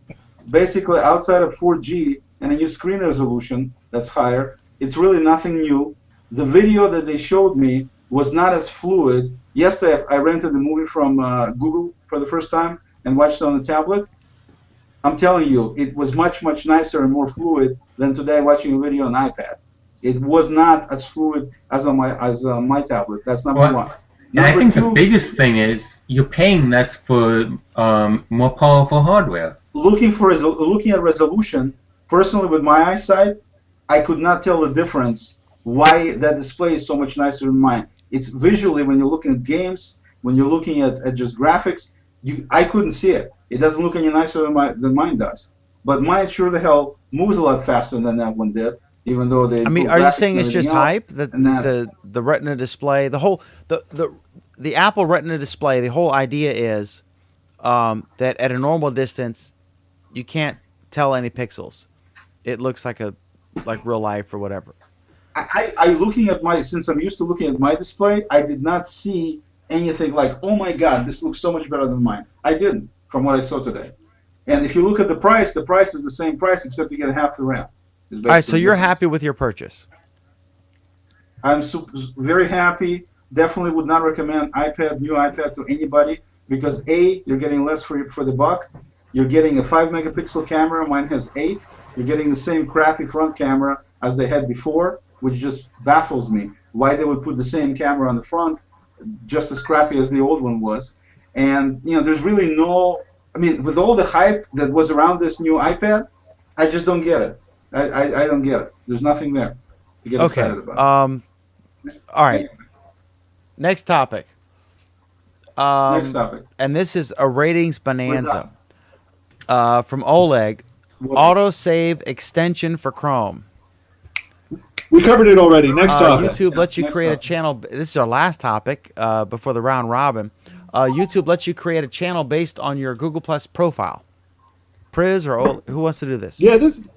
Basically, outside of 4G and a new screen resolution that's higher, it's really nothing new. The video that they showed me was not as fluid. Yesterday, I rented a movie from Google for the first time and watched it on the tablet. I'm telling you, it was much, much nicer and more fluid than today watching a video on iPad. It was not as fluid as on my tablet. That's number one. And I think the biggest thing is you're paying less for more powerful hardware. Looking at resolution, personally with my eyesight, I could not tell the difference why that display is so much nicer than mine. It's visually, when you're looking at games, when you're looking at just graphics, I couldn't see it. It doesn't look any nicer than mine does. But mine sure the hell moves a lot faster than that one did, even though they. I mean, are you saying it's just hype? The Retina display, the Apple Retina display, the whole idea is that at a normal distance, you can't tell any pixels. It looks like real life or whatever. Since I'm used to looking at my display, I did not see anything like, oh my God, this looks so much better than mine. I didn't, from what I saw today. And if you look at the price is the same price except you get half the RAM. All right, so you're happy with your purchase? I'm very happy. definitely would not recommend new iPad to anybody because A, you're getting less for the buck. You're getting a 5 megapixel camera. Mine has 8. You're getting the same crappy front camera as they had before, which just baffles me. Why they would put the same camera on the front, just as crappy as the old one was. And there's really no. I mean, with all the hype that was around this new iPad, I just don't get it. I don't get it. There's nothing there to get excited about. All right. Next topic. Next topic. And this is a ratings bonanza from Oleg. Autosave extension for Chrome. We covered it already. Next topic. YouTube lets you create a channel. This is our last topic before the round robin. YouTube lets you create a channel based on your Google Plus profile. Priz or Oleg, who wants to do this? Yeah, this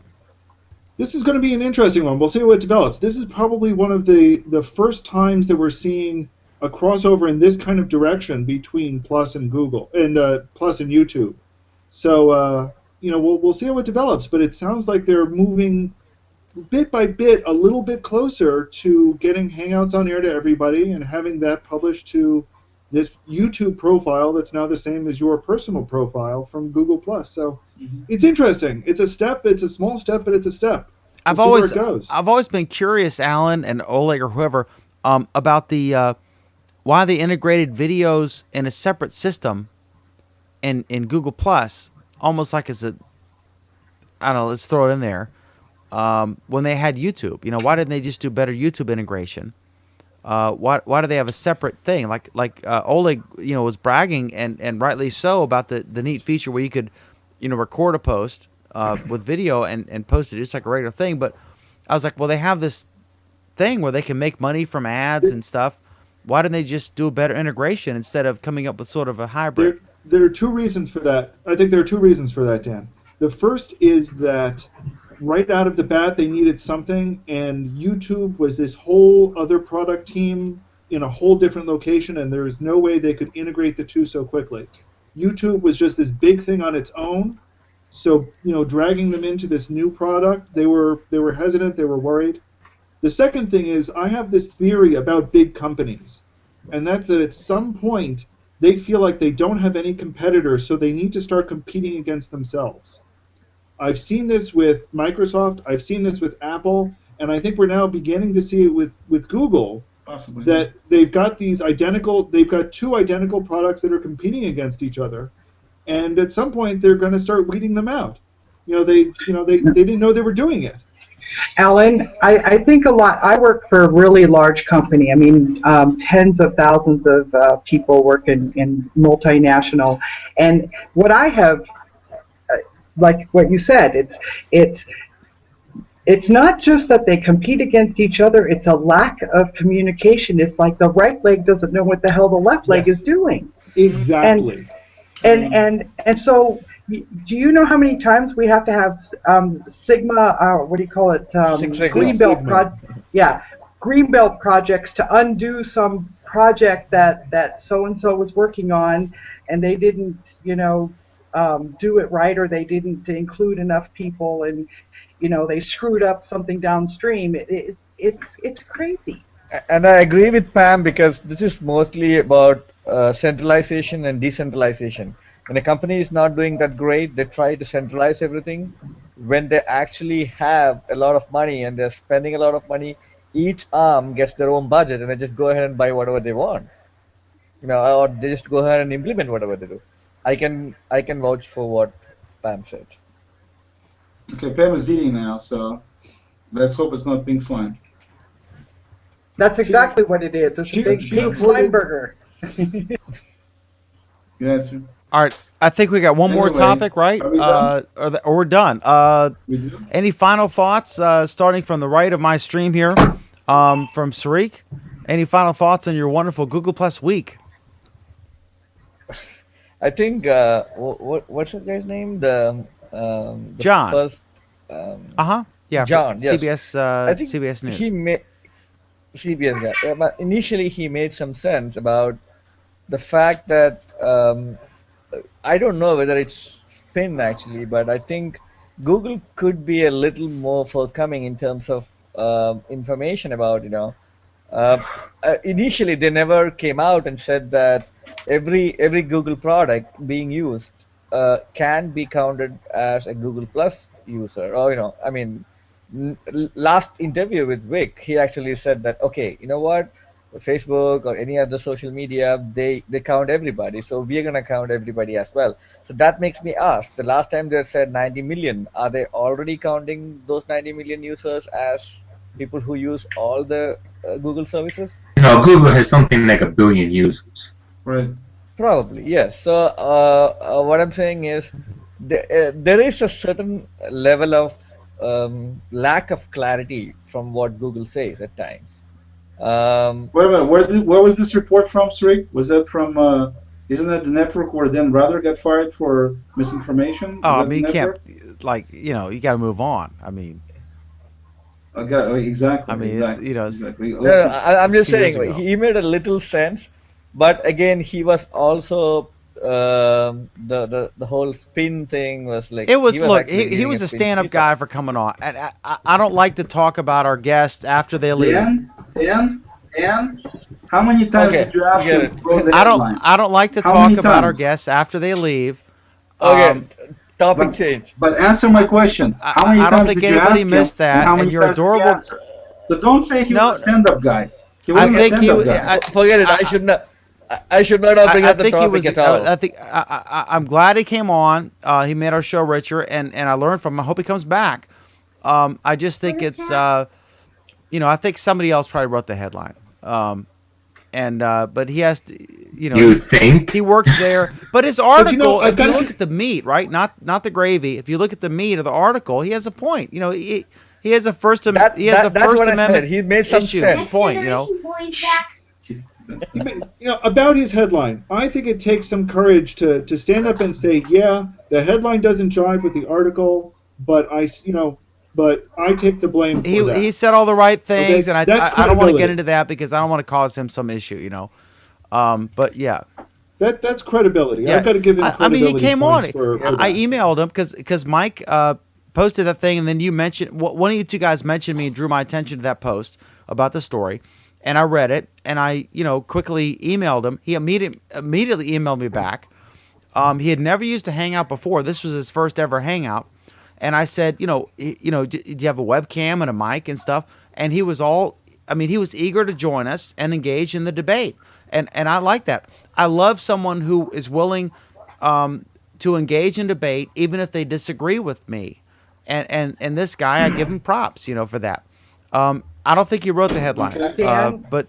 is going to be an interesting one. We'll see what develops. This is probably one of the first times that we're seeing a crossover in this kind of direction between Plus and Google and Plus and YouTube. So we'll see how it develops. But it sounds like they're moving bit by bit a little bit closer to getting Hangouts on air to everybody and having that published to this YouTube profile that's now the same as your personal profile from Google Plus. So it's interesting. It's a step. It's a small step, but it's a step. I've always been curious, Alan and Oleg or whoever, about the why they integrated videos in a separate system in Google Plus, almost like as a, I don't know, let's throw it in there. When they had YouTube, why didn't they just do better YouTube integration? Why do they have a separate thing? Like Oleg, was bragging and rightly so about the neat feature where you could, record a post with video and post it just like a regular thing. But I was like, well, they have this thing where they can make money from ads and stuff. Why didn't they just do a better integration instead of coming up with sort of a hybrid? There are two reasons for that. I think there are two reasons for that, Dan. The first is that right out of the bat, they needed something, and YouTube was this whole other product team in a whole different location, and there was no way they could integrate the two so quickly. YouTube was just this big thing on its own, so dragging them into this new product, they were hesitant, they were worried. The second thing is, I have this theory about big companies, and that's that at some point they feel like they don't have any competitors, so they need to start competing against themselves. I've seen this with Microsoft, I've seen this with Apple, and I think we're now beginning to see it with Google. Possibly. That they've got two identical products that are competing against each other, and at some point they're going to start weeding them out. They didn't know they were doing it. Alan, I think a lot. I work for a really large company. I mean, tens of thousands of people work in multinational, and what I have. Like what you said, it's not just that they compete against each other, it's a lack of communication. It's like the right leg doesn't know what the hell the left leg is doing. Exactly. And so do you know how many times we have to have Sigma, what do you call it? Greenbelt projects to undo some project that so-and-so was working on, and they didn't, do it right, or they didn't include enough people, and they screwed up something downstream. It's crazy. And I agree with Pam, because this is mostly about centralization and decentralization. When a company is not doing that great, they try to centralize everything. When they actually have a lot of money and they're spending a lot of money, each arm gets their own budget and they just go ahead and buy whatever they want, or they just go ahead and implement whatever they do. I can vouch for what Pam said. Okay, Pam is eating now, so let's hope it's not pink slime. That's exactly what it is. It's a big pink slime burger. Yes. All right, I think we got one more topic, right? Or we're done. Any final thoughts, starting from the right of my stream here, from Sarik? Any final thoughts on your wonderful Google Plus week? I think what's that guy's name? The John. First, yeah. John. Yes. CBS. I think CBS News. He made CBS guy. But initially, he made some sense about the fact that I don't know whether it's spin actually, but I think Google could be a little more forthcoming in terms of information about initially they never came out and said that every Google product being used can be counted as a Google Plus user. Or I mean, last interview with Vic, he actually said that okay, you know what, Facebook or any other social media, they count everybody, so we're gonna count everybody as well. So that makes me ask: the last time they said 90 million, are they already counting those 90 million users as people who use all the Google services? No, Google has something like 1 billion users. Right. Probably, yes. So what I'm saying is there is a certain level of lack of clarity from what Google says at times. Wait a minute. Where was this report from, Sri? Was that from? Isn't that the network where Dan Rather got fired for misinformation? Oh, I mean, you can't, you got to move on. I mean, exactly. I mean, exactly. exactly. No, I'm just saying he made a little sense, but again, he was also the whole spin thing was like it was. He was a stand-up guy for coming on, and I don't like to talk about our guests after they leave. And how many times did you ask him? I don't like to talk about our guests after they leave. Okay, topic change. But answer my question. How many times did you ask him? Missed that. How many and you're times adorable. So don't say he was a stand-up guy. I think he was. Forget it. I should not bring up the topic at all. I'm glad he came on. He made our show richer, and I learned from him. I hope he comes back. I just think it's, I think somebody else probably wrote the headline. But he has to, You think? he works there. But his article, if you look at the meat, right, not the gravy. If you look at the meat of the article, he has a point. He has a First Amendment. He made some sense. Point. About his headline, I think it takes some courage to stand up and say, yeah, the headline doesn't jive with the article, but I take the blame for that. He said all the right things, and I don't want to get into that because I don't want to cause him some issue, But yeah. That's credibility. Yeah. I've got to give him credibility. I mean, he came on. For I emailed him because Mike posted that thing, and then you mentioned one of you two guys mentioned me and drew my attention to that post about the story. And I read it, and I, quickly emailed him. He immediately emailed me back. He had never used a Hangout before. This was his first ever Hangout. And I said, do you have a webcam and a mic and stuff? And he was he was eager to join us and engage in the debate. And I like that. I love someone who is willing to engage in debate, even if they disagree with me. And this guy, I give him props, for that. I don't think he wrote the headline, but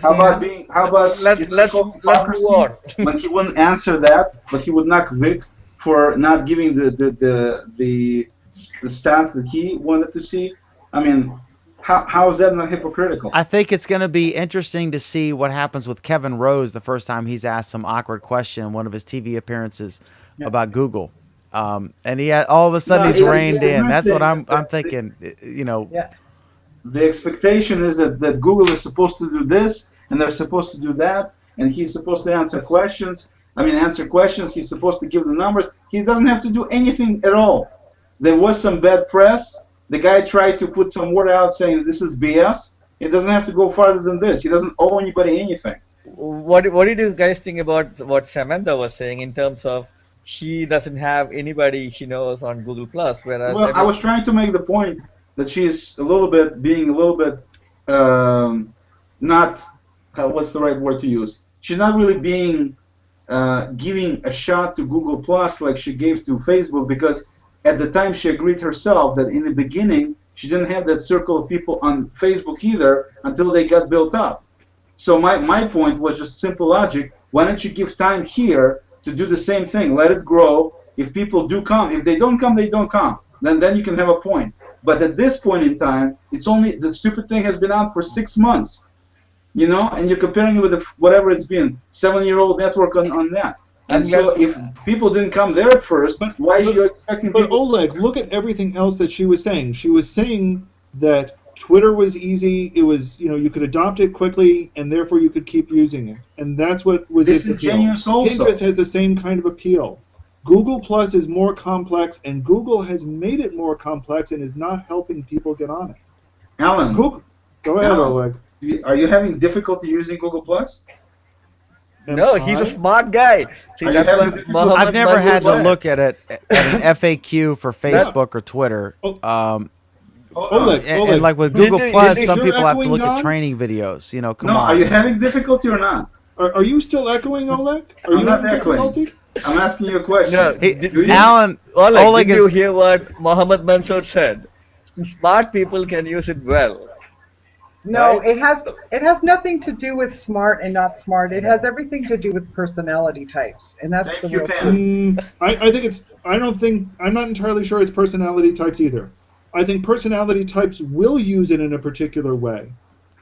how about let's move on. But he wouldn't answer that, but he would knock Vic for not giving the stance that he wanted to see. I mean, how is that not hypocritical? I think it's going to be interesting to see what happens with Kevin Rose the first time he's asked some awkward question in one of his TV appearances about Google. And he had, all of a sudden he's reined in. That's what I'm thinking. Yeah. The expectation is that Google is supposed to do this and they're supposed to do that, and he's supposed to answer questions. He's supposed to give the numbers. He doesn't have to do anything at all. There was some bad press. The guy tried to put some word out saying this is BS. It doesn't have to go farther than this. He doesn't owe anybody anything. What did you guys think about what Samantha was saying in terms of she doesn't have anybody she knows on Google Plus? Whereas I was trying to make the point that she's being a little bit not what's the right word to use? She's not really being giving a shot to Google Plus like she gave to Facebook, because at the time she agreed herself that in the beginning she didn't have that circle of people on Facebook either until they got built up. So my point was just simple logic. Why don't you give time here to do the same thing? Let it grow. If people do come, if they don't come, they don't come. Then you can have a point. But at this point in time, it's only the stupid thing has been out for 6 months, and you're comparing it with whatever it's been, 7-year-old network on that. And so if people didn't come there at first, why are you expecting people? But Oleg, look at everything else that she was saying. She was saying that Twitter was easy. It was, you could adopt it quickly, and therefore you could keep using it. And that's what was its appeal. Pinterest has the same kind of appeal. Google Plus is more complex, and Google has made it more complex and is not helping people get on it. Alan, Google, go ahead, Oleg. Are you having difficulty using Google Plus? No, he's a smart guy. See, that's what Muhammad I've never had to was. look at an FAQ for Facebook or Twitter. And like with Google Plus, some people have to look at training videos. You know, come on. Are you having difficulty or not? Are you still echoing, Oleg? I'm not echoing. I'm asking you a question. No, Alan, Oleg, did you hear what Mohammed Mansour said? Smart people can use it well. No, Right? it has nothing to do with smart and not smart. It has everything to do with personality types, and that's the real thing. I'm not entirely sure it's personality types either. I think personality types will use it in a particular way,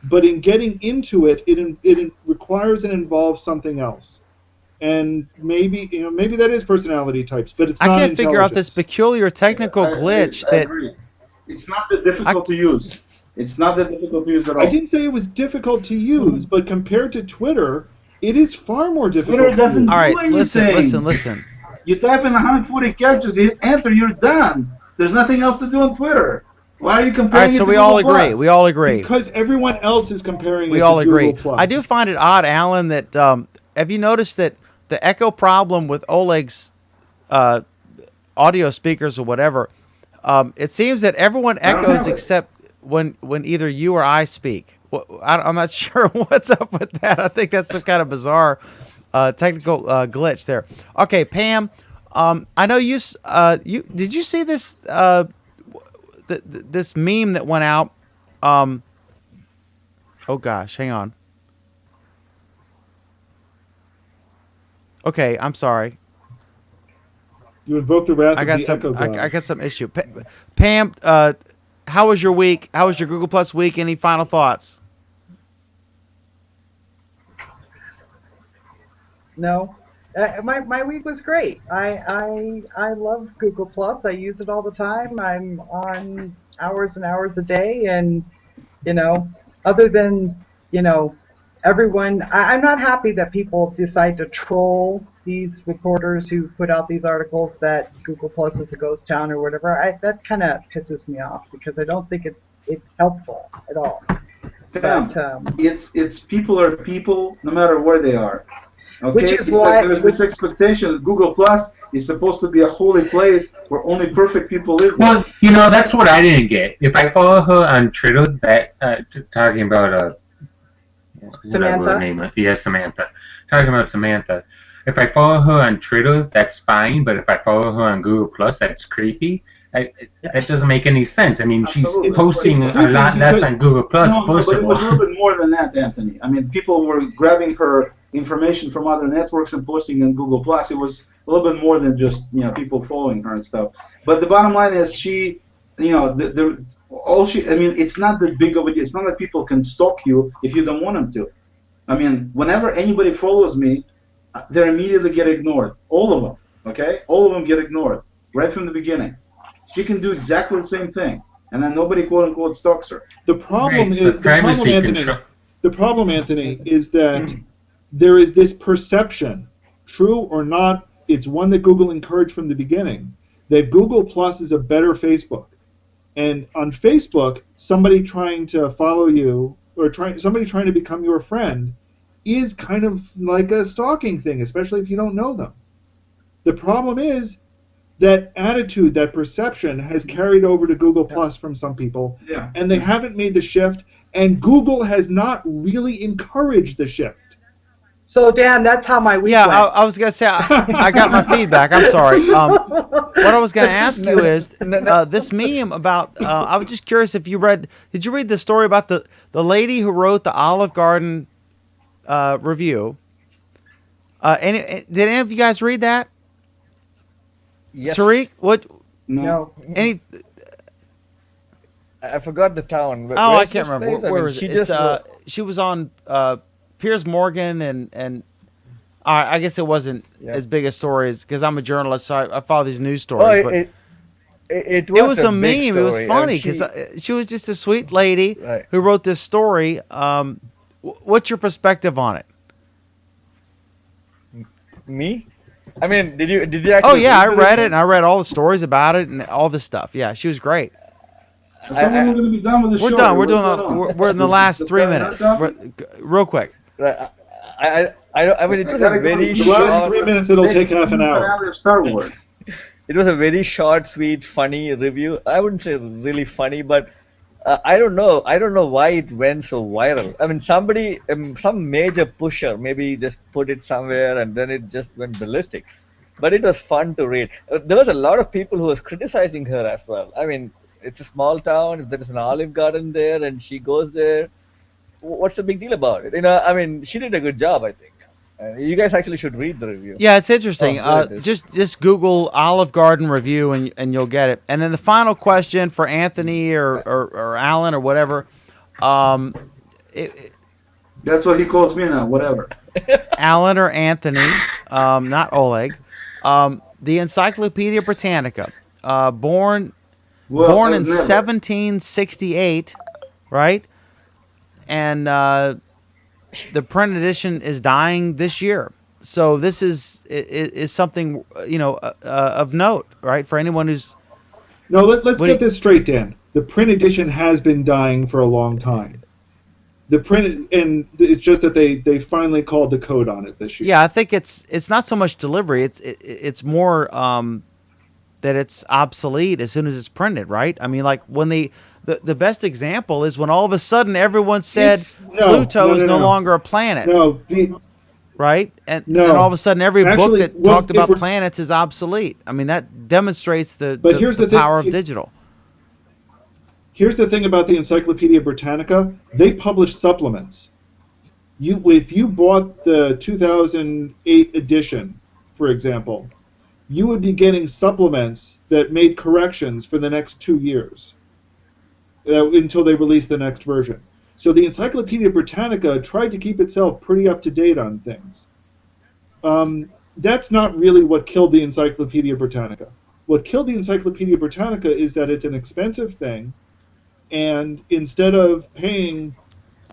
but in getting into it, it requires and involves something else. And maybe that is personality types, but it's not I can't figure out intelligence. this peculiar technical glitch I that agree. It's not that difficult to use. It's not that difficult to use at all. I didn't say it was difficult to use, but compared to Twitter, it is far more difficult. Twitter doesn't to use. do anything. listen. You type in 140 characters, you hit enter, you're done. There's nothing else to do on Twitter. Why are you comparing All right, it so to we all Google agree. Plus? We all agree. Because everyone else is comparing We it all to agree. Google Plus. I do find it odd, Alan, that have you noticed that the echo problem with Oleg's audio speakers or whatever, it seems that everyone echoes except when either you or I speak. I'm not sure what's up with that. I think that's some kind of bizarre technical glitch there. Okay, Pam, I know you did you see this this meme that went out? Oh gosh, hang on. Okay, I'm sorry. You invoke the wrath I of got the some. echo god. I got some issue. Pam, how was your week? How was your Google Plus week? Any final thoughts? No, my week was great. I love Google Plus. I use it all the time. I'm on hours and hours a day, and other than everyone, I'm not happy that people decide to troll these reporters who put out these articles that Google Plus is a ghost town or whatever. That kind of pisses me off because I don't think it's helpful at all. Pam, But, it's people are people no matter where they are. Okay, Which is It's why- like there's this expectation that Google Plus is supposed to be a holy place where only perfect people live. Well, that's what I didn't get. If I follow her on Twitter, that talking about whatever her name is, yeah, Samantha. Talking about Samantha. If I follow her on Twitter, that's fine. But if I follow her on Google Plus, that's creepy. That doesn't make any sense. I mean, Absolutely. she's posting It's a lot less because- on Google Plus. No, first but it of was a all. little bit more than that, Anthony. I mean, people were grabbing her information from other networks and posting on Google Plus. It was a little bit more than just people following her and stuff. But the bottom line is she, all she. I mean, it's not that big of a deal. It's not that people can stalk you if you don't want them to. I mean, whenever anybody follows me, they immediately get ignored. All of them. Okay, all of them get ignored right from the beginning. She can do exactly the same thing, and then nobody quote unquote stalks her. The problem Right, is but privacy control. The problem, Anthony, is that there is this perception, true or not, it's one that Google encouraged from the beginning, that Google Plus is a better Facebook. And on Facebook, somebody trying to follow you or somebody trying to become your friend is kind of like a stalking thing, especially if you don't know them. The problem is that attitude, that perception has carried over to Google Plus from some people, Yeah. and they haven't made the shift, and Google has not really encouraged the shift. so Dan, that's how my week Yeah, went. I was gonna say I got my feedback. I'm sorry. What I was gonna ask you is this meme about. I was just curious if you read. Did you read the story about the lady who wrote the Olive Garden review? Did any of you guys read that? Yes. Sariq, what? No. Any? I forgot the town. Oh, I Where's can't this remember. place? I Where mean, was she it? just She was on Piers Morgan and I guess it wasn't as big a story as because I'm a journalist, so I follow these news stories. But it it was a big meme. It was story, funny and because she was just a sweet lady Right. who wrote this story. What's your perspective on it? me. I mean, did you actually? Oh yeah, I read read it and I read all the stories about it and all this stuff. Yeah, she was great. I thought we were going to be done with the show. We're done. We're What's going on? we're in the last The 3 guy minutes. not done? Real quick. I mean, it was a very The last short. 3 minutes, it'll take half an hour. Star Wars. It was a very short, sweet, funny review. I wouldn't say really funny, but I don't know. I don't know why it went so viral. I mean, somebody, some major pusher, maybe just put it somewhere, and then it just went ballistic. But it was fun to read. There was a lot of people who was criticizing her as well. I mean, it's a small town. If there is an Olive Garden there, and she goes there, what's the big deal about it? You know, I mean, she did a good job, I think. You guys actually should read the review. Yeah, it's interesting. Oh, there it is. Just Google Olive Garden review and you'll get it. And then the final question for Anthony or Alan or whatever. That's what he calls me now. Whatever. Alan or Anthony, not Oleg. The Encyclopedia Britannica, born in never. 1768, right? And the print edition is dying this year. So this is something of note, right? For anyone who's Let's get this straight, Dan. The print edition has been dying for a long time. The print, and it's just that they finally called the code on it this year. Yeah, I think it's not so much delivery. It's more that it's obsolete as soon as it's printed, right? I mean, like when the best example is when all of a sudden everyone said Pluto is no longer a planet. No, right? And all of a sudden every Actually, book that talked about planets is obsolete. I mean, that demonstrates the power of digital. Here's the thing about the Encyclopedia Britannica. They published supplements. If you bought the 2008 edition, for example, you would be getting supplements that made corrections for the next 2 years until they released the next version. So the Encyclopedia Britannica tried to keep itself pretty up to date on things. That's not really what killed the Encyclopedia Britannica. What killed the Encyclopedia Britannica is that it's an expensive thing, and instead of paying,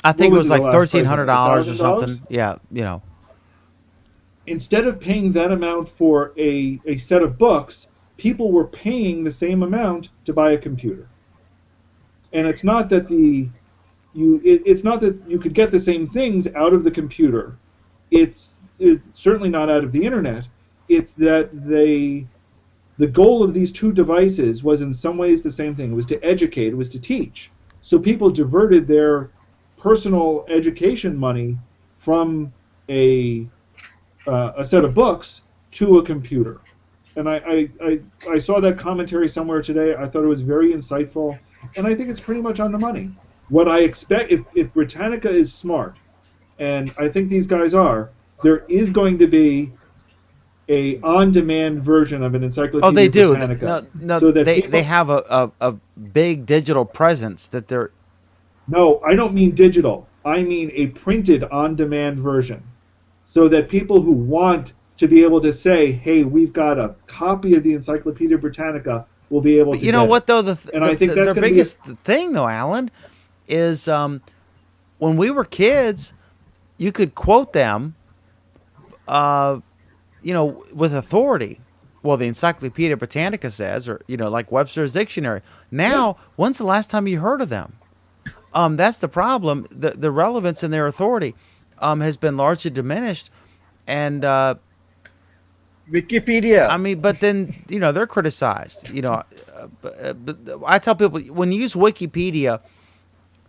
I think it was like $1,300 or something. Yeah, Instead of paying that amount for a set of books, people were paying the same amount to buy a computer. And it's not that it's not that you could get the same things out of the computer. It's certainly not out of the internet. It's that the goal of these two devices was in some ways the same thing. It was to educate, it was to teach. So people diverted their personal education money from a set of books to a computer. And I saw that commentary somewhere today. I thought it was very insightful, and I think it's pretty much on the money. What I expect, if Britannica is smart, and I think these guys are, there is going to be a on-demand version of an Encyclopedia Oh, they do. Britannica. No, so that they have a big digital presence that they're... No, I don't mean digital. I mean a printed on-demand version. So that people who want to be able to say, hey, we've got a copy of the Encyclopedia Britannica, will be able to You know what, though? I think that's their biggest thing, though, Alan, is when we were kids, you could quote them, with authority. Well, the Encyclopedia Britannica says, or, like Webster's Dictionary. Now, when's the last time you heard of them? That's the problem. The relevance in their authority has been largely diminished. And Wikipedia. I mean, but then, they're criticized. But I tell people, when you use Wikipedia,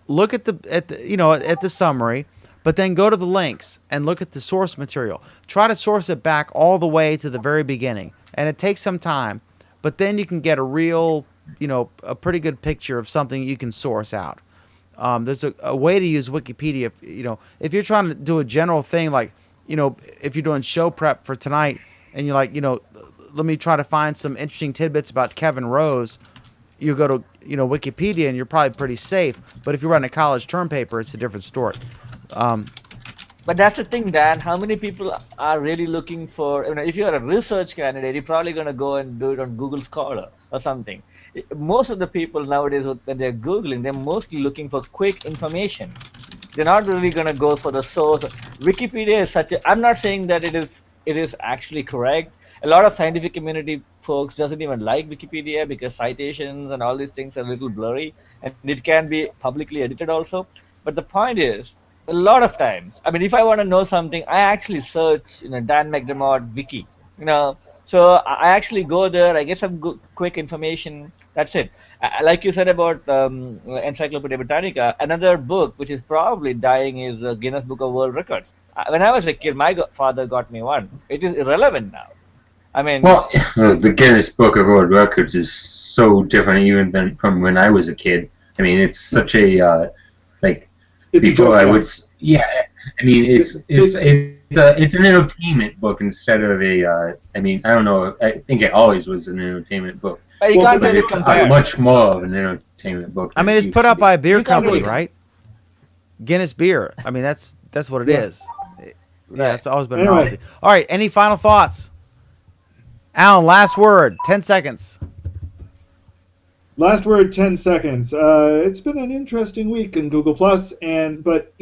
look at the summary, but then go to the links and look at the source material. Try to source it back all the way to the very beginning. And it takes some time, but then you can get a real, a pretty good picture of something you can source out. There's a way to use Wikipedia. If you're trying to do a general thing, like, if you're doing show prep for tonight and you're like, let me try to find some interesting tidbits about Kevin Rose, you go to, Wikipedia and you're probably pretty safe. But if you're writing a college term paper, it's a different story. But that's the thing, Dan. How many people are really looking for, if you're a research candidate, you're probably going to go and do it on Google Scholar or something. Most of the people nowadays, when they're Googling, they're mostly looking for quick information. They're not really going to go for the source. Wikipedia is I'm not saying that it is actually correct. a lot of scientific community folks doesn't even like Wikipedia because citations and all these things are a little blurry, and it can be publicly edited also. But the point is, a lot of times, I mean, if I want to know something, I actually search, Dan McDermott wiki, So I actually go there, I get some quick information. That's it. Like you said about Encyclopedia Britannica, another book which is probably dying is Guinness Book of World Records. When I was a kid, my father got me one. It is irrelevant now. I mean, well, the Guinness Book of World Records is so different even than from when I was a kid. I mean, it's such a it's before I would, yeah. I mean, it's an entertainment book instead of a. I mean, I don't know. I think it always was an entertainment book. But you can't really it's compare. much more of an entertainment book. I mean, it's put out by a beer company, right? Guinness beer. I mean, that's what it is. Yeah, it's always been a novelty. All right, any final thoughts? Alan, last word, 10 seconds. Last word, 10 seconds. It's been an interesting week in Google Plus, but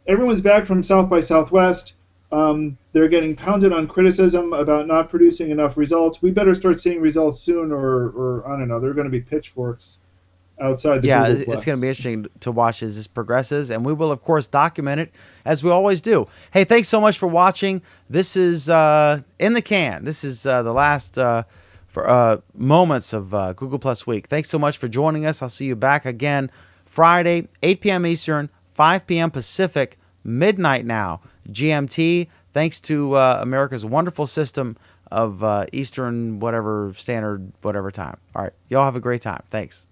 everyone's back from South by Southwest. They're getting pounded on criticism about not producing enough results. We better start seeing results soon, or I don't know. There are going to be pitchforks outside the Google Plus. It's going to be interesting to watch as this progresses, and we will, of course, document it as we always do. Hey, thanks so much for watching. This is In the Can. This is the last moments of Google Plus Week. Thanks so much for joining us. I'll see you back again Friday, 8 p.m. Eastern, 5 p.m. Pacific, midnight now, GMT. Thanks to America's wonderful system of Eastern, whatever, standard, whatever time. All right. Y'all have a great time. Thanks.